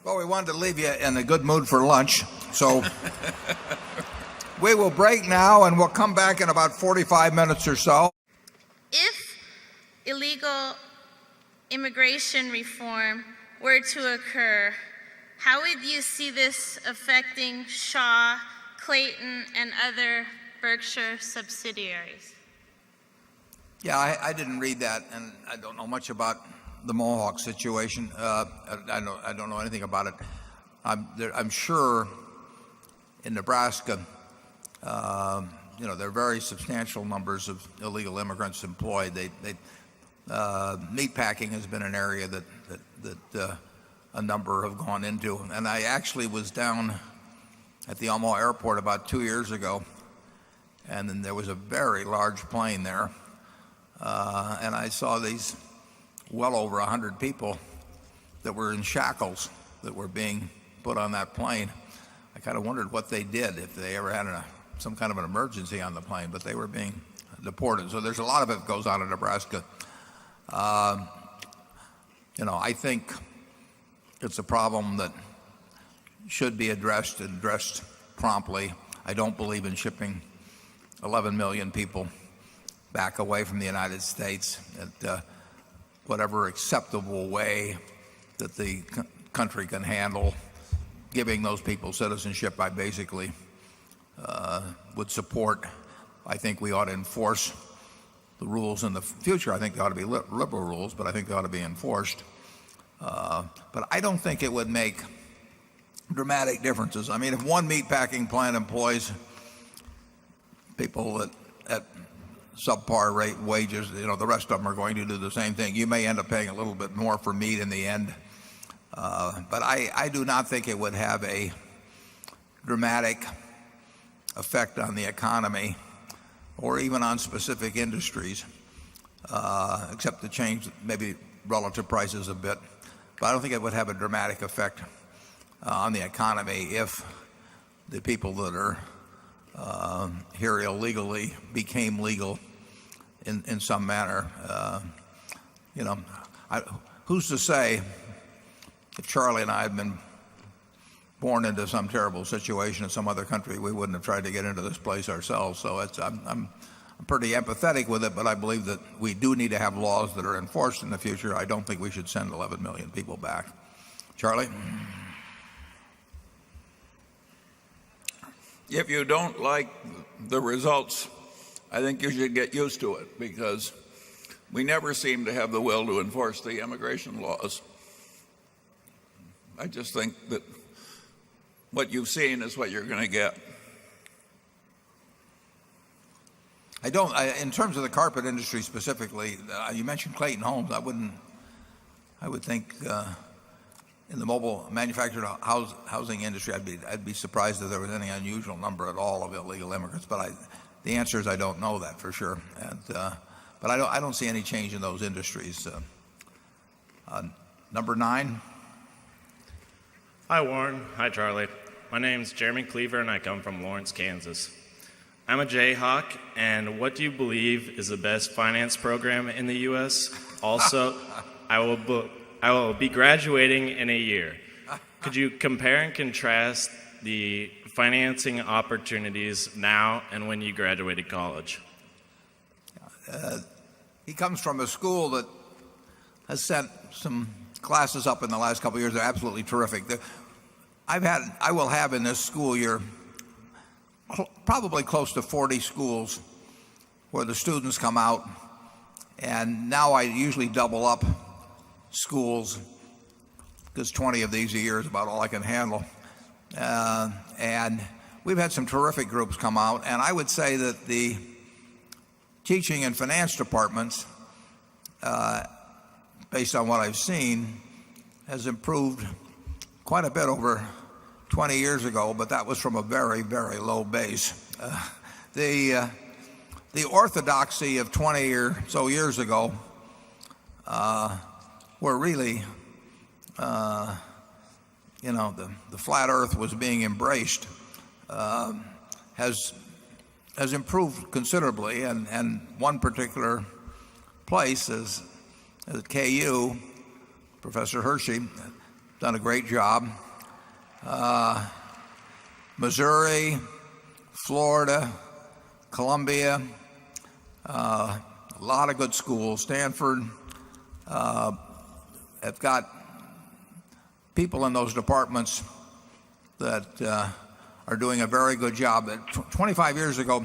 S1: Well, we wanted to leave you in a good mood for lunch, so we will break now and we'll come back in about 45 minutes or so.
S9: If illegal immigration reform were to occur, how would you see this affecting Shaw, Clayton, and other Berkshire subsidiaries?
S1: Yeah, I didn't read that, and I don't know much about the Mohawk situation. I don't know anything about it. I'm sure in Nebraska, there are very substantial numbers of illegal immigrants employed. Meatpacking has been an area that a number have gone into. And I actually was down at the Omaha airport about 2 years ago, and then there was a very large plane there, and I saw these well over 100 people that were in shackles that were being put on that plane. kind of wondered what they did if they ever had some kind of an emergency on the plane, but they were being deported. So there's a lot of it that goes on in Nebraska. I think it's a problem that should be addressed promptly. I don't believe in shipping 11 million people back away from the United States at whatever acceptable way that the country can handle giving those people citizenship. I basically would support. I think we ought to enforce the rules in the future. I think they ought to be liberal rules, but I think they ought to be enforced. But I don't think it would make dramatic differences. I mean, if one meatpacking plant employs people at subpar rate wages, the rest of them are going to do the same thing. You may end up paying a little bit more for meat in the end. But I do not think it would have a dramatic effect on the economy or even on specific industries, except to change maybe relative prices a bit. But I don't think it would have a dramatic effect on the economy if the people that are here illegally became legal in some manner. Who's to say if Charlie and I had been born into some terrible situation in some other country, we wouldn't have tried to get into this place ourselves. So I'm pretty empathetic with it, but I believe that we do need to have laws that are enforced in the future. I don't think we should send 11 million people back. Charlie?
S2: If you don't like the results, I think you should get used to it, because we never seem to have the will to enforce the immigration laws. I just think that what you've seen is what you're going to get.
S1: In terms of the carpet industry specifically, you mentioned Clayton Homes. I would think in the mobile manufactured housing industry, I'd be surprised if there was any unusual number at all of illegal immigrants. But the answer is I don't know that for sure. But I don't see any change in those industries. Number 9.
S10: Hi, Warren. Hi, Charlie. My name's Jeremy Cleaver, and I come from Lawrence, Kansas. I'm a Jayhawk, and what do you believe is the best finance program in the U.S.? Also, I will be graduating in a year. Could you compare and contrast the financing opportunities now and when you graduated college?
S1: He comes from a school that has sent some classes up in the last couple of years. They're absolutely terrific. I will have in this school year probably close to 40 schools where the students come out, and now I usually double up schools because 20 of these a year is about all I can handle. And we've had some terrific groups come out, and I would say that the teaching and finance departments, based on what I've seen, has improved quite a bit over 20 years ago, but that was from a very, very low base. The orthodoxy of 20 or so years ago, where really, the flat earth was being embraced, has improved considerably. And one particular place is at KU, Professor Hershey done a great job. Missouri, Florida, Columbia, a lot of good schools. Stanford have got people in those departments that are doing a very good job. 25 years ago,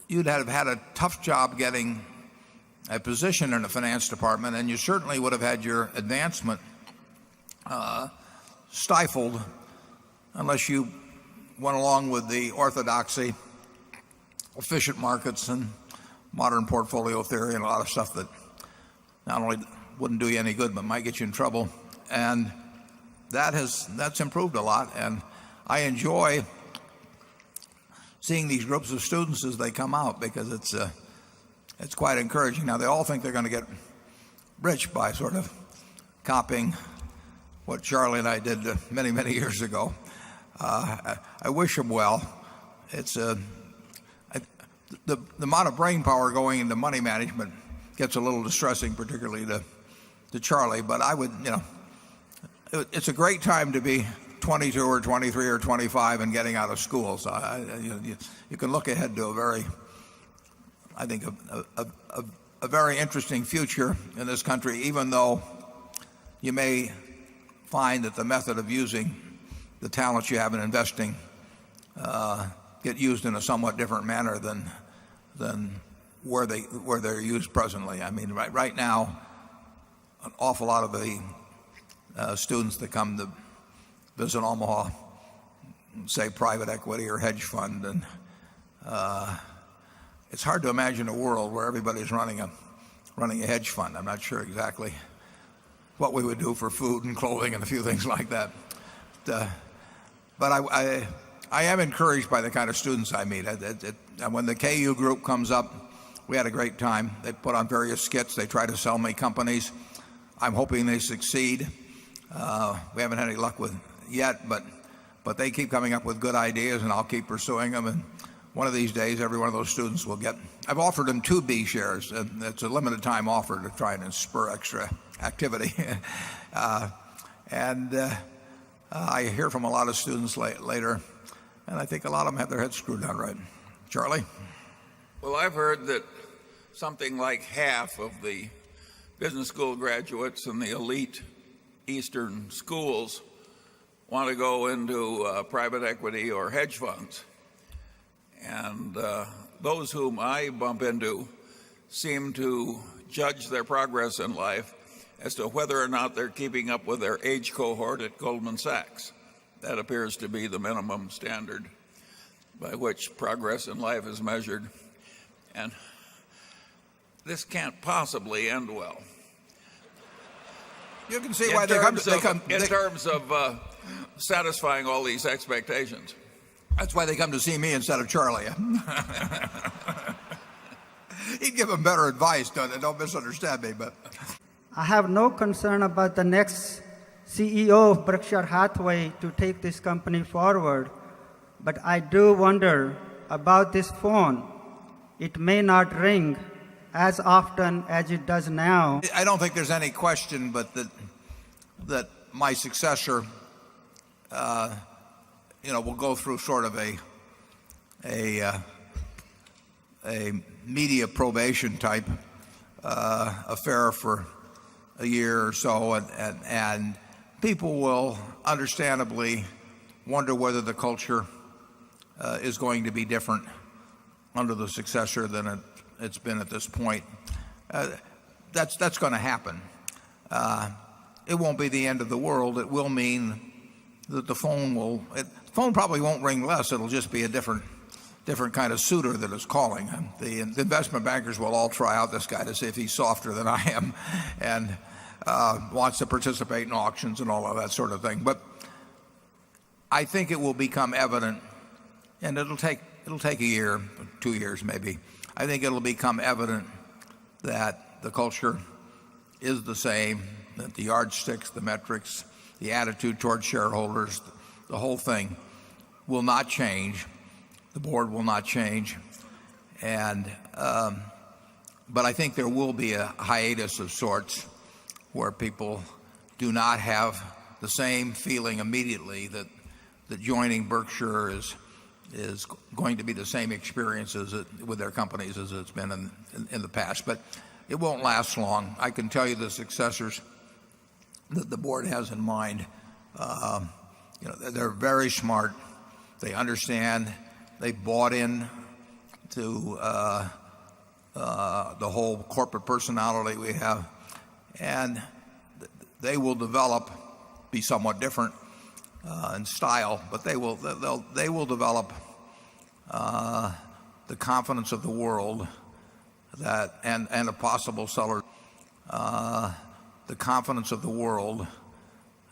S1: you'd have had a tough job getting a position in the finance department, and you certainly would have had your advancement stifled unless you went along with the orthodoxy, efficient markets and modern portfolio theory and a lot of stuff that not only wouldn't do you any good but might get you in trouble. And that's improved a lot, and I enjoy seeing these groups of students as they come out, because it's quite encouraging. Now, they all think they're going to get rich by sort of copying what Charlie and I did many, many years ago. I wish them well. It's the amount of brain power going into money management gets a little distressing, particularly to Charlie. But I would, it's a great time to be 22 or 23 or 25 and getting out of school. So you can look ahead to a very, I think, a very interesting future in this country, even though you may find that the method of using the talents you have in investing get used in a somewhat different manner than where they're used presently. I mean, right now, an awful lot of the students that come to visit Omaha, say private equity or hedge fund, and it's hard to imagine a world where everybody's running a hedge fund. I'm not sure exactly what we would do for food and clothing and a few things like that. But I am encouraged by the kind of students I meet. When the KU group comes up, we had a great time. They put on various skits. They try to sell me companies. I'm hoping they succeed. We haven't had any luck with yet, but they keep coming up with good ideas, and I'll keep pursuing them. And one of these days, every one of those students will get. I've offered them 2 B shares, and it's a limited time offer to try and spur extra activity. I hear from a lot of students later, and I think a lot of them have their heads screwed on right. Charlie?
S2: Well, I've heard that something like half of the business school graduates in the elite Eastern schools want to go into private equity or hedge funds. And those whom I bump into seem to judge their progress in life as to whether or not they're keeping up with their age cohort at Goldman Sachs. That appears to be the minimum standard by which progress in life is measured. And this can't possibly end well.
S1: You can see why they come
S2: in terms of satisfying all these expectations.
S1: That's why they come to see me instead of Charlie. He'd give them better advice. Don't misunderstand me. But
S11: I have no concern about the next CEO of Berkshire Hathaway to take this company forward, but I do wonder about this phone. It may not ring as often as it does now.
S1: I don't think there's any question but that my successor will go through sort of a media probation type affair for a year or so, and people will understandably wonder whether the culture is going to be different under the successor than it's been at this point. That's going to happen. It won't be the end of the world. It will mean that the phone probably won't ring less. It'll just be a different kind of suitor that is calling. The investment bankers will all try out this guy to see if he's softer than I am and wants to participate in auctions and all of that sort of thing. But I think it will become evident, and it'll take a year, 2 years maybe. I think it'll become evident that the culture is the same, that the yardsticks, the metrics, the attitude toward shareholders, the whole thing will not change. The board will not change. But I think there will be a hiatus of sorts where people do not have the same feeling immediately that joining Berkshire is going to be the same experience with their companies as it's been in the past. But it won't last long. I can tell you the successors that the board has in mind, they're very smart. They understand. They bought in to the whole corporate personality we have, and they will be somewhat different in style, but they will develop the confidence of the world that and a possible seller, the confidence of the world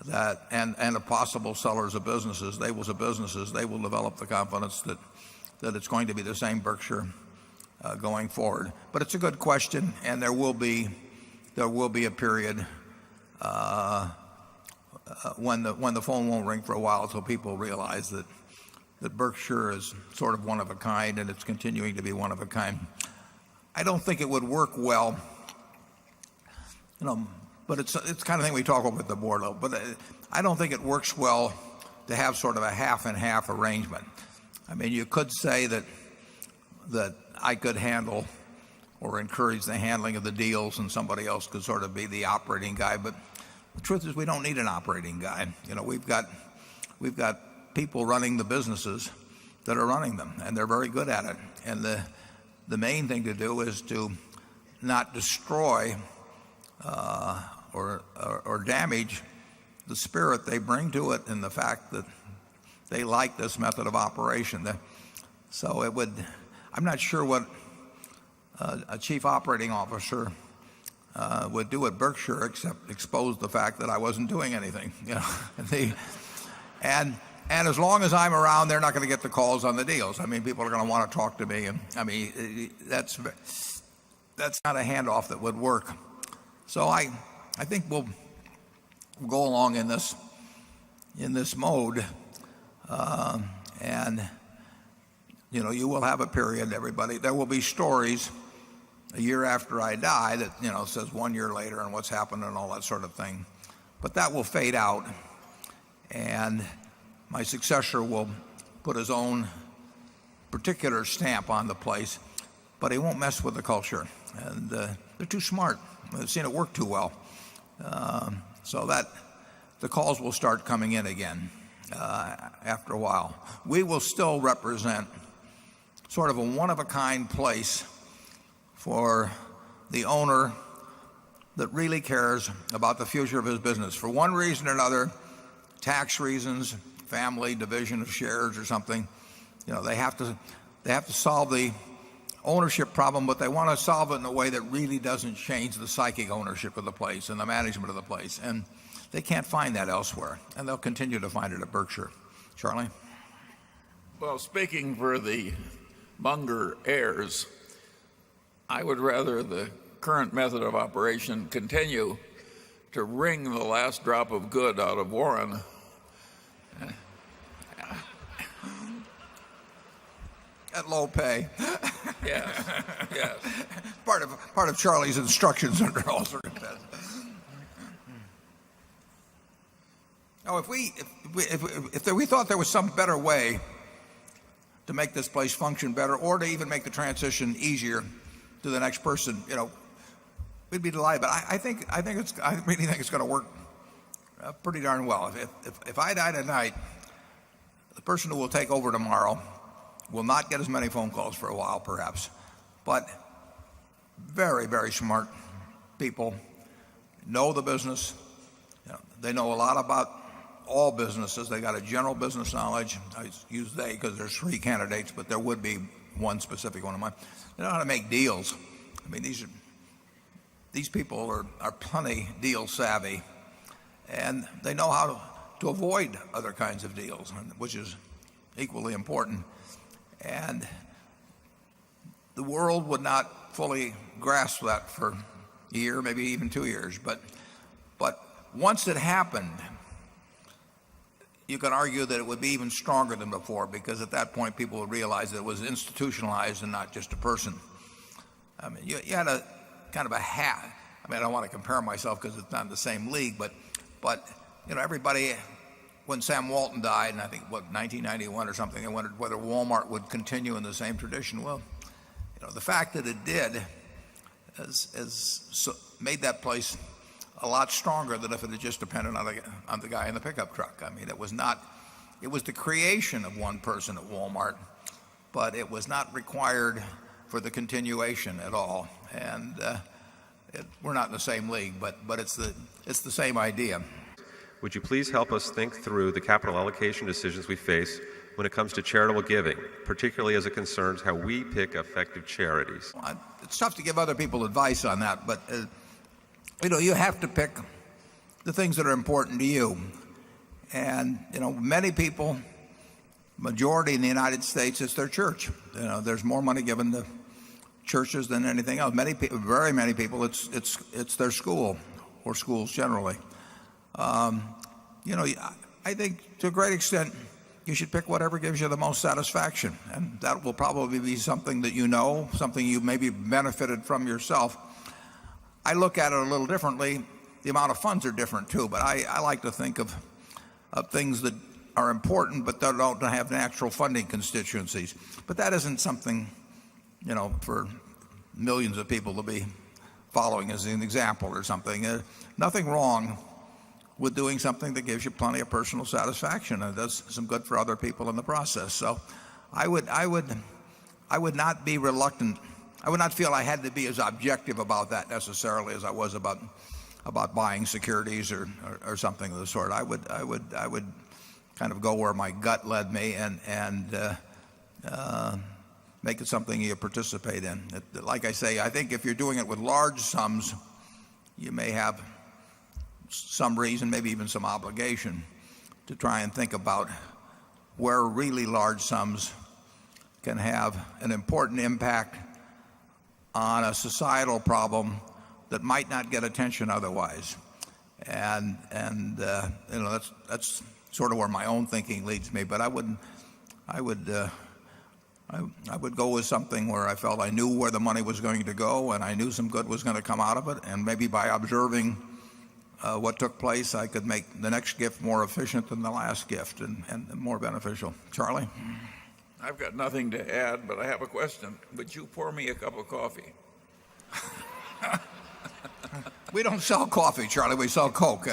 S1: that and a possible sellers of businesses. They will develop the confidence that it's going to be the same Berkshire going forward. But it's a good question, and there will be a period when the phone won't ring for a while until people realize that Berkshire is sort of one of a kind and it's continuing to be one of a kind. I don't think it would work well, but it's the kind of thing we talk about with the board. But I don't think it works well to have sort of a half and half arrangement. I mean, you could say that I could handle or encourage the handling of the deals and somebody else could sort of be the operating guy. But the truth is we don't need an operating guy. We've got people running the businesses that are running them, and they're very good at it. And the main thing to do is to not destroy or damage the spirit they bring to it and the fact that they like this method of operation. So I'm not sure what a chief operating officer would do at Berkshire except expose the fact that I wasn't doing anything. And as long as I'm around, they're not going to get the calls on the deals. I mean, people are going to want to talk to me, and I mean that's not a handoff that would work. So I think we'll go along in this mode, and you will have a period. Everybody, there will be stories a year after I die that says 1 year later and what's happened and all that sort of thing. But that will fade out, and my successor will put his own particular stamp on the place, but he won't mess with the culture. And they're too smart. They've seen it work too well. So that the calls will start coming in again after a while. We will still represent sort of a one-of-a-kind place for the owner that really cares about the future of his business. For one reason or another, tax reasons, family division of shares or something, they have to solve the ownership problem, but they want to solve it in a way that really doesn't change the psychic ownership of the place and the management of the place. And they can't find that elsewhere, and they'll continue to find it at Berkshire. Charlie?
S2: Well, speaking for the Munger heirs, I would rather the current method of operation continue to wring the last drop of good out of Warren.
S1: At low pay.
S2: Yes.
S1: Part of Charlie's instructions under all circumstances. Now, if we thought there was some better way to make this place function better, or to even make the transition easier to the next person, we'd be delighted. But I really think it's going to work pretty darn well. If I die tonight, the person who will take over tomorrow will not get as many phone calls for a while, perhaps, but very, very smart people know the business. They know a lot about all businesses. They got a general business knowledge. I use they because there's 3 candidates, but there would be one specific one of mine. They know how to make deals. I mean, these people are plenty deal savvy, and they know how to avoid other kinds of deals, which is equally important. And the world would not fully grasp that for a year, maybe even 2 years. But once it happened, you can argue that it would be even stronger than before, because at that point people would realize that it was institutionalized and not just a person. I mean, you had a kind of a hat. I mean, I don't want to compare myself because it's not in the same league, but everybody, when Sam Walton died, and I think 1991 or something, they wondered whether Walmart would continue in the same tradition. Well, the fact that it did has made that place a lot stronger than if it had just depended on the guy in the pickup truck. I mean, it was the creation of one person at Walmart, but it was not required for the continuation at all. And we're not in the same league, but it's the same idea.
S12: Would you please help us think through the capital allocation decisions we face when it comes to charitable giving, particularly as it concerns how we pick effective charities?
S1: Well, it's tough to give other people advice on that, but you have to pick the things that are important to you. And many people, majority in the United States, it's their church. There's more money given to churches than anything else. Very many people, it's their school or schools generally. I think to a great extent you should pick whatever gives you the most satisfaction, and that will probably be something that something you maybe benefited from yourself. I look at it a little differently. The amount of funds are different too, but I like to think of things that are important but that don't have natural funding constituencies. But that isn't something, for millions of people to be following as an example or something. Nothing wrong with doing something that gives you plenty of personal satisfaction and does some good for other people in the process. So I would not be reluctant. I would not feel I had to be as objective about that necessarily as I was about buying securities or something of the sort. I would kind of go where my gut led me and make it something you participate in. Like I say, I think if you're doing it with large sums, you may have some reason, maybe even some obligation, to try and think about where really large sums can have an important impact on a societal problem that might not get attention otherwise. And that's sort of where my own thinking leads me. But I would go with something where I felt I knew where the money was going to go and I knew some good was going to come out of it, and maybe by observing what took place, I could make the next gift more efficient than the last gift and more beneficial. Charlie?
S2: I've got nothing to add, but I have a question. Would you pour me a cup of coffee?
S1: We don't sell coffee, Charlie. We sell Coke.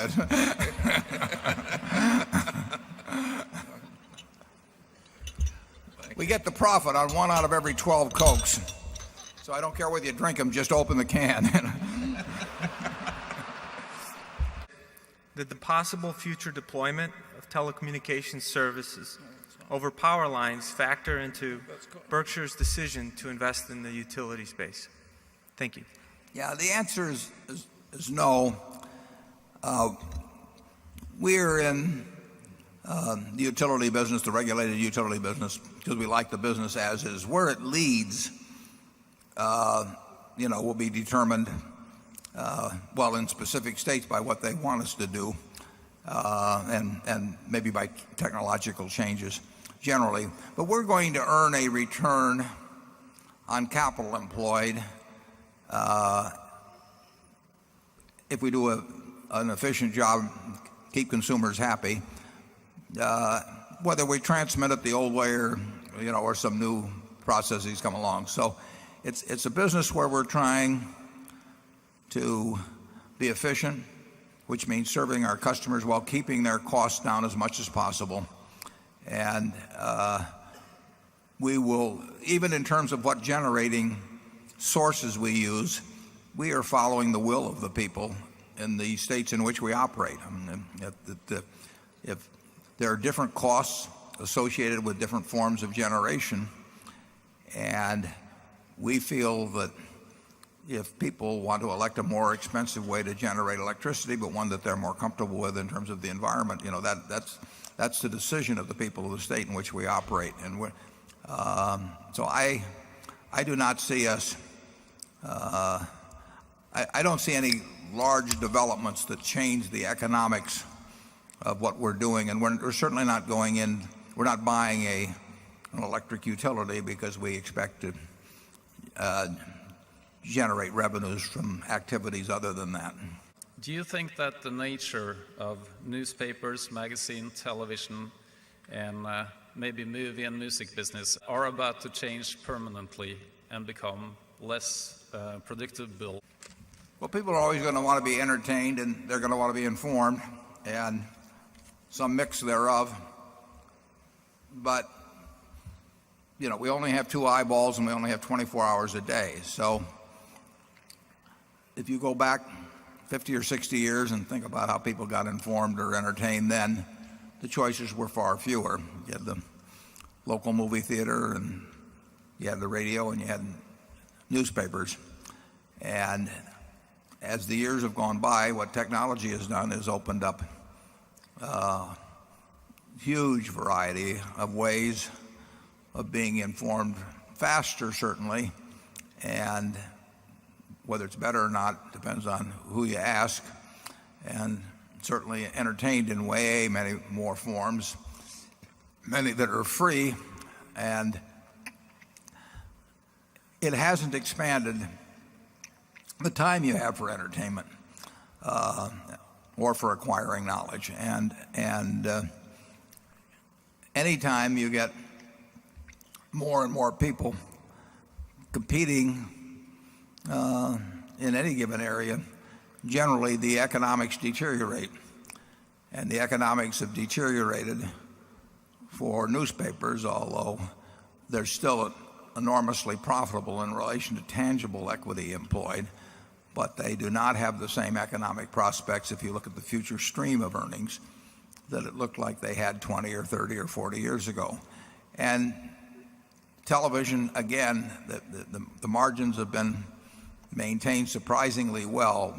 S1: We get the profit on 1 out of every 12 Cokes. So I don't care whether you drink them, just open the can.
S14: Did the possible future deployment of telecommunications services over power lines factor into Berkshire's decision to invest in the utility space? Thank you.
S1: Yeah, the answer is no. We're in the utility business, the regulated utility business, because we like the business as is. Where it leads, will be determined, in specific states by what they want us to do, and maybe by technological changes generally. But we're going to earn a return on capital employed if we do an efficient job, keep consumers happy, whether we transmit it the old way or some new processes come along. So it's a business where we're trying to be efficient, which means serving our customers while keeping their costs down as much as possible. And we will, even in terms of what generating sources we use, we are following the will of the people in the states in which we operate. If there are different costs associated with different forms of generation, and we feel that if people want to elect a more expensive way to generate electricity, but one that they're more comfortable with in terms of the environment, that's the decision of the people of the state in which we operate. And so I do not see us. I don't see any large developments that change the economics of what we're doing, and we're certainly not going in. We're not buying an electric utility because we expect to generate revenues from activities other than that.
S15: Do you think that the nature of newspapers, magazine, television, and maybe movie and music business are about to change permanently and become less predictable?
S1: Well, people are always going to want to be entertained, and they're going to want to be informed, and some mix thereof. But, we only have 2 eyeballs and we only have 24 hours a day. So if you go back 50 or 60 years and think about how people got informed or entertained then, the choices were far fewer. You had the local movie theater, and you had the radio, and you had newspapers. And as the years have gone by, what technology has done is opened up huge variety of ways of being informed faster, certainly, and whether it's better or not depends on who you ask. And certainly entertained in way many more forms, many that are free, and it hasn't expanded the time you have for entertainment or for acquiring knowledge. And anytime you get more and more people competing in any given area, generally the economics deteriorate. And the economics have deteriorated for newspapers, although they're still enormously profitable in relation to tangible equity employed, but they do not have the same economic prospects if you look at the future stream of earnings that it looked like they had 20 or 30 or 40 years ago. And television, again, the margins have been maintained surprisingly well,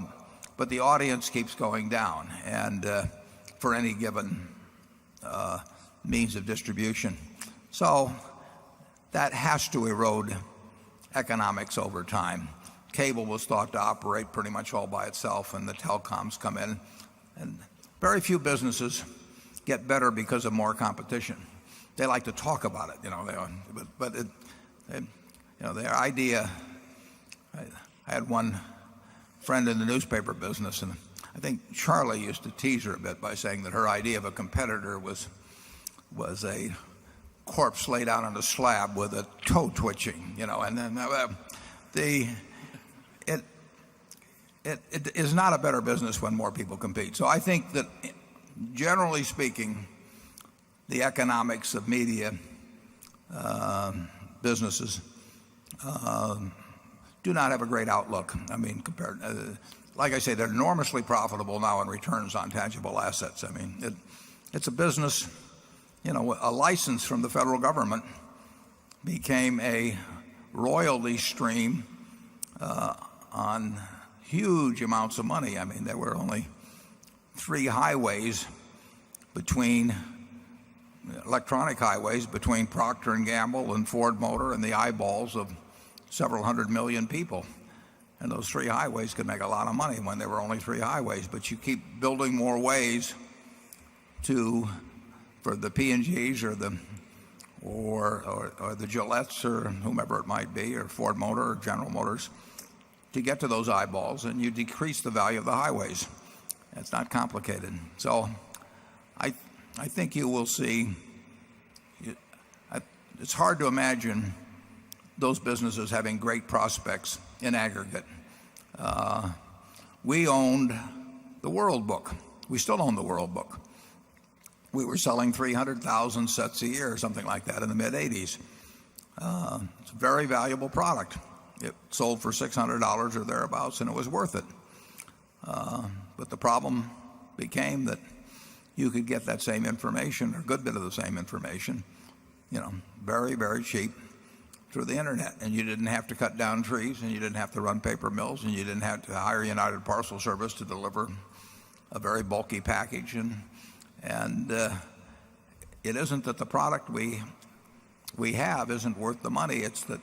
S1: but the audience keeps going down, and for any given means of distribution. So that has to erode economics over time. Cable was thought to operate pretty much all by itself, and the telecoms come in, and very few businesses get better because of more competition. They like to talk about it, but their idea. I had one friend in the newspaper business, and I think Charlie used to tease her a bit by saying that her idea of a competitor was a corpse laid out on a slab with a toe twitching, and then it is not a better business when more people compete. So I think that, generally speaking, the economics of media businesses do not have a great outlook. I mean, compared, like I say, they're enormously profitable now in returns on tangible assets. I mean, it's a business. A license from the federal government became a royalty stream on huge amounts of money. I mean, there were only 3 highways electronic highways between Procter & Gamble and Ford Motor and the eyeballs of several hundred million people. And those 3 highways could make a lot of money when there were only 3 highways. But you keep building more ways for the P&Gs or the Gillettes or whomever it might be, or Ford Motor or General Motors, to get to those eyeballs, and you decrease the value of the highways. It's not complicated. So I think you will see. It's hard to imagine those businesses having great prospects in aggregate. We owned the World Book. We still own the World Book. We were selling 300,000 sets a year, something like that, in the mid-'80s. It's a very valuable product. It sold for $600 or thereabouts, and it was worth it. But the problem became that you could get that same information, or a good bit of the same information, very, very cheap through the internet. And you didn't have to cut down trees, and you didn't have to run paper mills, and you didn't have to hire United Parcel Service to deliver a very bulky package. And it isn't that the product we have isn't worth the money. It's that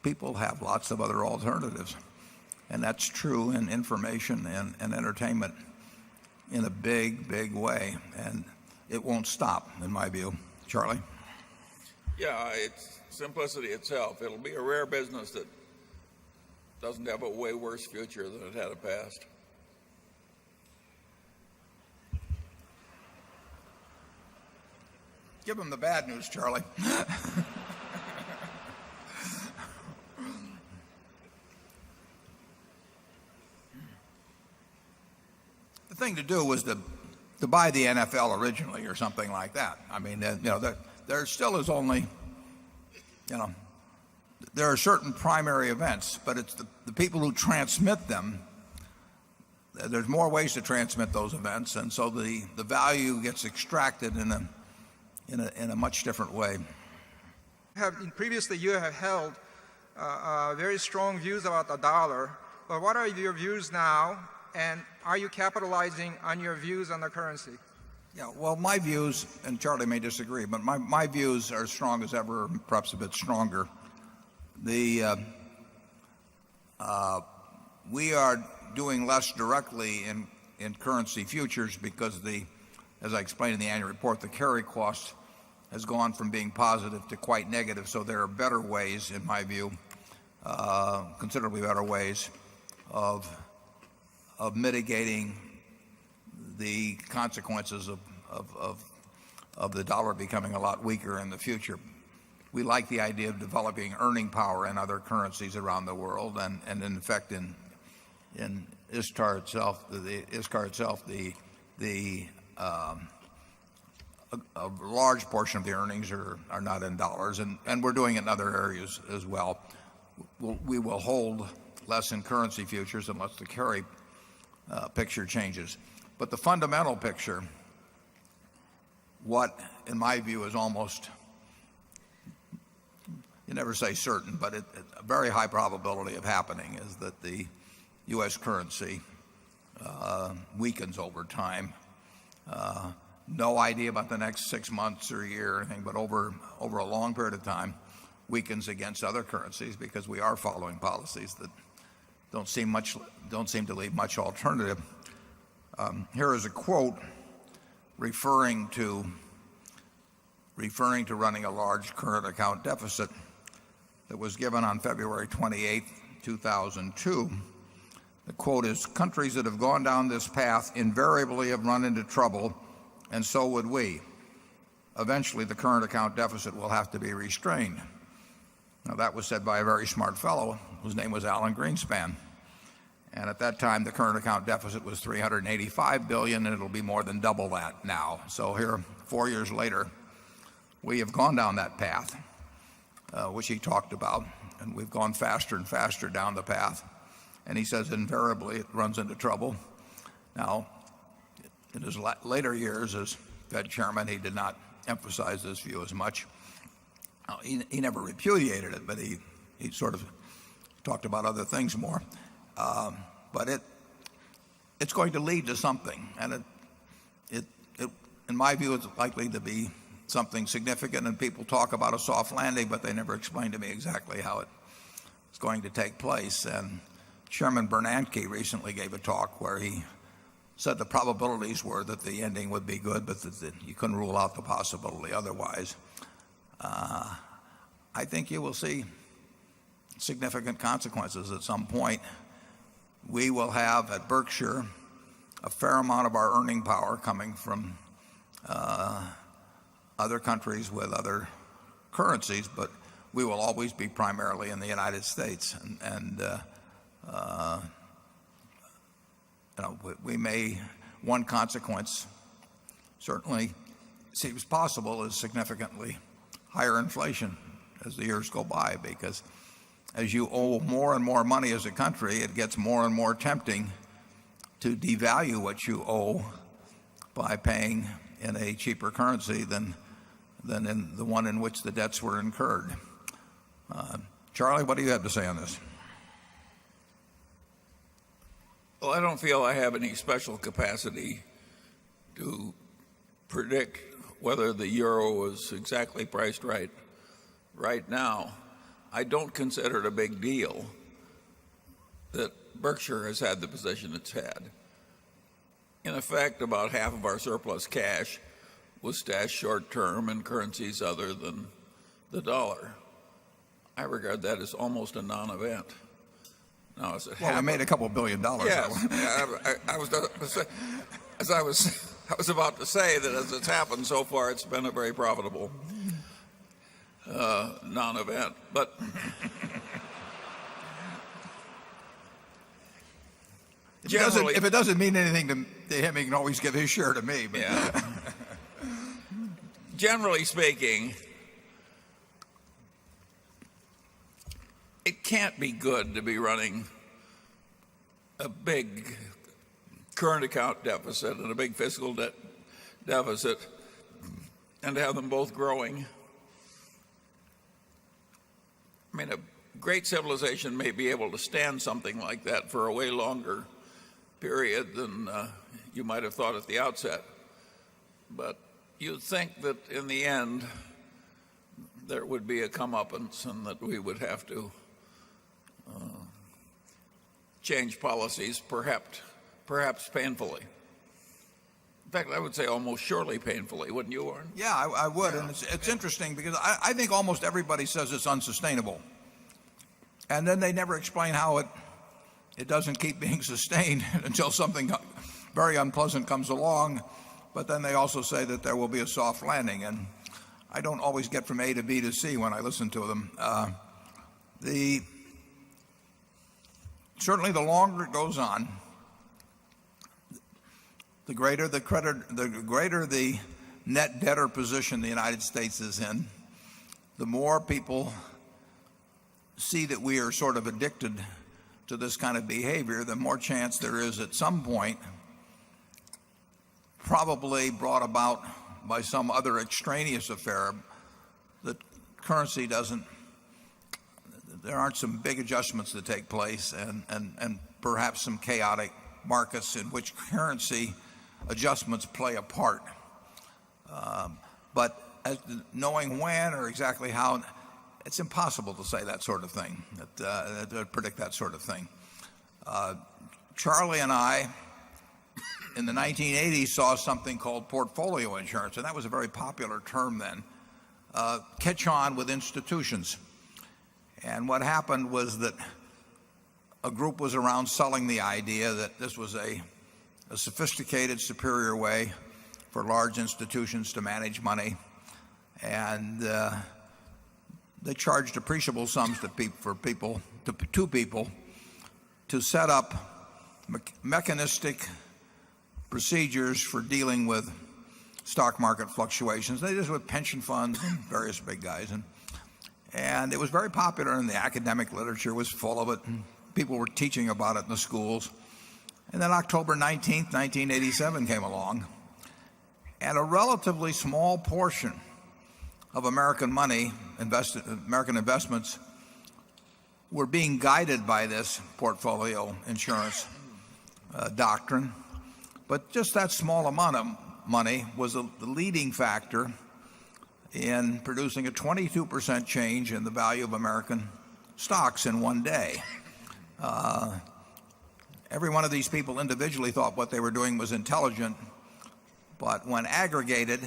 S1: people have lots of other alternatives. And that's true in information and entertainment in a big, big way. And it won't stop, in my view. Charlie?
S2: Yeah, it's simplicity itself. It'll be a rare business that doesn't have a way worse future than it had a past.
S1: Give them the bad news, Charlie. The thing to do was to buy the NFL originally, or something like that. I mean, there still is only, there are certain primary events, but it's the people who transmit them. There's more ways to transmit those events, and so the value gets extracted in a much different way.
S16: Previously, you have held very strong views about the dollar, but what are your views now, and are you capitalizing on your views on the currency?
S1: Yeah, well, my views, and Charlie may disagree, but my views are as strong as ever, perhaps a bit stronger. We are doing less directly in currency futures because as I explained in the annual report, the carry cost has gone from being positive to quite negative. So there are better ways, in my view, considerably better ways of mitigating the consequences of the dollar becoming a lot weaker in the future. We like the idea of developing earning power in other currencies around the world, and in effect, in ISCAR itself, a large portion of the earnings are not in dollars, and we're doing it in other areas as well. We will hold less in currency futures unless the carry picture changes. But the fundamental picture, what in my view is almost, you never say certain, but a very high probability of happening, is that the U.S. currency weakens over time. No idea about the next 6 months or a year or anything, but over a long period of time weakens against other currencies because we are following policies that don't seem to leave much alternative. Here is a quote referring to running a large current account deficit that was given on February 28, 2002. The quote is, "Countries that have gone down this path invariably have run into trouble, and so would we. Eventually, the current account deficit will have to be restrained." Now, that was said by a very smart fellow whose name was Alan Greenspan. And at that time, the current account deficit was $385 billion, and it'll be more than double that now. So here, 4 years later, we have gone down that path, which he talked about, and we've gone faster and faster down the path. And he says invariably it runs into trouble. Now, in his later years as Fed chairman, he did not emphasize this view as much. He never repudiated it, but he sort of talked about other things more. But it's going to lead to something, and it in my view, it's likely to be something significant. And people talk about a soft landing, but they never explain to me exactly how it's going to take place. And Chairman Bernanke recently gave a talk where he said the probabilities were that the ending would be good, but that you couldn't rule out the possibility otherwise. I think you will see significant consequences at some point. We will have at Berkshire a fair amount of our earning power coming from other countries with other currencies, but we will always be primarily in the United States. We may, one consequence certainly seems possible, is significantly higher inflation as the years go by, because as you owe more and more money as a country, it gets more and more tempting to devalue what you owe by paying in a cheaper currency than in the one in which the debts were incurred. Charlie, what do you have to say on this?
S2: Well, I don't feel I have any special capacity to predict whether the euro is exactly priced right now. I don't consider it a big deal that Berkshire has had the position it's had. In effect, about half of our surplus cash was stashed short-term in currencies other than the dollar. I regard that as almost a non-event. Now,
S1: I made a couple $1 billion.
S2: Yes, I was about to say that as it's happened so far, it's been a very profitable non-event. But
S1: if it doesn't mean anything to him, he can always give his share to me. But
S2: yeah. Generally speaking, it can't be good to be running a big current account deficit and a big fiscal deficit and to have them both growing. I mean, a great civilization may be able to stand something like that for a way longer period than you might have thought at the outset. But you'd think that in the end there would be a comeuppance and that we would perhaps painfully. In fact, I would say almost surely painfully, wouldn't you, Warren?
S1: Yeah, I would. And it's interesting because I think almost everybody says it's unsustainable. And then they never explain how it doesn't keep being sustained until something very unpleasant comes along. But then they also say that there will be a soft landing. And I don't always get from A to B to C when I listen to them. Certainly the longer it goes on, the greater the net debtor position the United States is in, the more people see that we are sort of addicted to this kind of behavior, the more chance there is at some point, probably brought about by some other extraneous affair, that currency doesn't, there aren't some big adjustments that take place and perhaps some chaotic markets in which currency adjustments play a part. But as knowing when or exactly how, it's impossible to say that sort of thing, to predict that sort of thing. Charlie and I, in the 1980s, saw something called portfolio insurance, and that was a very popular term then, catch on with institutions. And what happened was that a group was around selling the idea that this was a sophisticated, superior way for large institutions to manage money. And they charged appreciable sums to people to set up mechanistic procedures for dealing with stock market fluctuations. They did this with pension funds and various big guys. And it was very popular, and the academic literature was full of it, and people were teaching about it in the schools. And then October 19th, 1987 came along, and a relatively small portion of American money, American investments, were being guided by this portfolio insurance doctrine. But just that small amount of money was the leading factor in producing a 22% change in the value of American stocks in one day. Every one of these people individually thought what they were doing was intelligent, but when aggregated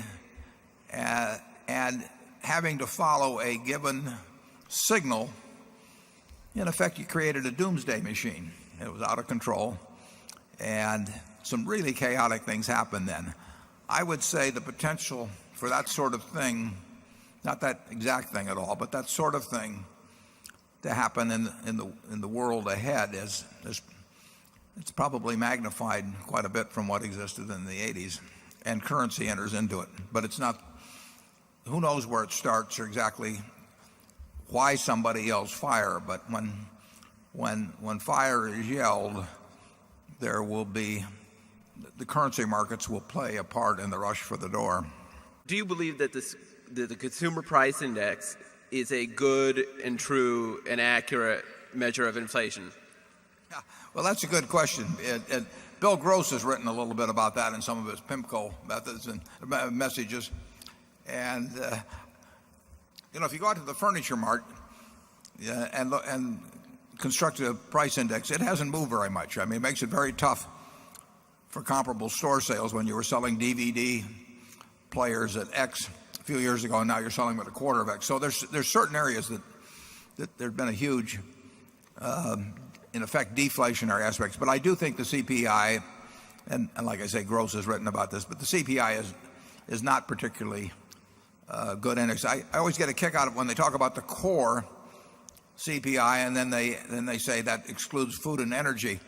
S1: and having to follow a given signal, in effect you created a doomsday machine. It was out of control, and some really chaotic things happened then. I would say the potential for that sort of thing, not that exact thing at all, but that sort of thing to happen in the world ahead is it's probably magnified quite a bit from what existed in the 80s, and currency enters into it. But it's not, who knows where it starts or exactly why somebody yells fire, but when fire is yelled, there will be, the currency markets will play a part in the rush for the door.
S17: Do you believe that the Consumer Price Index is a good and true and accurate measure of inflation?
S1: Yeah, well, that's a good question. Bill Gross has written a little bit about that in some of his PIMCO methods and messages. And if you go out to the furniture mart and construct a price index, it hasn't moved very much. I mean, it makes it very tough for comparable store sales when you were selling DVD players at X a few years ago, and now you're selling them at a quarter of X. So there's certain areas that there's been a huge, in effect, deflationary aspects. But I do think the CPI, and like I say, Gross has written about this, but the CPI is not particularly good index. I always get a kick out of when they talk about the core CPI, and then they say that excludes food and energy.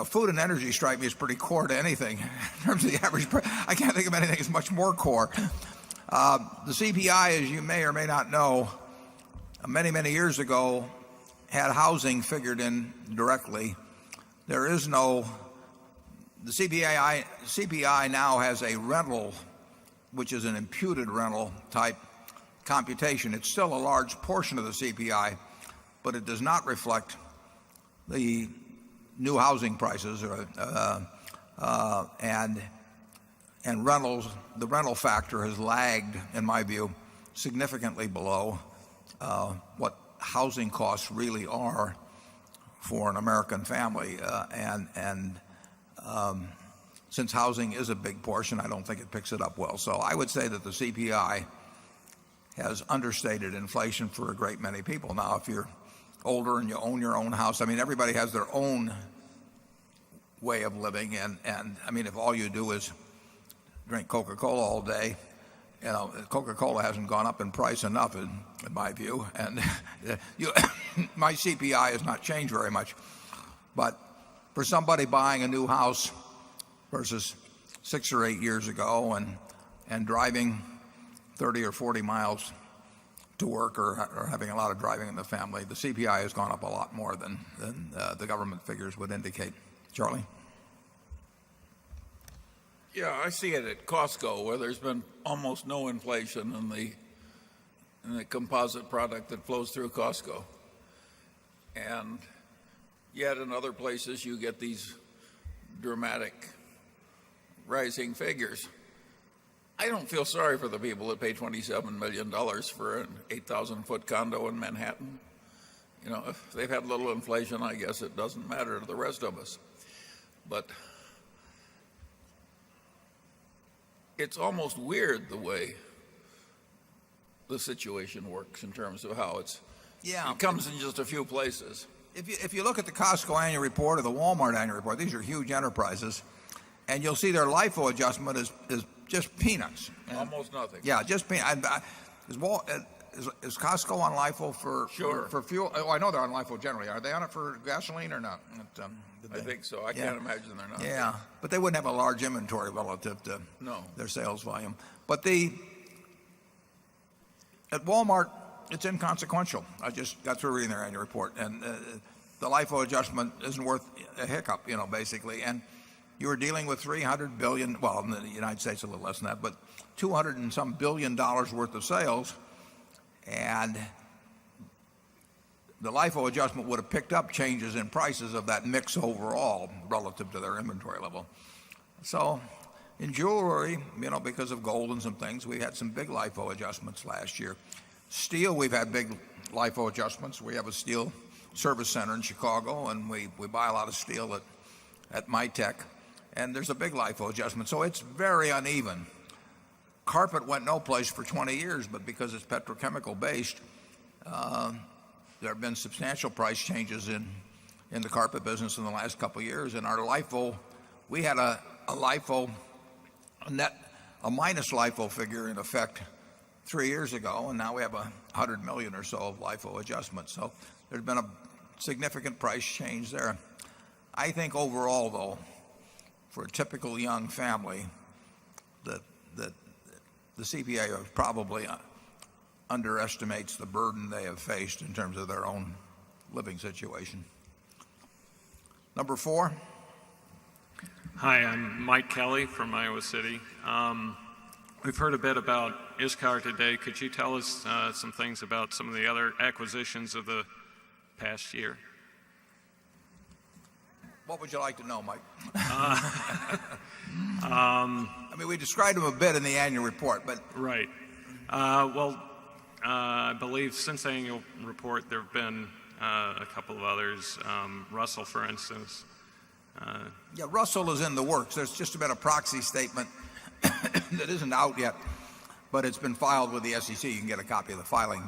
S1: Food and energy strike me as pretty core to anything in terms of the average price. I can't think of anything that's much more core. The CPI, as you may or may not know, many years ago had housing figured in directly. There is no, the CPI now has a rental, which is an imputed rental type computation. It's still a large portion of the CPI, but it does not reflect the new housing prices and rentals. The rental factor has lagged, in my view, significantly below what housing costs really are for an American family, and Since housing is a big portion, I don't think it picks it up well. So I would say that the CPI has understated inflation for a great many people. Now, if you're older and you own your own house, I mean, everybody has their own way of living. And I mean, if all you do is drink Coca-Cola all day, Coca-Cola hasn't gone up in price enough, in my view. And my CPI has not changed very much. But for somebody buying a new house versus 6 or 8 years ago and driving 30 or 40 miles to work or having a lot of driving in the family, the CPI has gone up a lot more than the government figures would indicate. Charlie?
S2: Yeah, I see it at Costco, where there's been almost no inflation in the composite product that flows through Costco. And yet in other places you get these dramatic rising figures. I don't feel sorry for the people that pay $27 million for an 8,000-foot condo in Manhattan. If they've had little inflation, I guess it doesn't matter to the rest of us. But it's almost weird the way the situation works in terms of how it comes in just a few places.
S1: If you look at the Costco annual report or the Walmart annual report, these are huge enterprises, and you'll see their LIFO adjustment is just peanuts.
S2: Almost nothing.
S1: Yeah, just peanuts. Is Costco on LIFO for fuel? Oh, I know they're on LIFO generally. Are they on it for gasoline or not?
S2: I think so. I can't imagine they're not.
S1: Yeah, but they wouldn't have a large inventory relative to their sales volume. But at Walmart, it's inconsequential. I just got through reading their annual report, and the LIFO adjustment isn't worth a hiccup, basically. And you were dealing with $300 billion, well, in the United States a little less than that, but $200 and some billion worth of sales, and the LIFO adjustment would have picked up changes in prices of that mix overall relative to their inventory level. So in jewelry, because of gold and some things, we had some big LIFO adjustments last year. Steel, we've had big LIFO adjustments. We have a steel service center in Chicago, and we buy a lot of steel at MyTech, and there's a big LIFO adjustment. So it's very uneven. Carpet went no place for 20 years, but because it's petrochemical based, there have been substantial price changes in the carpet business in the last couple of years. And our LIFO, we had a LIFO, a minus LIFO figure in effect 3 years ago, and now we have 100 million or so of LIFO adjustments. So there's been a significant price change there. I think overall, though, for a typical young family, that the CPA probably underestimates the burden they have faced in terms of their own living situation. Number 4.
S13: Hi, I'm Mike Kelly from Iowa City. We've heard a bit about ISCAR today. Could you tell us some things about some of the other acquisitions of the past year?
S1: What would you like to know, Mike? I mean, we described them a bit in the annual report, but...
S13: Right. I believe since the annual report there have been a couple of others. Russell, for instance.
S1: Yeah, Russell is in the works. There's just been a proxy statement that isn't out yet, but it's been filed with the SEC. You can get a copy of the filing,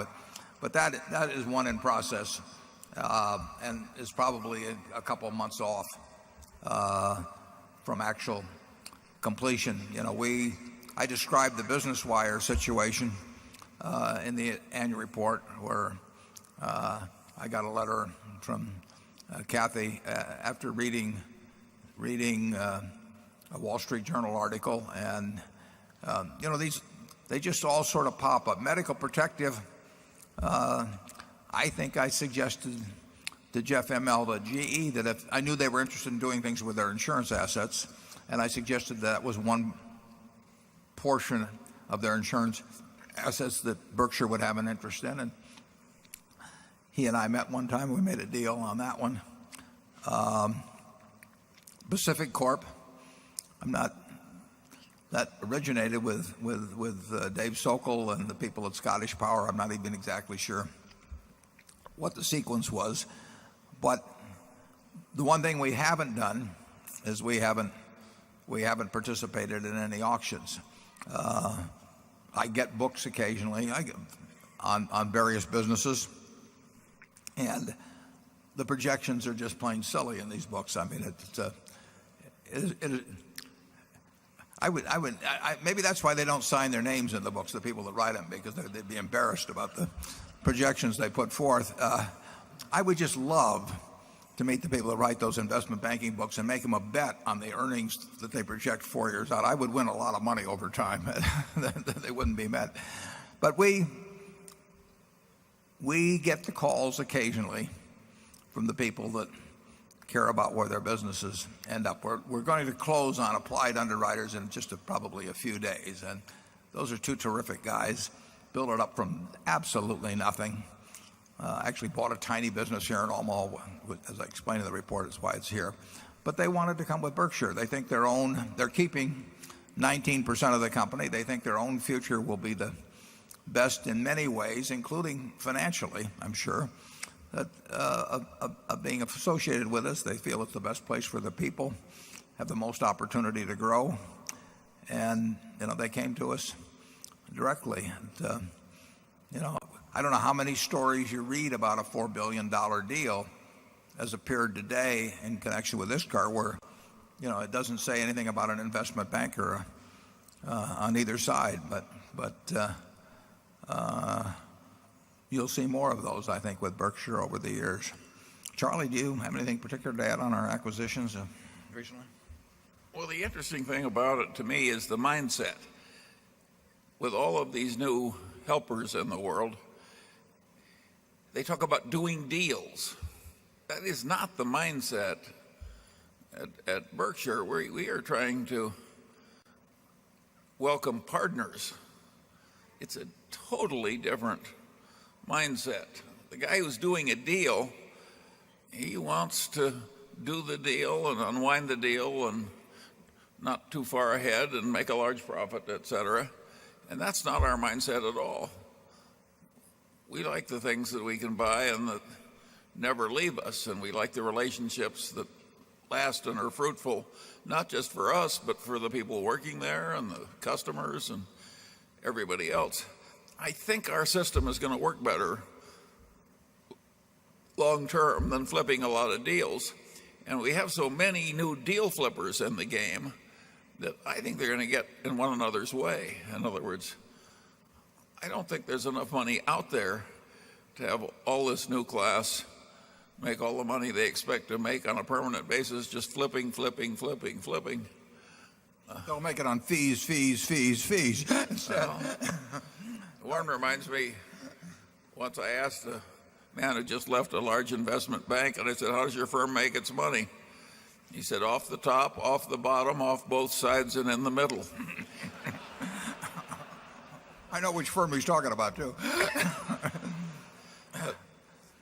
S1: but that is one in process, and is probably a couple of months off from actual completion. I described the Business Wire situation in the annual report, where I got a letter from Kathy after reading a Wall Street Journal article, and they just all sort of pop up. Medical Protective, I think I suggested to Jeff Immelt at GE that if I knew they were interested in doing things with their insurance assets, and I suggested that was one portion of their insurance assets that Berkshire would have an interest in, and he and I met one time. We made a deal on that one. Pacific Corp, that originated with Dave Sokol and the people at Scottish Power. I'm not even exactly sure what the sequence was, but the one thing we haven't done is we haven't participated in any auctions. I get books occasionally on various businesses, and the projections are just plain silly in these books. I mean, maybe that's why they don't sign their names in the books, the people that write them, because they'd be embarrassed about the projections they put forth. I would just love to meet the people that write those investment banking books and make them a bet on the earnings that they project 4 years out. I would win a lot of money over time. They wouldn't be met. But we get the calls occasionally from the people that care about where their businesses end up. We're going to close on Applied Underwriters in just probably a few days, and those are two terrific guys. Built it up from absolutely nothing. Actually bought a tiny business here in Omaha, as I explained in the report, is why it's here. But they wanted to come with Berkshire. They think they're keeping 19% of the company. They think their own future will be the best in many ways, including financially, I'm sure, of being associated with us. They feel it's the best place for the people, have the most opportunity to grow. And, they came to us directly. And, I don't know how many stories you read about a $4 billion deal as appeared today in connection with this car where, it doesn't say anything about an investment banker on either side. But you'll see more of those, I think, with Berkshire over the years. Charlie, do you have anything particular to add on our acquisitions recently?
S2: Well, the interesting thing about it to me is the mindset. With all of these new helpers in the world, they talk about doing deals. That is not the mindset at Berkshire. We are trying to welcome partners. It's a totally different mindset. The guy who's doing a deal, he wants to do the deal and unwind the deal and not too far ahead and make a large profit, etc. And that's not our mindset at all. We like the things that we can buy and that never leave us, and we like the relationships that last and are fruitful, not just for us, but for the people working there and the customers and everybody else. I think our system is going to work better long term than flipping a lot of deals. And we have so many new deal flippers in the game that I think they're going to get in one another's way. In other words, I don't think there's enough money out there to have all this new class make all the money they expect to make on a permanent basis, just flipping.
S1: They'll make it on fees.
S2: One reminds me, once I asked a man who just left a large investment bank, and I said, how does your firm make its money? He said, off the top, off the bottom, off both sides, and in the middle.
S1: I know which firm he's talking about, too.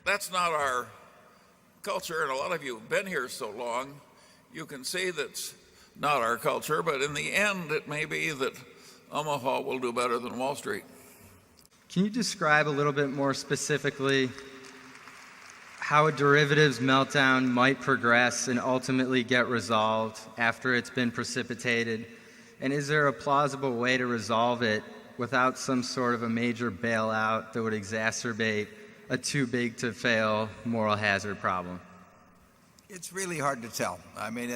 S2: That's not our culture, and a lot of you have been here so long, you can see that's not our culture, but in the end, it may be that Omaha will do better than Wall Street.
S18: Can you describe a little bit more specifically how a derivatives meltdown might progress and ultimately get resolved after it's been precipitated? And is there a plausible way to resolve it without some sort of a major bailout that would exacerbate a too-big-to-fail moral hazard problem?
S1: It's really hard to tell. I mean,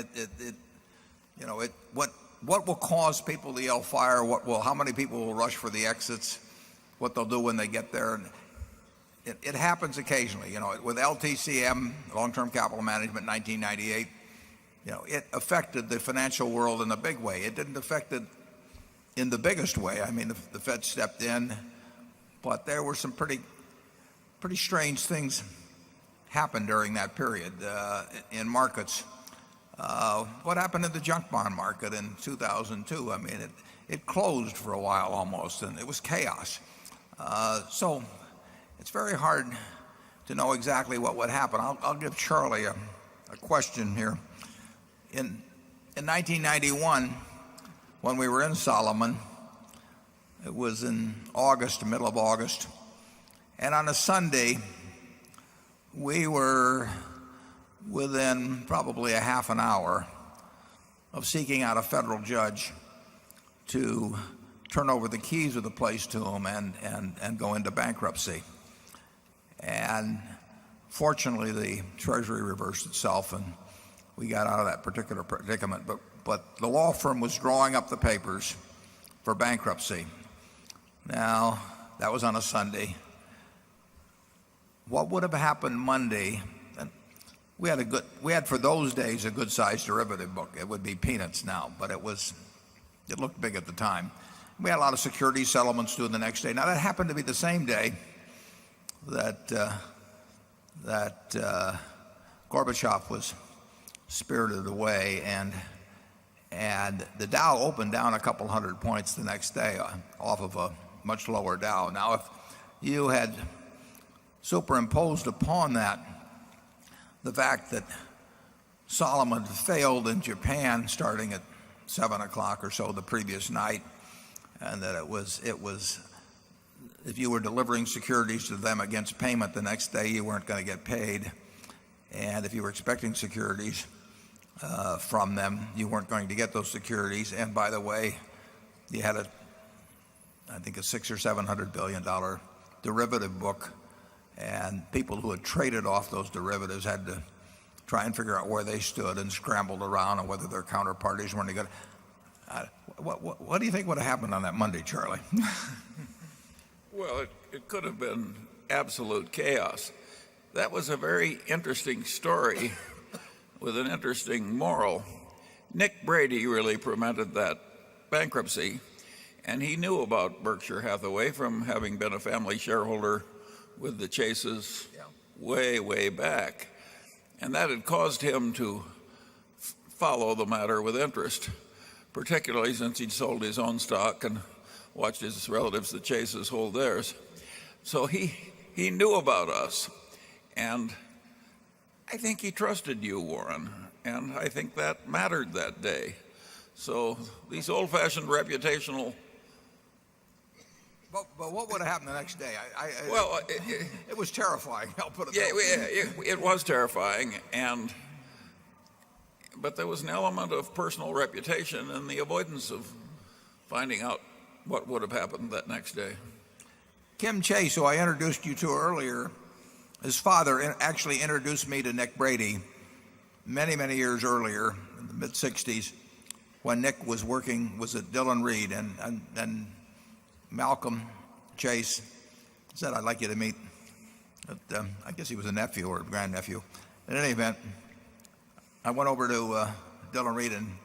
S1: what will cause people to yell fire? How many people will rush for the exits? What they'll do when they get there? It happens occasionally. With LTCM, Long-Term Capital Management, 1998. It affected the financial world in a big way. It didn't affect it in the biggest way. I mean, the Fed stepped in, but there were some pretty strange things happened during that period in markets. What happened in the junk bond market in 2002? I mean, it closed for a while almost, and it was chaos. So it's very hard to know exactly what would happen. I'll give Charlie a question here. In 1991, when we were in Solomon, it was in August, middle of August, and on a Sunday, we were within probably a half an hour of seeking out a federal judge to turn over the keys of the place to him and go into bankruptcy. And fortunately, the Treasury reversed itself, and we got out of that particular predicament. But the law firm was drawing up the papers for bankruptcy. Now, that was on a Sunday. What would have happened Monday? And we had for those days a good-sized derivative book. It would be peanuts now, but it looked big at the time. We had a lot of security settlements due the next day. Now, that happened to be the same day that Gorbachev was spirited away, and the Dow opened down a couple hundred points the next day off of a much lower Dow. Now, if you had superimposed upon that the fact that Solomon failed in Japan starting at 7 o'clock or so the previous night, and that it was if you were delivering securities to them against payment the next day, you weren't going to get paid, and if you were expecting securities from them, you weren't going to get those securities. And by the way, you had I think a $600 or $700 billion derivative book, and people who had traded off those derivatives had to try and figure out where they stood and scrambled around and whether their counterparties weren't any good. What do you think would have happened on that Monday, Charlie?
S2: Well, it could have been absolute chaos. That was a very interesting story with an interesting moral. Nick Brady really prevented that bankruptcy, and he knew about Berkshire Hathaway from having been a family shareholder with the Chases way back. And that had caused him to follow the matter with interest, particularly since he'd sold his own stock and watched his relatives, the Chases, hold theirs. So he knew about us, and I think he trusted you, Warren, and I think that mattered that day. So these old-fashioned reputational...
S1: But what would have happened the next day? It was terrifying. I'll put it that way.
S2: It was terrifying, but there was an element of personal reputation and the avoidance of finding out what would have happened that next day.
S1: Kim Chase, who I introduced you to earlier, his father actually introduced me to Nick Brady many years earlier, in the mid-'60s, when Nick was at Dillon Reed, and Malcolm Chase said, "I'd like you to meet," I guess he was a nephew or a grandnephew. In any event, I went over to Dillon Reed, and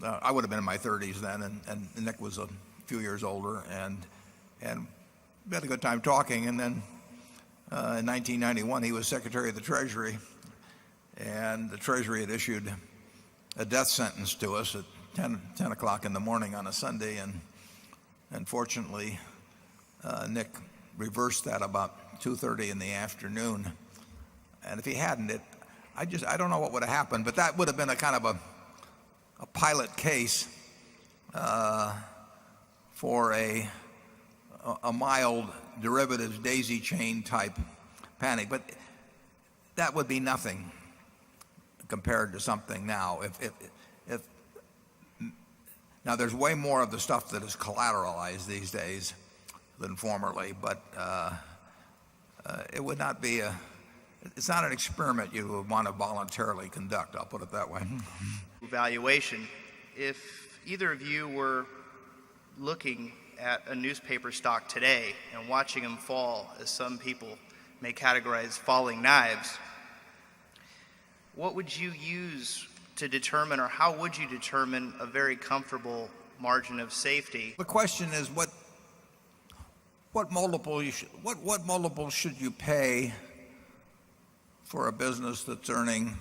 S1: I would have been in my 30s then, and Nick was a few years older, and we had a good time talking. And then in 1991, he was Secretary of the Treasury, and the Treasury had issued a death sentence to us at 10 o'clock in the morning on a Sunday, and fortunately, Nick reversed that about 2:30 in the afternoon. And if he hadn't, I don't know what would have happened, but that would have been a kind of a pilot case for a mild derivatives daisy chain type panic. But that would be nothing compared to something now. Now, there's way more of the stuff that is collateralized these days than formerly, but it would not be it's not an experiment you would want to voluntarily conduct, I'll put it that way.
S19: Valuation. If either of you were looking at a newspaper stock today and watching them fall, as some people may categorize falling knives, what would you use to determine, or how would you determine a very comfortable margin of safety?
S1: The question is what multiple should you pay for a business that's earning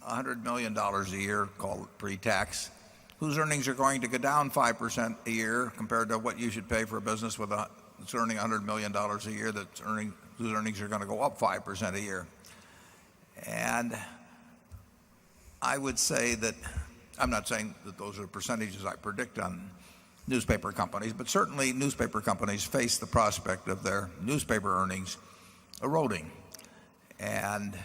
S1: $100 million a year, call it pre-tax, whose earnings are going to go down 5% a year compared to what you should pay for a business that's earning $100 million a year whose earnings are going to go up 5% a year. And I would say that, I'm not saying that those are percentages I predict on newspaper companies, but certainly newspaper companies face the prospect of their newspaper earnings eroding. And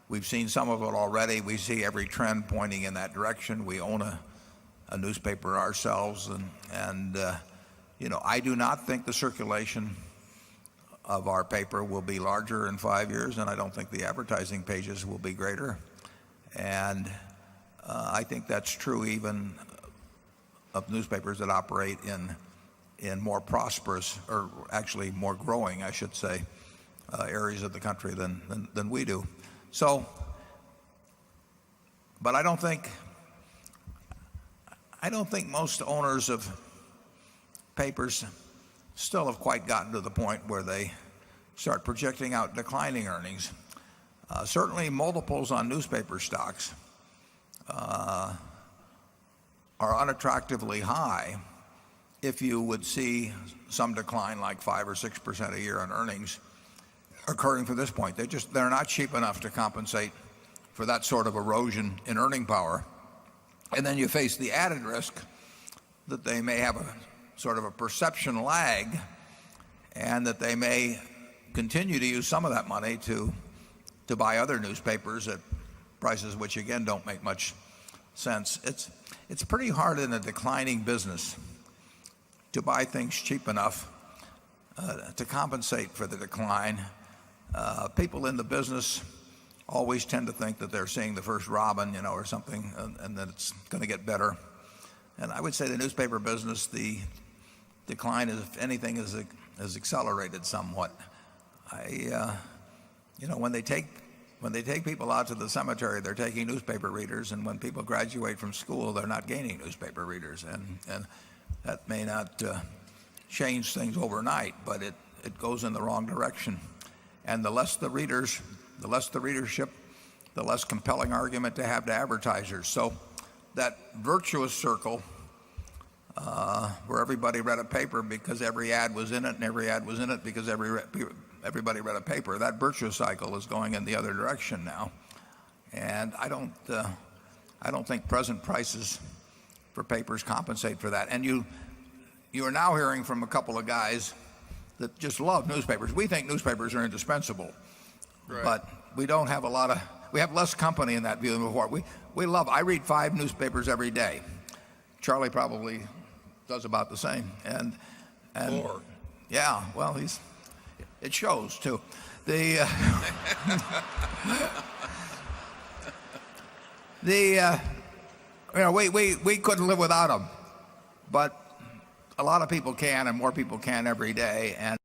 S1: we've seen some of it already. We see every trend pointing in that direction. We own a newspaper ourselves, and I do not think the circulation of our paper will be larger in 5 years, and I don't think the advertising pages will be greater. And I think that's true even of newspapers that operate in more prosperous, or actually more growing, I should say, areas of the country than we do. So, but I don't think most owners of papers still have quite gotten to the point where they start projecting out declining earnings. Certainly multiples on newspaper stocks are unattractively high if you would see some decline like 5 or 6% a year on earnings occurring from this point. They're not cheap enough to compensate for that sort of erosion in earning power. And then you face the added risk that they may have a sort of a perception lag, and that they may continue to use some of that money to buy other newspapers at prices which again don't make much sense. It's pretty hard in a declining business to buy things cheap enough to compensate for the decline. People in the business always tend to think that they're seeing the first robin, or something, and that it's going to get better. And I would say the newspaper business, the decline, if anything, has accelerated somewhat. When they take people out to the cemetery, they're taking newspaper readers, and when people graduate from school, they're not gaining newspaper readers, and that may not change things overnight, but it goes in the wrong direction. And the less the readership, the less compelling argument to have to advertisers. So that virtuous circle where everybody read a paper because every ad was in it, and every ad was in it because everybody read a paper, that virtuous cycle is going in the other direction now. And I don't think present prices for papers compensate for that. And you are now hearing from a couple of guys that just love newspapers. We think newspapers are indispensable, right, but we don't have we have less company in that view than before. I read 5 newspapers every day. Charlie probably does about the same. And
S2: more.
S1: Yeah, well, it shows too. We couldn't live without them, but a lot of people can, and more people can every day. And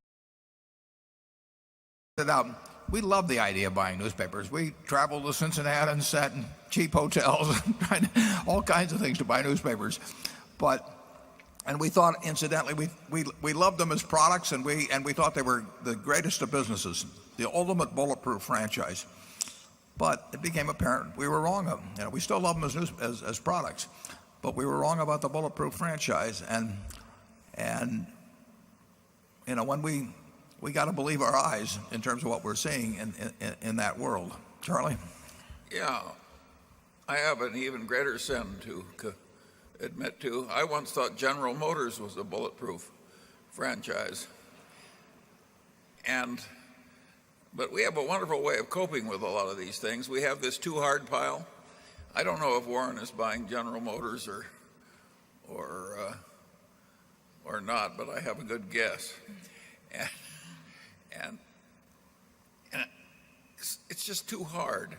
S1: we love the idea of buying newspapers. We traveled to Cincinnati and sat in cheap hotels, all kinds of things to buy newspapers. And we thought, incidentally, we loved them as products, and we thought they were the greatest of businesses, the ultimate bulletproof franchise. But it became apparent we were wrong of them. We still love them as products, but we were wrong about the bulletproof franchise. And when we got to believe our eyes in terms of what we're seeing in that world. Charlie?
S2: Yeah, I have an even greater sin to admit to. I once thought General Motors was a bulletproof franchise. But we have a wonderful way of coping with a lot of these things. We have this too hard pile. I don't know if Warren is buying General Motors or not, but I have a good guess. And it's just too hard.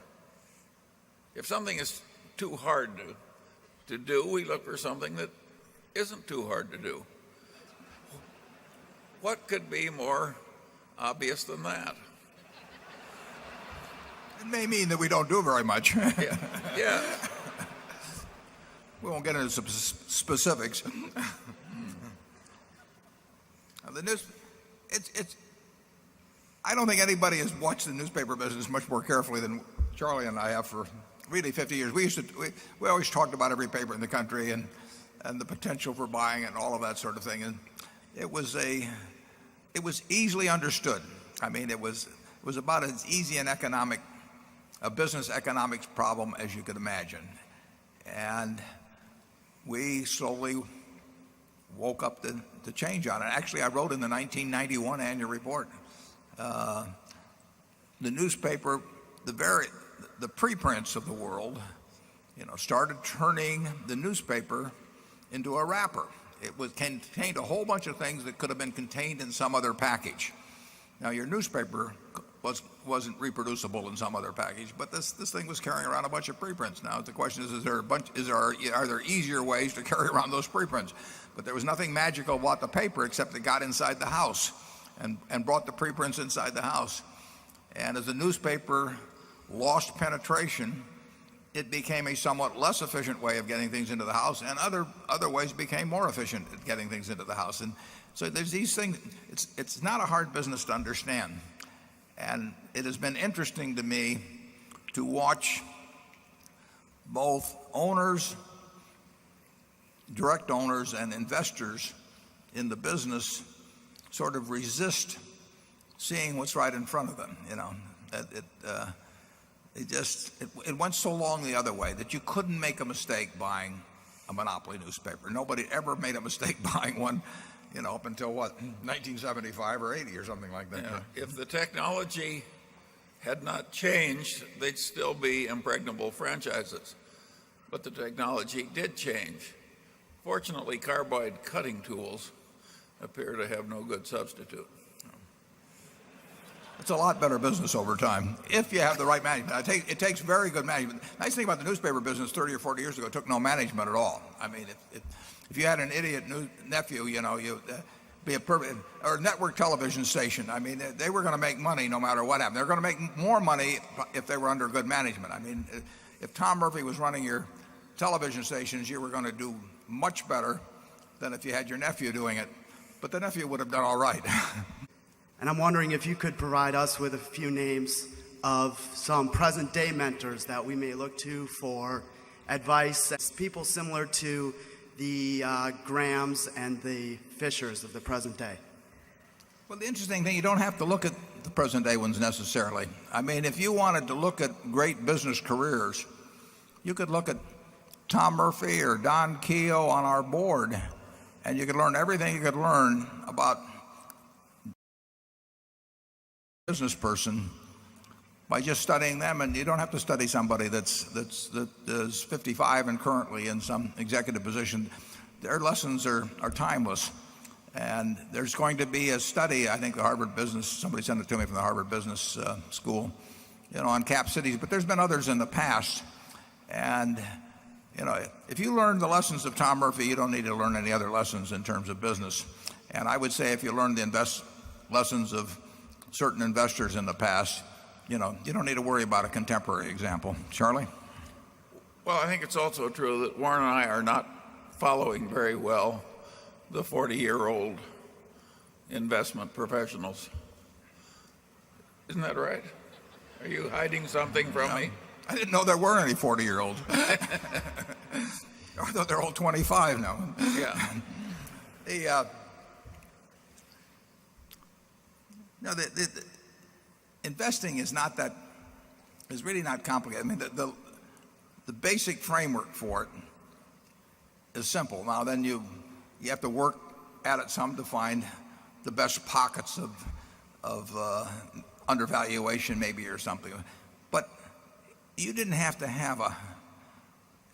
S2: If something is too hard to do, we look for something that isn't too hard to do. What could be more obvious than that?
S1: It may mean that we don't do very much.
S2: Yeah.
S1: We won't get into some specifics. I don't think anybody has watched the newspaper business much more carefully than Charlie and I have for really 50 years. We always talked about every paper in the country and the potential for buying it and all of that sort of thing. And it was easily understood. I mean, it was about as easy a business economics problem as you could imagine. And we slowly woke up to change on it. Actually, I wrote in the 1991 annual report, the newspaper the preprints of the world, started turning the newspaper into a wrapper. It contained a whole bunch of things that could have been contained in some other package. Now, your newspaper wasn't reproducible in some other package, but this thing was carrying around a bunch of preprints. Now, the question is are there easier ways to carry around those preprints? But there was nothing magical about the paper except it got inside the house and brought the preprints inside the house. And as the newspaper lost penetration, it became a somewhat less efficient way of getting things into the house, and other ways became more efficient at getting things into the house. And so there's these things. It's not a hard business to understand. And it has been interesting to me to watch both owners, direct owners, and investors in the business sort of resist seeing what's right in front of them. It went so long the other way that you couldn't make a mistake buying a monopoly newspaper. Nobody ever made a mistake buying one, up until 1975 or 80 or something like that.
S2: Yeah. If the technology had not changed, they'd still be impregnable franchises. But the technology did change. Fortunately, carbide cutting tools appear to have no good substitute.
S1: It's a lot better business over time if you have the right management. It takes very good management. Nice thing about the newspaper business 30 or 40 years ago, it took no management at all. I mean, if you had an idiot nephew, be a perfect, or a network television station. I mean, they were going to make money no matter what happened. They're going to make more money if they were under good management. I mean, if Tom Murphy was running your television stations, you were going to do much better than if you had your nephew doing it. But the nephew would have done all right.
S20: And I'm wondering if you could provide us with a few names of some present-day mentors that we may look to for advice, people similar to the Grahams and the Fishers of the present day.
S1: Well, the interesting thing, you don't have to look at the present-day ones necessarily. I mean, if you wanted to look at great business careers, you could look at Tom Murphy or Don Keogh on our board, and you could learn everything you could learn about business person by just studying them. And you don't have to study somebody that is 55 and currently in some executive position. Their lessons are timeless. And there's going to be a study, I think the Harvard Business, somebody sent it to me from the Harvard Business School, on cap cities, but there's been others in the past. And if you learn the lessons of Tom Murphy, you don't need to learn any other lessons in terms of business. And I would say if you learn the lessons of certain investors in the past, you don't need to worry about a contemporary example. Charlie?
S2: Well, I think it's also true that Warren and I are not following very well the 40-year-old investment professionals. Isn't that right? Are you hiding something from me?
S1: I didn't know there were any 40-year-olds. I thought they're all 25 now.
S2: Yeah.
S1: The investing is really not complicated. I mean, the basic framework for it is simple. Now, then you have to work at it some to find the best pockets of undervaluation, maybe, or something. But you didn't have to have a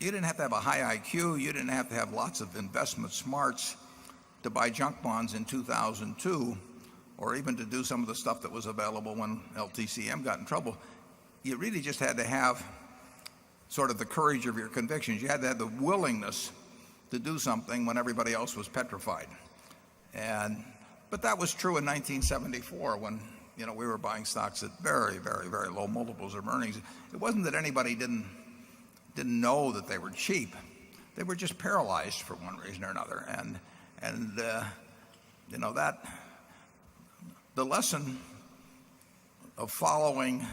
S1: high IQ. You didn't have to have lots of investment smarts to buy junk bonds in 2002. Or even to do some of the stuff that was available when LTCM got in trouble. You really just had to have sort of the courage of your convictions. You had to have the willingness to do something when everybody else was petrified. But that was true in 1974 when we were buying stocks at very, very, very low multiples of earnings. It wasn't that anybody didn't know that they were cheap. They were just paralyzed for one reason or another. That the lesson of following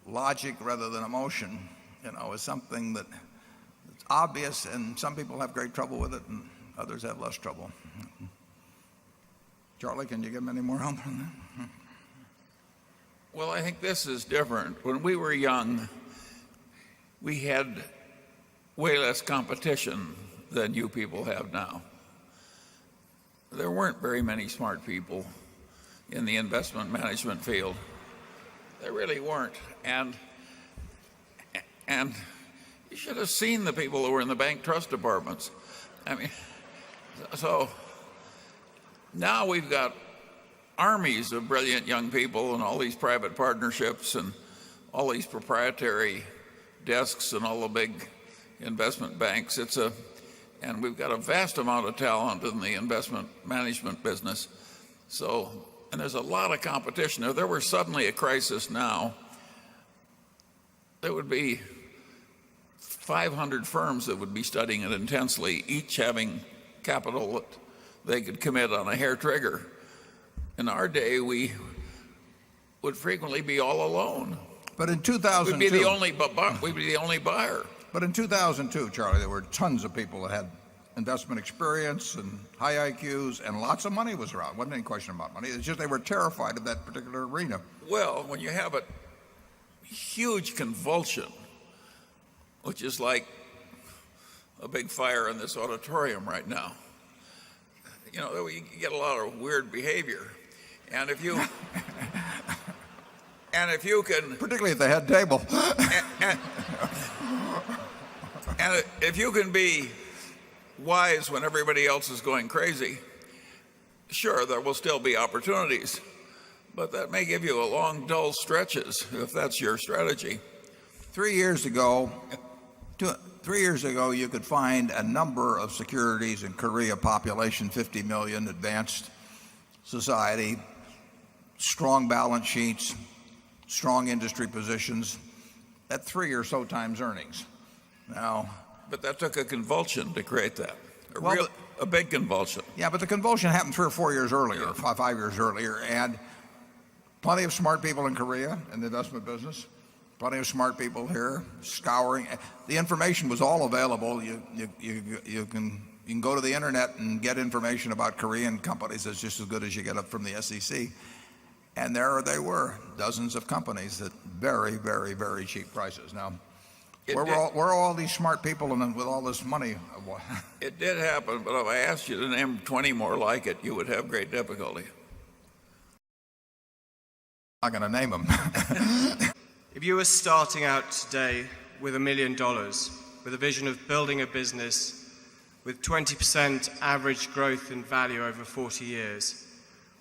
S1: logic rather than emotion, is something that's obvious, and some people have great trouble with it, and others have less trouble. Charlie, can you give me any more help on that?
S2: Well, I think this is different. When we were young, we had way less competition than you people have now. There weren't very many smart people in the investment management field. They really weren't. And you should have seen the people who were in the bank trust departments. I mean, so now we've got armies of brilliant young people and all these private partnerships and all these proprietary desks and all the big investment banks. And we've got a vast amount of talent in the investment management business. So, and there's a lot of competition. If there were suddenly a crisis now, there would be 500 firms that would be studying it intensely, each having capital that they could commit on a hair trigger. In our day, we would frequently be all alone.
S1: But in 2002,
S2: we'd be the only buyer.
S1: But in 2002, Charlie, there were tons of people that had investment experience and high IQs, and lots of money was around. Wasn't any question about money. It's just they were terrified of that particular arena.
S2: Well, when you have a huge convulsion, which is like a big fire in this auditorium right now, you know, you get a lot of weird behavior. And if you can,
S1: particularly at the head table,
S2: and if you can be wise when everybody else is going crazy, sure, there will still be opportunities, but that may give you a long, dull stretches if that's your strategy.
S1: 3 years ago, you could find a number of securities in Korea, population 50 million, advanced society, strong balance sheets, strong industry positions at 3 or so times earnings. Now,
S2: but that took a convulsion to create that.
S1: Well,
S2: A big convulsion.
S1: Yeah, but the convulsion happened 3 or 4 years earlier, 5 years earlier, and plenty of smart people in Korea in the investment business, plenty of smart people here scouring. The information was all available. You can go to the internet and get information about Korean companies that's just as good as you get up from the SEC. And there they were, dozens of companies at very, very, very cheap prices. Now, where are all these smart people and with all this money?
S2: It did happen, but if I asked you to name 20 more like it, you would have great difficulty.
S1: I'm not going to name them.
S21: If you were starting out today with $1 million, with a vision of building a business with 20% average growth in value over 40 years,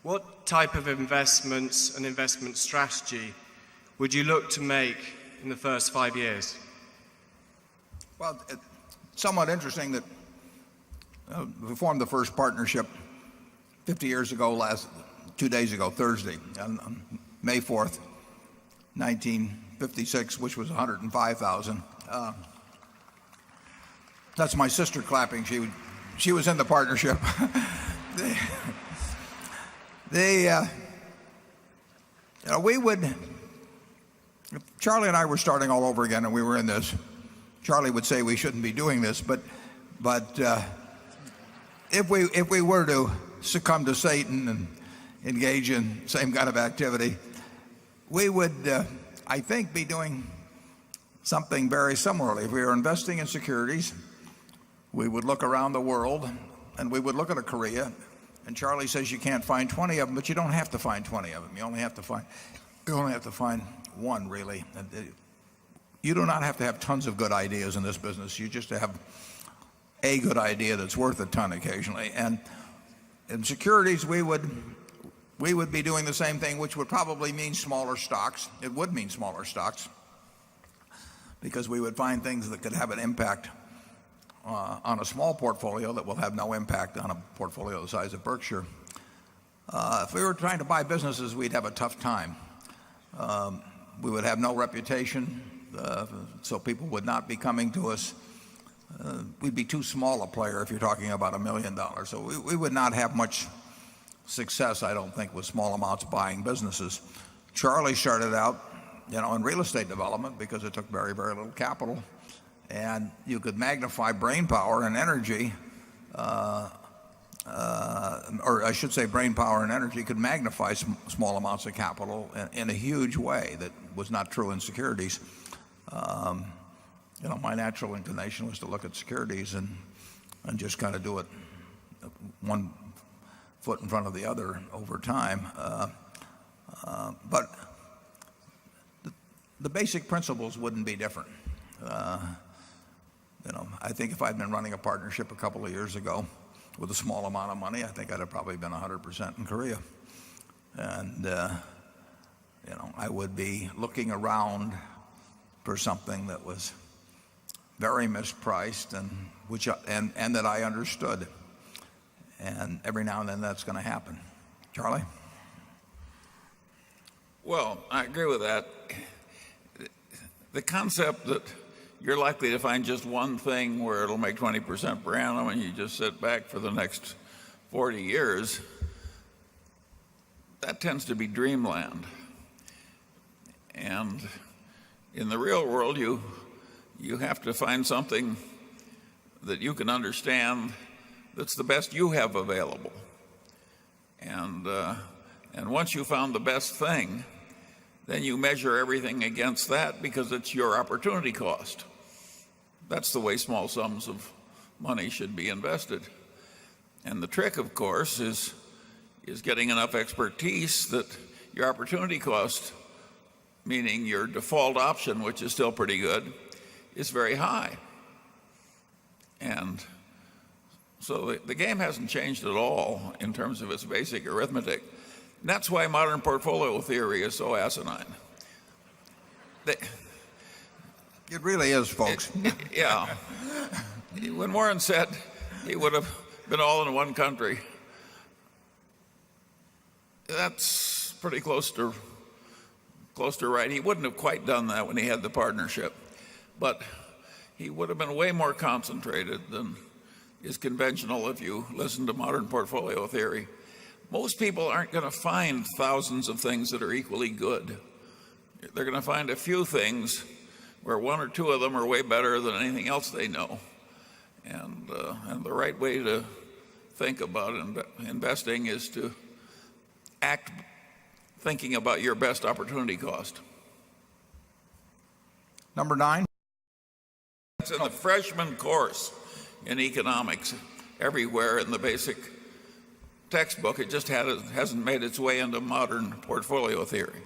S21: what type of investments and investment strategy would you look to make in the first 5 years?
S1: Well, it's somewhat interesting that we formed the first partnership 50 years ago, 2 days ago, Thursday, on May 4th, 1956, which was 105,000. That's my sister clapping. She was in the partnership. We would, if Charlie and I were starting all over again and we were in this, Charlie would say we shouldn't be doing this, but if we were to succumb to Satan and engage in the same kind of activity, we would, I think, be doing something very similarly. If we were investing in securities, we would look around the world and we would look at a Korea, and Charlie says you can't find 20 of them, but you don't have to find 20 of them. You only have to find one, really. You do not have to have tons of good ideas in this business. You just have a good idea that's worth a ton occasionally. And in securities, we would be doing the same thing, which would probably mean smaller stocks. It would mean smaller stocks because we would find things that could have an impact on a small portfolio that will have no impact on a portfolio the size of Berkshire. If we were trying to buy businesses, we'd have a tough time. We would have no reputation, so people would not be coming to us. We'd be too small a player if you're talking about $1 million. So we would not have much success, I don't think, with small amounts buying businesses. Charlie started out, in real estate development because it took very, very little capital, and you could magnify brain power and energy, or I should say brain power and energy could magnify small amounts of capital in a huge way that was not true in securities. My natural inclination was to look at securities and just kind of do it one foot in front of the other over time. But the basic principles wouldn't be different. I think if I'd been running a partnership a couple of years ago with a small amount of money, I think I'd have probably been 100% in Korea. And, I would be looking around for something that was very mispriced and that I understood. And every now and then that's going to happen. Charlie?
S2: Well, I agree with that. The concept that you're likely to find just one thing where it'll make 20% per annum and you just sit back for the next 40 years, that tends to be dreamland. And in the real world, you have to find something that you can understand that's the best you have available. And once you found the best thing, then you measure everything against that because it's your opportunity cost. That's the way small sums of money should be invested. And the trick, of course, is getting enough expertise that your opportunity cost, meaning your default option, which is still pretty good, is very high. And so the game hasn't changed at all in terms of its basic arithmetic. And that's why modern portfolio theory is so asinine.
S1: It really is, folks.
S2: Yeah. When Warren said he would have been all in one country, that's pretty close to right. He wouldn't have quite done that when he had the partnership, but he would have been way more concentrated than is conventional if you listen to modern portfolio theory. Most people aren't going to find thousands of things that are equally good. They're going to find a few things where one or two of them are way better than anything else they know. And the right way to think about investing is to act thinking about your best opportunity cost.
S1: Number 9.
S2: It's in the freshman course in economics everywhere in the basic textbook. It just hasn't made its way into modern portfolio theory.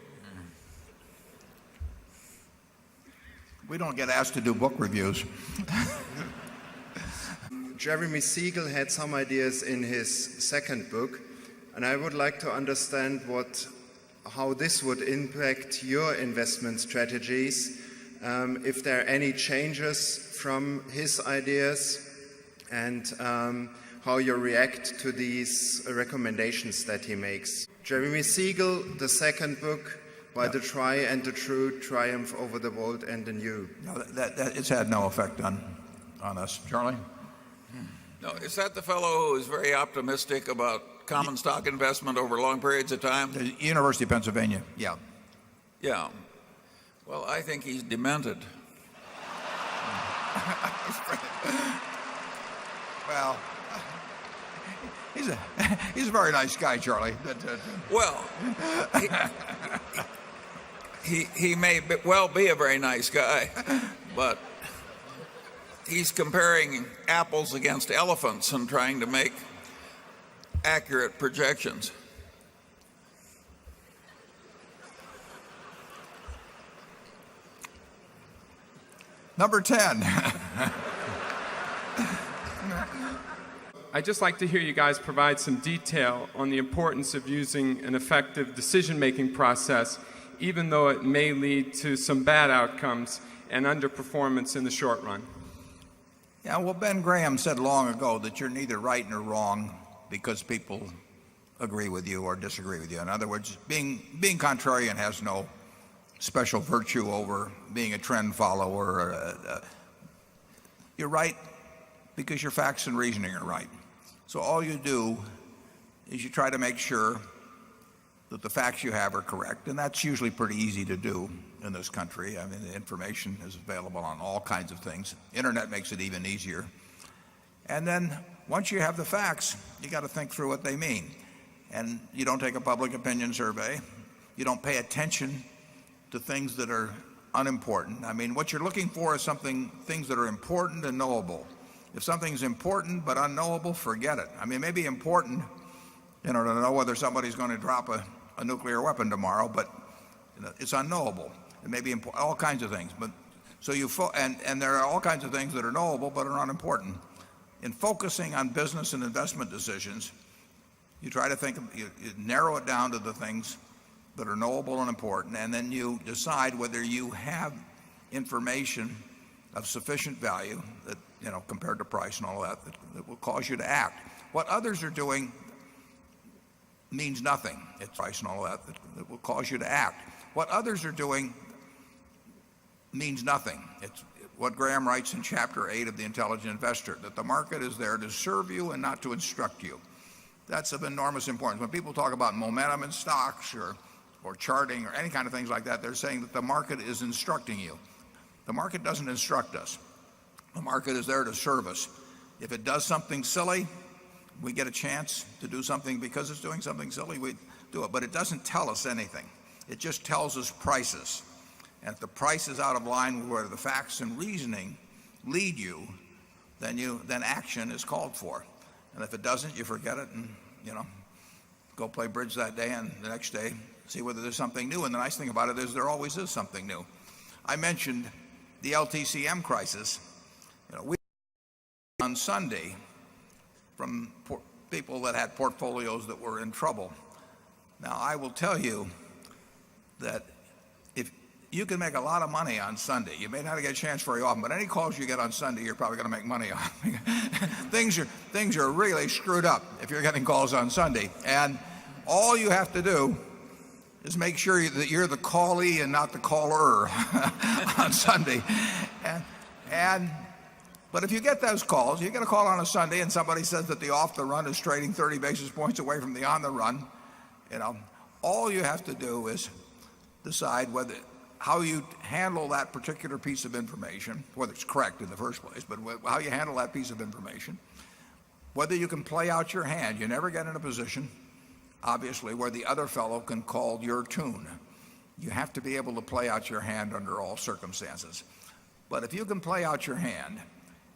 S1: We don't get asked to do book reviews.
S3: Jeremy Siegel had some ideas in his second book, and I would like to understand how this would impact your investment strategies, if there are any changes from his ideas, and how you react to these recommendations that he makes. Jeremy Siegel, the second book, Why the Try and the True Triumph Over the Old and the New.
S1: No, it's had no effect on us. Charlie?
S2: No, is that the fellow who is very optimistic about common stock investment over long periods of time?
S1: The University of Pennsylvania, yeah.
S2: Yeah. Well, I think he's demented.
S1: Well, he's a very nice guy, Charlie.
S2: Well, he may well be a very nice guy, but he's comparing apples against elephants and trying to make accurate projections.
S1: Number 10.
S22: I'd just like to hear you guys provide some detail on the importance of using an effective decision-making process, even though it may lead to some bad outcomes and underperformance in the short run.
S1: Yeah, well, Ben Graham said long ago that you're neither right nor wrong because people agree with you or disagree with you. In other words, being contrarian has no special virtue over being a trend follower. You're right because your facts and reasoning are right. So all you do is you try to make sure that the facts you have are correct, and that's usually pretty easy to do in this country. I mean, the information is available on all kinds of things. Internet makes it even easier. And then once you have the facts, you got to think through what they mean. And you don't take a public opinion survey. You don't pay attention to things that are unimportant. I mean, what you're looking for is things that are important and knowable. If something's important but unknowable, forget it. I mean, it may be important, to know whether somebody's going to drop a nuclear weapon tomorrow, but it's unknowable. it may be all kinds of things. But so and there are all kinds of things that are knowable but are unimportant. In focusing on business and investment decisions, you try to you narrow it down to the things that are knowable and important, and then you decide whether you have information of sufficient value that, compared to price and all that will cause you to act. What others are doing means nothing. It's price and all that will cause you to act. What others are doing means nothing. It's what Graham writes in chapter 8 of The Intelligent Investor, that the market is there to serve you and not to instruct you. That's of enormous importance. When people talk about momentum in stocks or charting or any kind of things like that, they're saying that the market is instructing you. The market doesn't instruct us. The market is there to serve us. If it does something silly, we get a chance to do something because it's doing something silly, we do it. But it doesn't tell us anything. It just tells us prices. And if the price is out of line with where the facts and reasoning lead you, then action is called for. And if it doesn't, you forget it and, go play bridge that day, and the next day see whether there's something new. And the nice thing about it is there always is something new. I mentioned the LTCM crisis. We on Sunday from people that had portfolios that were in trouble. Now, I will tell you that if you can make a lot of money on Sunday, you may not get a chance very often, but any calls you get on Sunday, you're probably going to make money on. Things are really screwed up if you're getting calls on Sunday. And all you have to do is make sure that you're the callee and not the caller on Sunday. But if you get those calls, you get a call on a Sunday and somebody says that the off the run is trading 30 basis points away from the on the run, all you have to do is decide how you handle that particular piece of information, whether it's correct in the first place, but how you handle that piece of information, whether you can play out your hand. You never get in a position, obviously, where the other fellow can call your tune. You have to be able to play out your hand under all circumstances. But if you can play out your hand,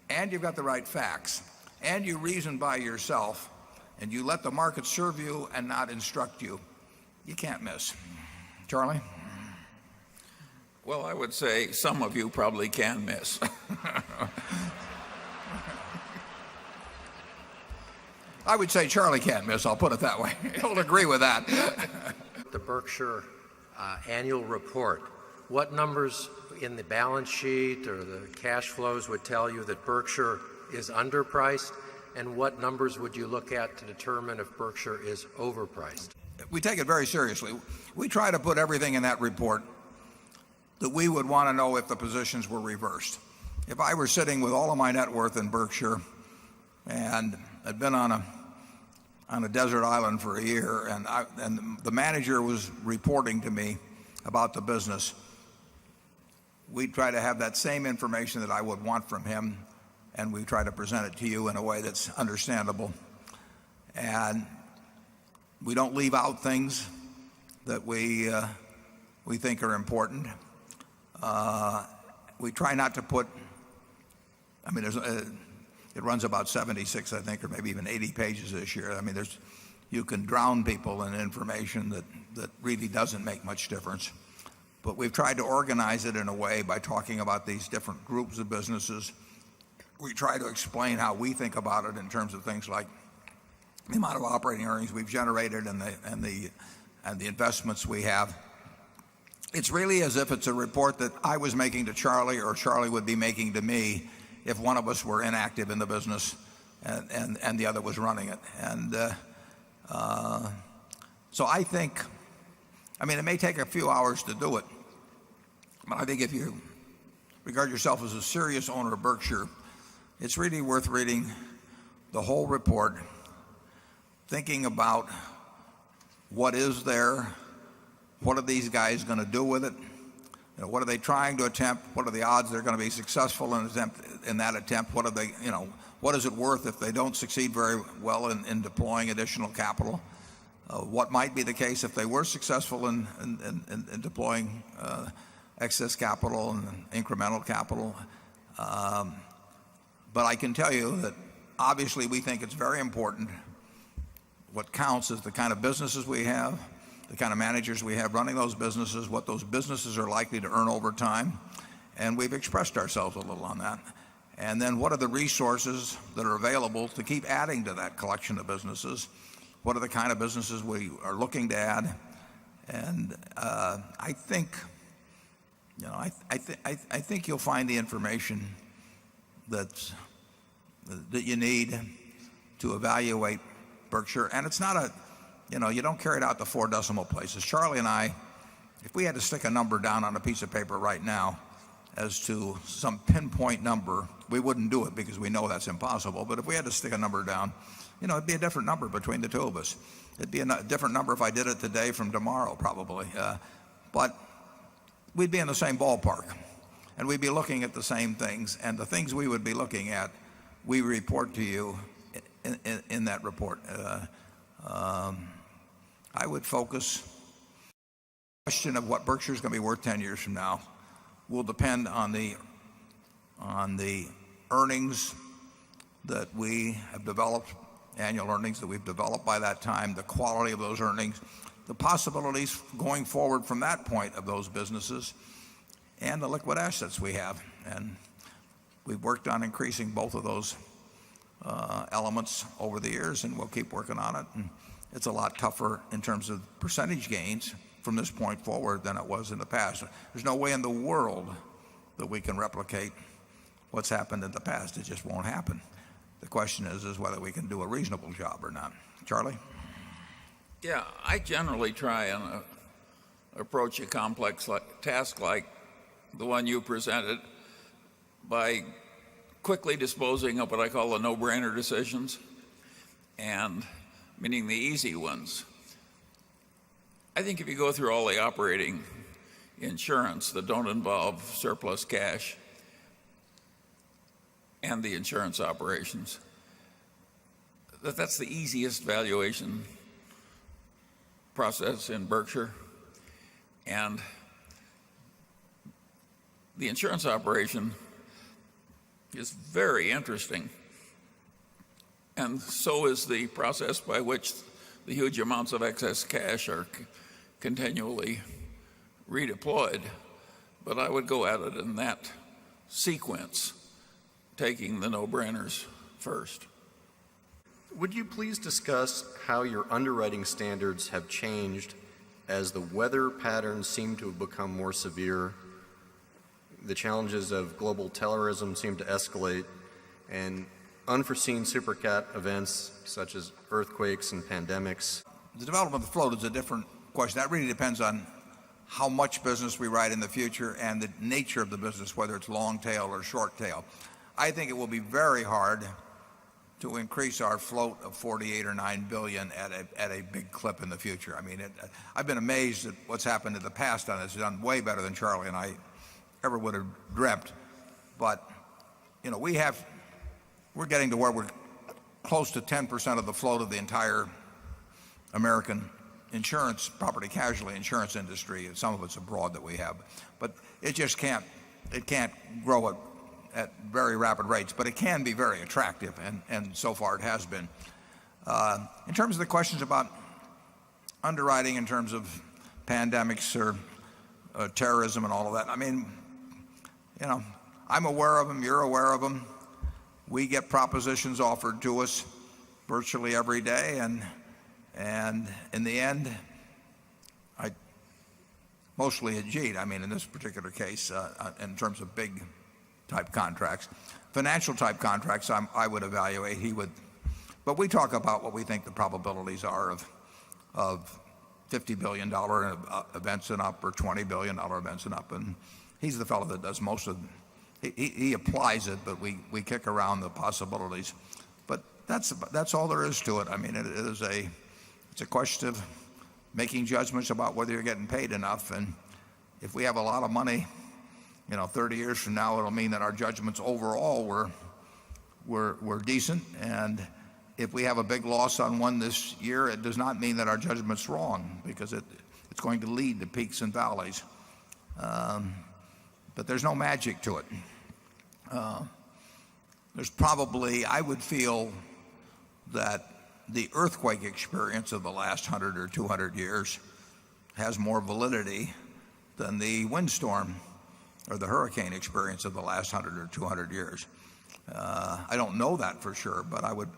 S1: and you've got the right facts, and you reason by yourself, and you let the market serve you and not instruct you, you can't miss. Charlie?
S2: Well, I would say some of you probably can miss.
S1: I would say Charlie can't miss, I'll put it that way. He'll agree with that.
S5: The Berkshire annual report, what numbers in the balance sheet or the cash flows would tell you that Berkshire is underpriced, and what numbers would you look at to determine if Berkshire is overpriced?
S1: We take it very seriously. We try to put everything in that report that we would want to know if the positions were reversed. If I were sitting with all of my net worth in Berkshire and had been on a desert island for a year, and the manager was reporting to me about the business, we'd try to have that same information that I would want from him, and we try to present it to you in a way that's understandable. And we don't leave out things that we think are important. We try not to put, it runs about 76, I think, or maybe even 80 pages this year. You can drown people in information that really doesn't make much difference. But we've tried to organize it in a way by talking about these different groups of businesses. We try to explain how we think about it in terms of things like the amount of operating earnings we've generated and the investments we have. It's really as if it's a report that I was making to Charlie or Charlie would be making to me if one of us were inactive in the business and the other was running it. And so I think, it may take a few hours to do it, but I think if you regard yourself as a serious owner of Berkshire, it's really worth reading the whole report, thinking about what is there, what are these guys going to do with it, what are they trying to attempt, what are the odds they're going to be successful in that attempt, what is it worth if they don't succeed very well in deploying additional capital, what might be the case if they were successful in deploying excess capital and incremental capital. But I can tell you that obviously we think it's very important. What counts is the kind of businesses we have, the kind of managers we have running those businesses, what those businesses are likely to earn over time, and we've expressed ourselves a little on that. And then what are the resources that are available to keep adding to that collection of businesses? What are the kind of businesses we are looking to add? And I think, I think you'll find the information that you need to evaluate Berkshire. And it's not you don't carry it out to 4 decimal places. Charlie and I, if we had to stick a number down on a piece of paper right now as to some pinpoint number, we wouldn't do it because we know that's impossible. But if we had to stick a number down, it'd be a different number between the two of us. It'd be a different number if I did it today from tomorrow, probably. But we'd be in the same ballpark, and we'd be looking at the same things. And the things we would be looking at, we report to you in that report. I would focus. The question of what Berkshire is going to be worth 10 years from now will depend on the earnings that we have developed, annual earnings that we've developed by that time, the quality of those earnings, the possibilities going forward from that point of those businesses, and the liquid assets we have. And we've worked on increasing both of those elements over the years, and we'll keep working on it. And it's a lot tougher in terms of percentage gains from this point forward than it was in the past. There's no way in the world that we can replicate what's happened in the past. It just won't happen. The question is whether we can do a reasonable job or not. Charlie?
S2: Yeah, I generally try and approach a complex task like the one you presented by quickly disposing of what I call the no-brainer decisions, and meaning the easy ones. I think if you go through all the operating insurance that don't involve surplus cash and the insurance operations, that's the easiest valuation process in Berkshire. And the insurance operation is very interesting, and so is the process by which the huge amounts of excess cash are continually redeployed. But I would go at it in that sequence, taking the no-brainers first.
S4: Would you please discuss how your underwriting standards have changed as the weather patterns seem to have become more severe, the challenges of global terrorism seem to escalate, and unforeseen supercat events such as earthquakes and pandemics?
S1: The development of the float is a different question. That really depends on how much business we write in the future and the nature of the business, whether it's long tail or short tail. I think it will be very hard to increase our float of 48 or 9 billion at a big clip in the future. I mean, I've been amazed at what's happened in the past on this. It's done way better than Charlie and I ever would have dreamt. But we're getting to where we're close to 10% of the float of the entire American insurance, property casualty insurance industry. And some of it's abroad that we have, but it just can't grow at very rapid rates, but it can be very attractive, and so far it has been. In terms of the questions about underwriting in terms of pandemics or terrorism and all of that, I mean, I'm aware of them, you're aware of them. We get propositions offered to us virtually every day, and in the end, I mostly Ajit. I mean, in this particular case, in terms of big type contracts, financial type contracts, I would evaluate. He would, but we talk about what we think the probabilities are of $50 billion events and up, or $20 billion events and up, and he's the fellow that does most of. He applies it, but we kick around the possibilities. But that's all there is to it. I mean, it's a question of making judgments about whether you're getting paid enough. And if we have a lot of money, 30 years from now, it'll mean that our judgments overall were decent. And if we have a big loss on one this year, it does not mean that our judgment's wrong, because it's going to lead to peaks and valleys. But there's no magic to it. There's probably, I would feel that the earthquake experience of the last 100 or 200 years has more validity than the windstorm or the hurricane experience of the last 100 or 200 years. I don't know that for sure, but I would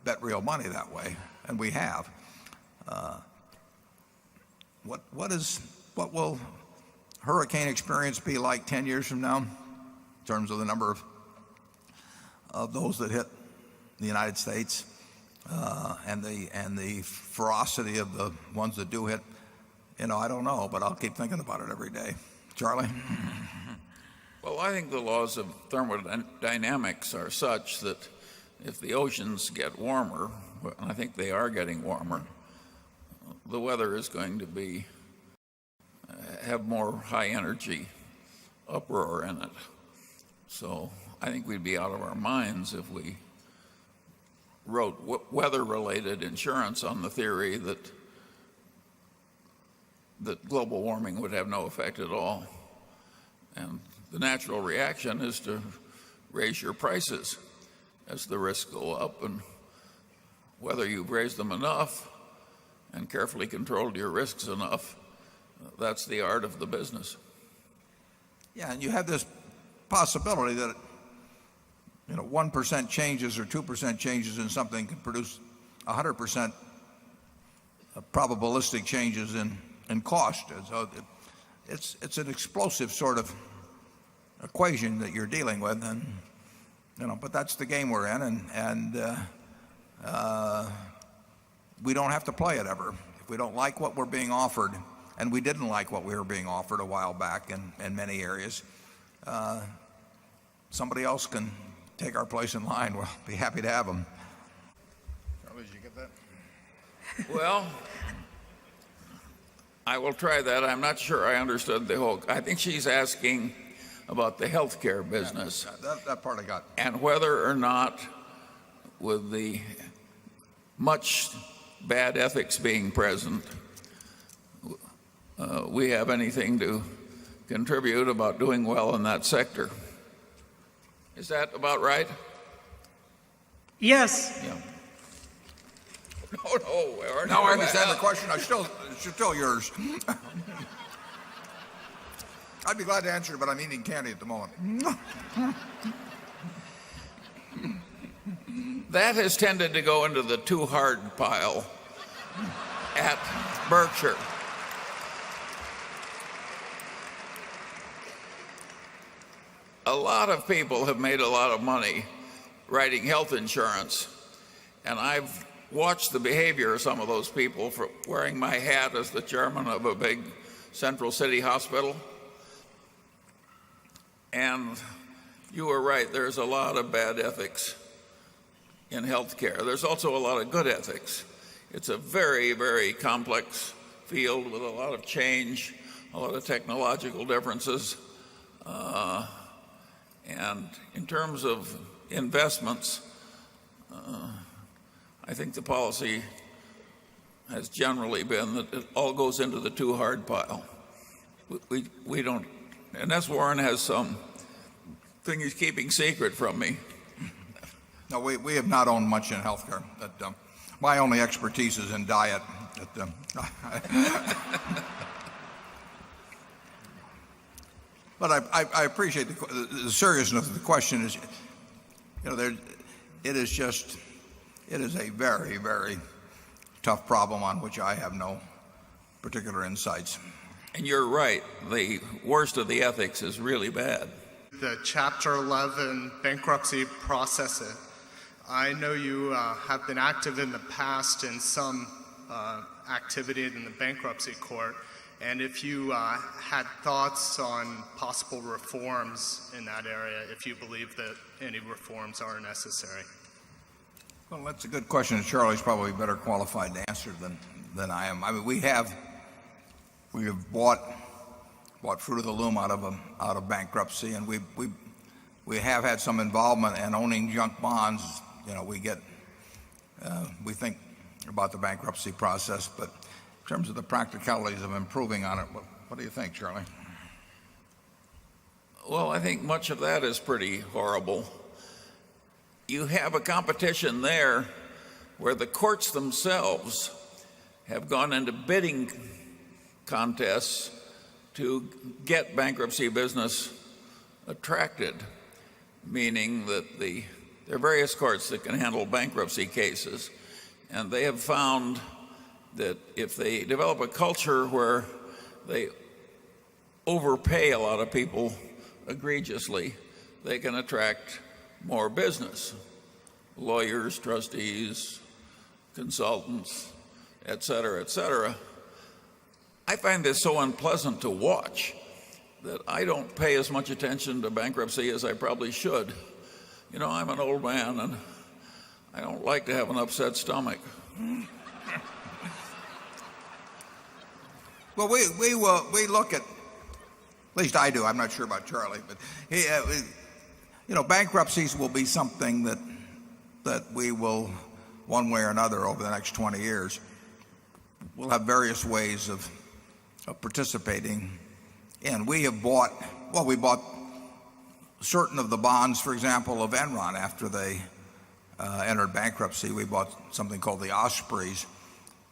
S1: bet real money that way, and we have. What will hurricane experience be like 10 years from now in terms of the number of those that hit the United States and the ferocity of the ones that do hit? I don't know, but I'll keep thinking about it every day. Charlie?
S2: Well, I think the laws of thermodynamics are such that if the oceans get warmer, and I think they are getting warmer, the weather is going to have more high energy uproar in it. So I think we'd be out of our minds if we wrote weather-related insurance on the theory that global warming would have no effect at all. And the natural reaction is to raise your prices as the risks go up, and whether you've raised them enough and carefully controlled your risks enough, that's the art of the business.
S1: Yeah, and you have this possibility that 1% changes or 2% changes in something can produce 100% probabilistic changes in cost. And so it's an explosive sort of equation that you're dealing with, and but that's the game we're in, and we don't have to play it ever. If we don't like what we're being offered, and we didn't like what we were being offered a while back in many areas, somebody else can take our place in line. We'll be happy to have them.
S2: Charlie, did you get that? Well, I will try that. I'm not sure I understood the whole. I think she's asking about the healthcare business.
S1: Yeah, that part I got.
S2: And whether or not, with the much bad ethics being present, we have anything to contribute about doing well in that sector. Is that about right?
S6: Yes.
S2: Yeah. No,
S1: Now I understand the question. It's still yours. I'd be glad to answer it, but I'm eating candy at the moment.
S2: That has tended to go into the too hard pile at Berkshire. A lot of people have made a lot of money writing health insurance, and I've watched the behavior of some of those people for wearing my hat as the chairman of a big central city hospital. And you were right, there's a lot of bad ethics in healthcare. There's also a lot of good ethics. It's a very, very complex field with a lot of change, a lot of technological differences. And in terms of investments, I think the policy has generally been that it all goes into the too hard pile. We don't, unless Warren has some thing he's keeping secret from me.
S1: No, we have not owned much in healthcare. My only expertise is in diet. But I appreciate the seriousness of the question. Is it is a very, very tough problem on which I have no particular insights.
S2: And you're right. The worst of the ethics is really bad.
S3: The Chapter 11 bankruptcy process. I know you have been active in the past in some activity in the bankruptcy court. And if you had thoughts on possible reforms in that area, if you believe that any reforms are necessary.
S1: Well, that's a good question. Charlie's probably better qualified to answer than I am. I mean, we have bought fruit of the loom out of bankruptcy, and we have had some involvement in owning junk bonds. We think about the bankruptcy process, but in terms of the practicalities of improving on it, what do you think, Charlie?
S2: Well, I think much of that is pretty horrible. You have a competition there where the courts themselves have gone into bidding contests to get bankruptcy business attracted, meaning that there are various courts that can handle bankruptcy cases, and they have found that if they develop a culture where they overpay a lot of people egregiously, they can attract more business. Lawyers, trustees, consultants, et cetera, et cetera. I find this so unpleasant to watch that I don't pay as much attention to bankruptcy as I probably should. You know, I'm an old man and I don't like to have an upset stomach.
S1: Well, we look at least I do. I'm not sure about Charlie, but bankruptcies will be something that we will, one way or another, over the next 20 years, we'll have various ways of participating in. We bought certain of the bonds, for example, of Enron after they entered bankruptcy. We bought something called the Ospreys,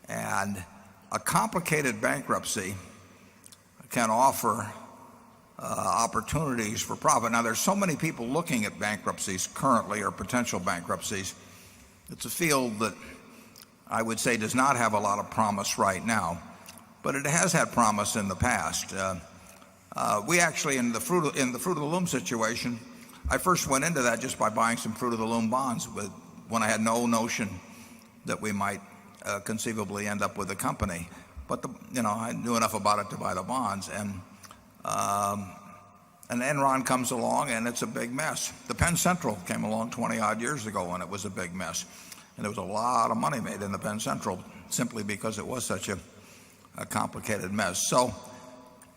S1: and a complicated bankruptcy can offer opportunities for profit. Now, there's so many people looking at bankruptcies currently, or potential bankruptcies. It's a field that I would say does not have a lot of promise right now, but it has had promise in the past. We actually, in the Fruit of the Loom situation, I first went into that just by buying some Fruit of the Loom bonds when I had no notion that we might conceivably end up with a company. But I knew enough about it to buy the bonds, and Enron comes along and it's a big mess. The Penn Central came along 20 odd years ago and it was a big mess, and there was a lot of money made in the Penn Central simply because it was such a complicated mess. So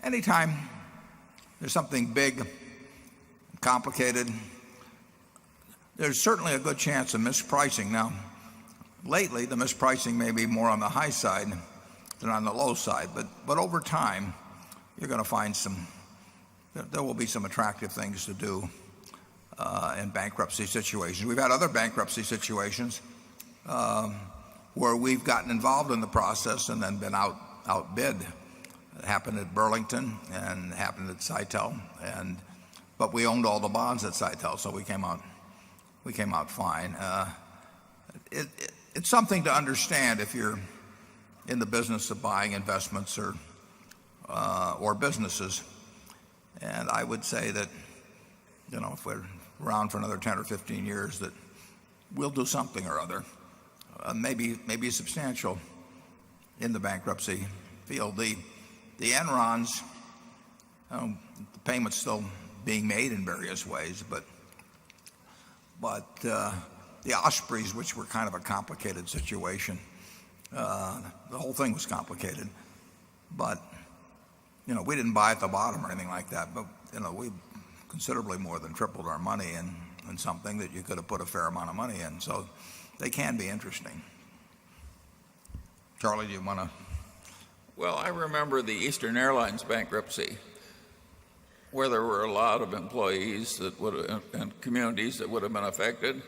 S1: anytime there's something big, complicated, there's certainly a good chance of mispricing. Now, lately the mispricing may be more on the high side than on the low side, but over time you're going to find there will be some attractive things to do in bankruptcy situations. We've had other bankruptcy situations where we've gotten involved in the process and then been outbid. It happened at Burlington and happened at Sitel, but we owned all the bonds at Sitel, so we came out fine. It's something to understand if you're in the business of buying investments or businesses. And I would say that, if we're around for another 10 or 15 years, that we'll do something or other, maybe substantial, in the bankruptcy field. The Enrons, the payment's still being made in various ways, but the Ospreys, which were kind of a complicated situation, the whole thing was complicated, but we didn't buy at the bottom or anything like that, but we considerably more than tripled our money in something that you could have put a fair amount of money in. So they can be interesting. Charlie, do you want to?
S2: Well, I remember the Eastern Airlines bankruptcy, where there were a lot of employees and communities that would have been affected.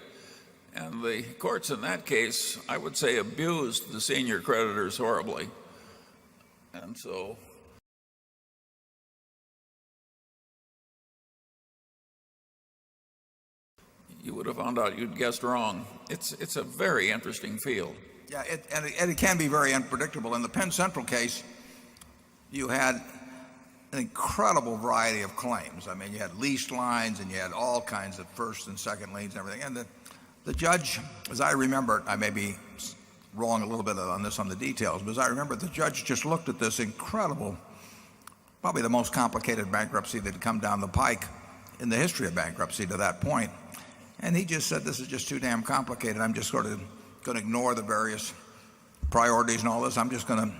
S2: And the courts in that case, I would say, abused the senior creditors horribly. And so you would have found out you'd guessed wrong. It's a very interesting field.
S1: Yeah, and it can be very unpredictable. In the Penn Central case, you had an incredible variety of claims. I mean, you had leased lines and you had all kinds of first and second liens and everything. And the judge, as I remember it, I may be wrong a little bit on the details, but as I remember, the judge just looked at this incredible, probably the most complicated bankruptcy that had come down the pike in the history of bankruptcy to that point. And he just said, this is just too damn complicated. I'm just sort of going to ignore the various priorities and all this. I'm just going to,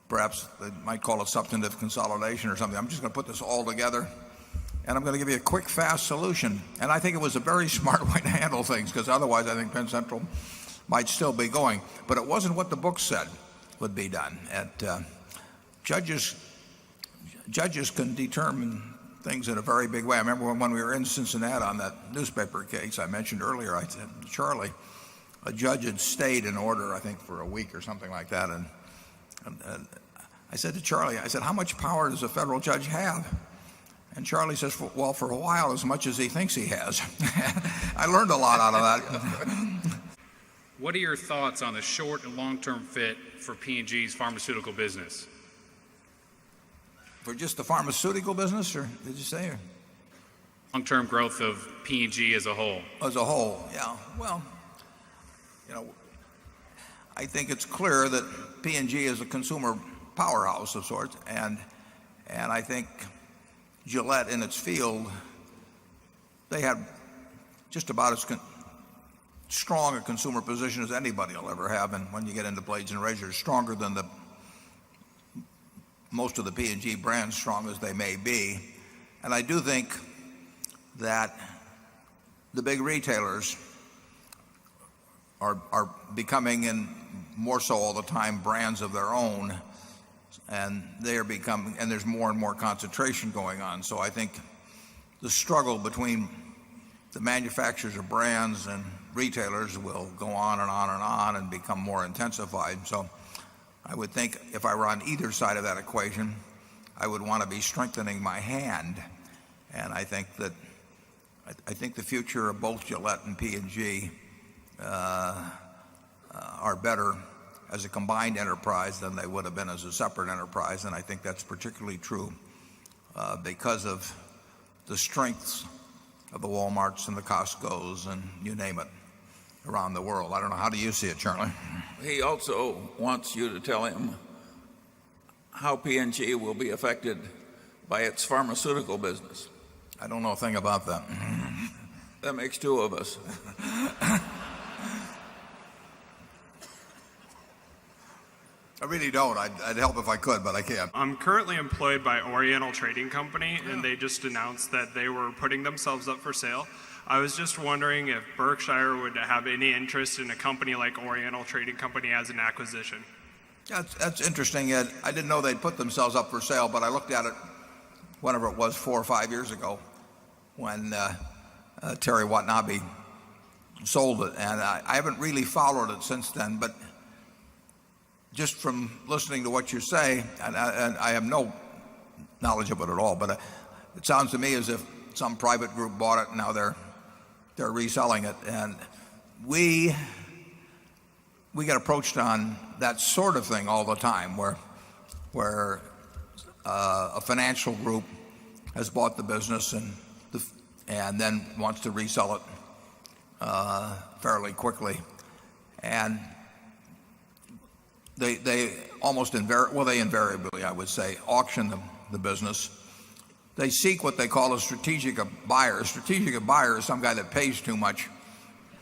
S1: perhaps they might call it substantive consolidation or something. I'm just going to put this all together, and I'm going to give you a quick, fast solution. And I think it was a very smart way to handle things, because otherwise I think Penn Central might still be going. But it wasn't what the book said would be done. Judges can determine things in a very big way. I remember when we were in Cincinnati on that newspaper case I mentioned earlier, I said, Charlie, a judge had stayed in order, I think, for a week or something like that. And I said to Charlie, I said, how much power does a federal judge have? And Charlie says, well, for a while, as much as he thinks he has. I learned a lot out of that.
S6: What are your thoughts on the short and long-term fit for P&G's pharmaceutical business?
S1: For just the pharmaceutical business, or did you say? Or?
S6: Long-term growth of P&G as a whole.
S1: As a whole, yeah. Well, I think it's clear that P&G is a consumer powerhouse of sorts, and I think Gillette in its field, they had just about as strong a consumer position as anybody will ever have, and when you get into blades and razors, stronger than most of the P&G brands, strong as they may be. And I do think that the big retailers are becoming, and more so all the time, brands of their own, and there's more and more concentration going on. So I think the struggle between the manufacturers of brands and retailers will go on and on and on and become more intensified. So I would think if I were on either side of that equation, I would want to be strengthening my hand. And I think the future of both Gillette and P&G are better as a combined enterprise than they would have been as a separate enterprise. And I think that's particularly true because of the strengths of the Walmarts and the Costcos and you name it around the world. I don't know. How do you see it, Charlie?
S2: He also wants you to tell him how P&G will be affected by its pharmaceutical business.
S1: I don't know a thing about that.
S2: That makes two of us.
S1: I really don't. I'd help if I could, but I can't.
S7: I'm currently employed by Oriental Trading Company, and they just announced that they were putting themselves up for sale. I was just wondering if Berkshire would have any interest in a company like Oriental Trading Company as an acquisition.
S1: That's interesting, Ed. I didn't know they'd put themselves up for sale, but I looked at it whenever it was 4 or 5 years ago when Terry Watanabe sold it. And I haven't really followed it since then, but just from listening to what you say, and I have no knowledge of it at all, but it sounds to me as if some private group bought it and now they're reselling it. And we get approached on that sort of thing all the time, where a financial group has bought the business and then wants to resell it fairly quickly, and they almost invariably, I would say, auction the business. They seek what they call a strategic buyer. A strategic buyer is some guy that pays too much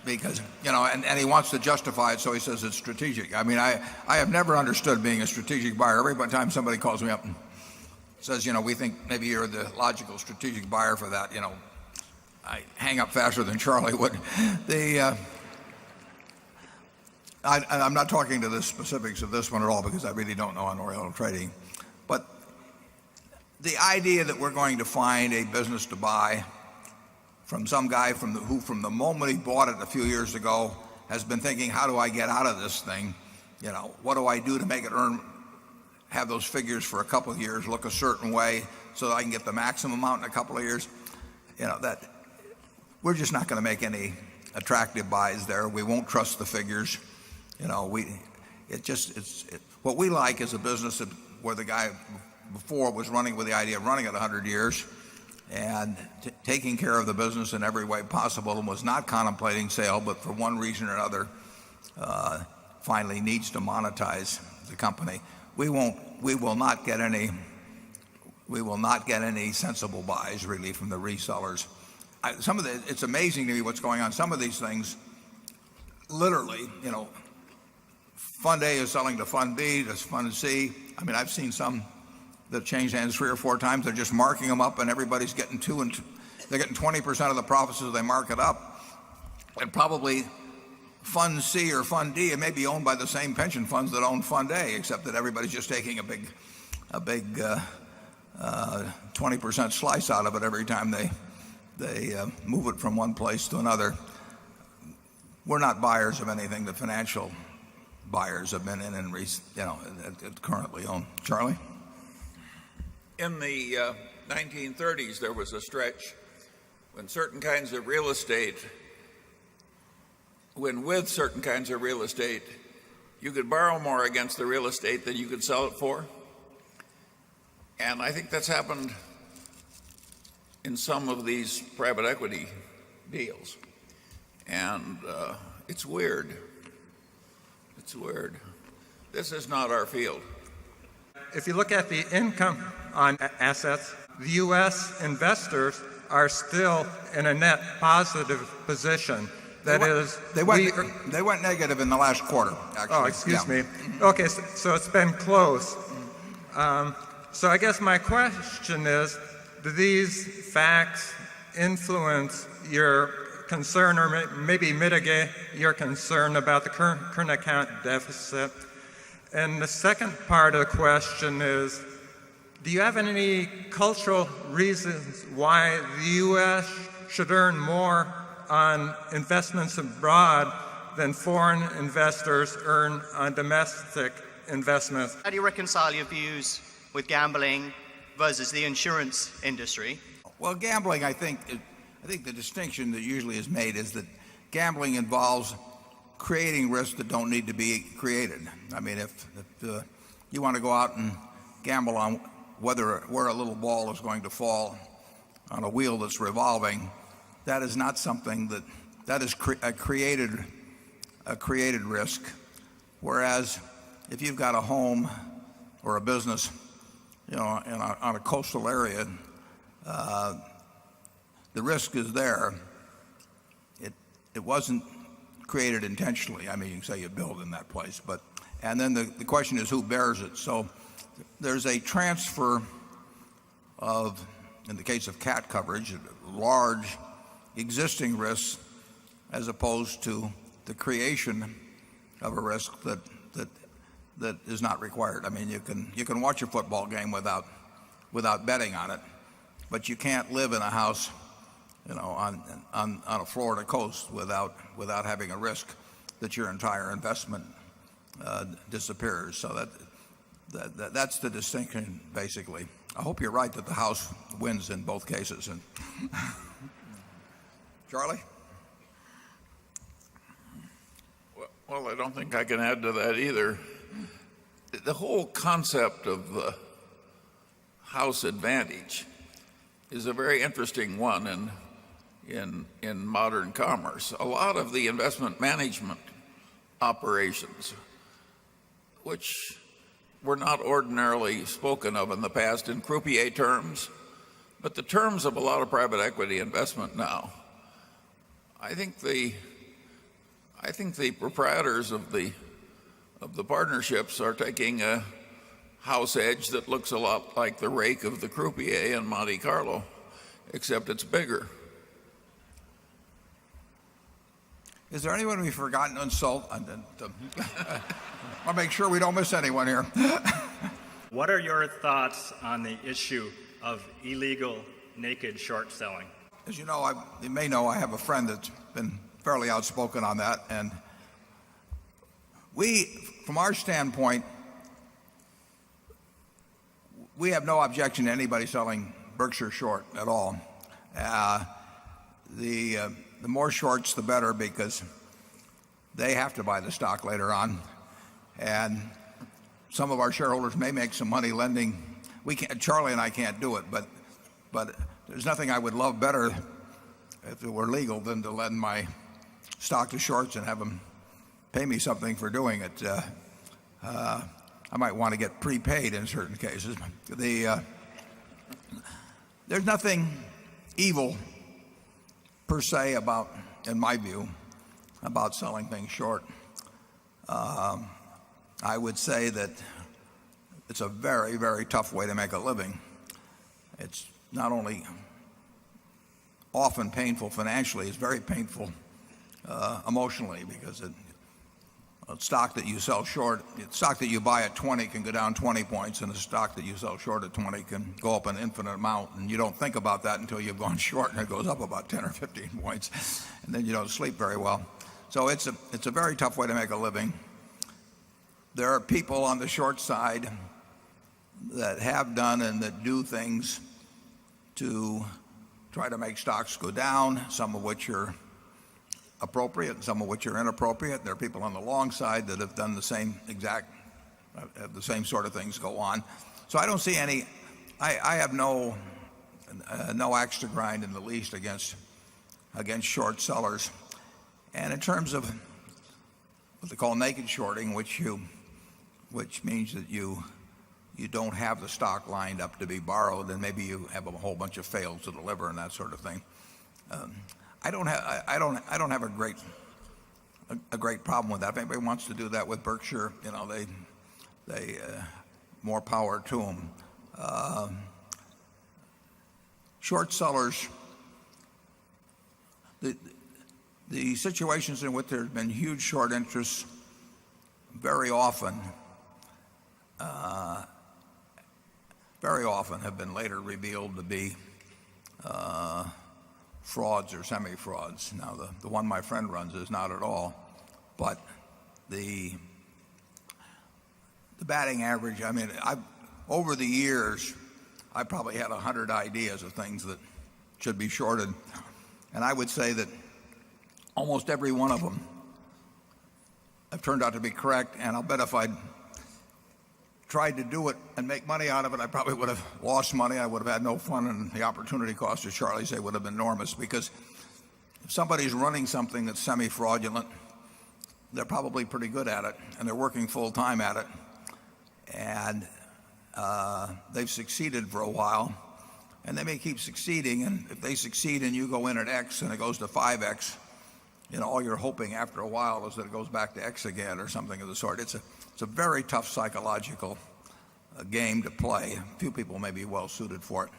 S1: because, and he wants to justify it, so he says it's strategic. I mean, I have never understood being a strategic buyer. Every time somebody calls me up and says, we think maybe you're the logical strategic buyer for that, I hang up faster than Charlie would. I'm not talking to the specifics of this one at all because I really don't know on Oriental Trading. But the idea that we're going to find a business to buy from some guy who from the moment he bought it a few years ago has been thinking, how do I get out of this thing? What do I do to make it have those figures for a couple of years, look a certain way so that I can get the maximum amount in a couple of years? That we're just not going to make any attractive buys there. We won't trust the figures. What we like is a business where the guy before was running with the idea of running it 100 years and taking care of the business in every way possible and was not contemplating sale, but for one reason or another finally needs to monetize the company. We will not get any sensible buys really from the resellers. It's amazing to me what's going on. Some of these things, literally, Fund A is selling to Fund B, to Fund C. I mean, I've seen some that changed hands 3 or 4 times. They're just marking them up, and everybody's getting they're getting 20% of the profits as they mark it up. And probably Fund C or Fund D, it may be owned by the same pension funds that own Fund A, except that everybody's just taking a big 20% slice out of it every time they move it from one place to another. We're not buyers of anything the financial buyers have been in and currently own. Charlie?
S2: In the 1930s, there was a stretch when with certain kinds of real estate, you could borrow more against the real estate than you could sell it for. And I think that's happened in some of these private equity deals. And it's weird. It's weird. This is not our field.
S16: If you look at the income on assets, the U.S. investors are still in a net positive position. They
S1: went negative in the last quarter, actually.
S16: Oh, excuse me. Okay, so it's been close. So I guess my question is, do these facts influence your concern or maybe mitigate your concern about the current account deficit? And the second part of the question is, do you have any cultural reasons why the U.S. should earn more on investments abroad than foreign investors earn on domestic investments?
S19: How do you reconcile your views with gambling versus the insurance industry?
S1: Well, gambling, I think the distinction that usually is made is that gambling involves creating risks that don't need to be created. I mean, if you want to go out and gamble on where a little ball is going to fall on a wheel that's revolving, that is not something that is a created risk. Whereas if you've got a home or a business, on a coastal area, the risk is there. It wasn't created intentionally. I mean, you can say you build in that place, and then the question is who bears it. So there's a transfer of, in the case of cat coverage, large existing risks as opposed to the creation of a risk that is not required. I mean, you can watch a football game without betting on it, but you can't live in a house, on a Florida coast without having a risk that your entire investment disappears. So that's the distinction, basically. I hope you're right that the house wins in both cases. And Charlie?
S2: Well, I don't think I can add to that either. The whole concept of the house advantage is a very interesting one in modern commerce. A lot of the investment management operations, which were not ordinarily spoken of in the past in croupier terms, but the terms of a lot of private equity investment now, I think the proprietors of the partnerships are taking a house edge that looks a lot like the rake of the croupier in Monte Carlo, except it's bigger.
S1: Is there anyone we've forgotten to insult? I'll make sure we don't miss anyone here.
S8: What are your thoughts on the issue of illegal naked short selling?
S1: As you may know, I have a friend that's been fairly outspoken on that, and from our standpoint, we have no objection to anybody selling Berkshire short at all. The more shorts, the better, because they have to buy the stock later on, and some of our shareholders may make some money lending. Charlie and I can't do it, but there's nothing I would love better if it were legal than to lend my stock to shorts and have them pay me something for doing it. I might want to get prepaid in certain cases. There's nothing evil per se in my view, about selling things short. I would say that it's a very, very tough way to make a living. It's not only often painful financially, it's very painful emotionally, because a stock that you sell short, a stock that you buy at 20 can go down 20 points, and a stock that you sell short at 20 can go up an infinite amount, and you don't think about that until you've gone short and it goes up about 10 or 15 points, and then you don't sleep very well. So it's a very tough way to make a living. there are people on the short side that have done and that do things to try to make stocks go down, some of which are appropriate and some of which are inappropriate. There are people on the long side that have done the same sort of things go on. So I don't see any. I have no axe to grind in the least against short sellers. And in terms of what they call naked shorting, which means that you don't have the stock lined up to be borrowed, and maybe you have a whole bunch of fails to deliver and that sort of thing. I don't have a great problem with that. If anybody wants to do that with Berkshire, they more power to them. Short sellers, the situations in which there have been huge short interests very often have been later revealed to be frauds or semi-frauds. Now, the one my friend runs is not at all, but the batting average, I mean, over the years, I probably had 100 ideas of things that should be shorted, and I would say that almost every one of them have turned out to be correct, and I'll bet if I'd tried to do it and make money out of it, I probably would have lost money. I would have had no fun, and the opportunity cost, as Charlie said, would have been enormous, because if somebody's running something that's semi-fraudulent, they're probably pretty good at it, and they're working full-time at it, and they've succeeded for a while, and they may keep succeeding, and if they succeed and you go in at X and it goes to 5X, all you're hoping after a while is that it goes back to X again or something of the sort. It's a very tough psychological game to play. Few people may be well suited for it.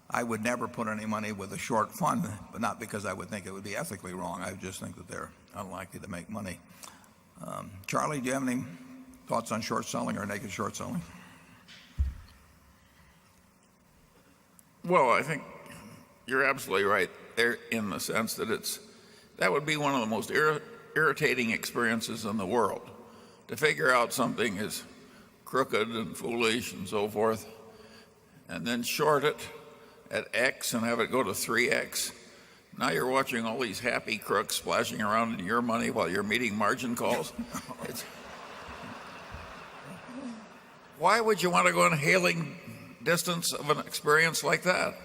S1: I would never put any money with a short fund, but not because I would think it would be ethically wrong. I just think that they're unlikely to make money. Charlie, do you have any thoughts on short selling or naked short selling?
S2: Well, I think you're absolutely right there in the sense that that would be one of the most irritating experiences in the world, to figure out something is crooked and foolish and so forth, and then short it at X and have it go to 3X. Now you're watching all these happy crooks splashing around in your money while you're meeting margin calls. Why would you want to go in hailing distance of an experience like that?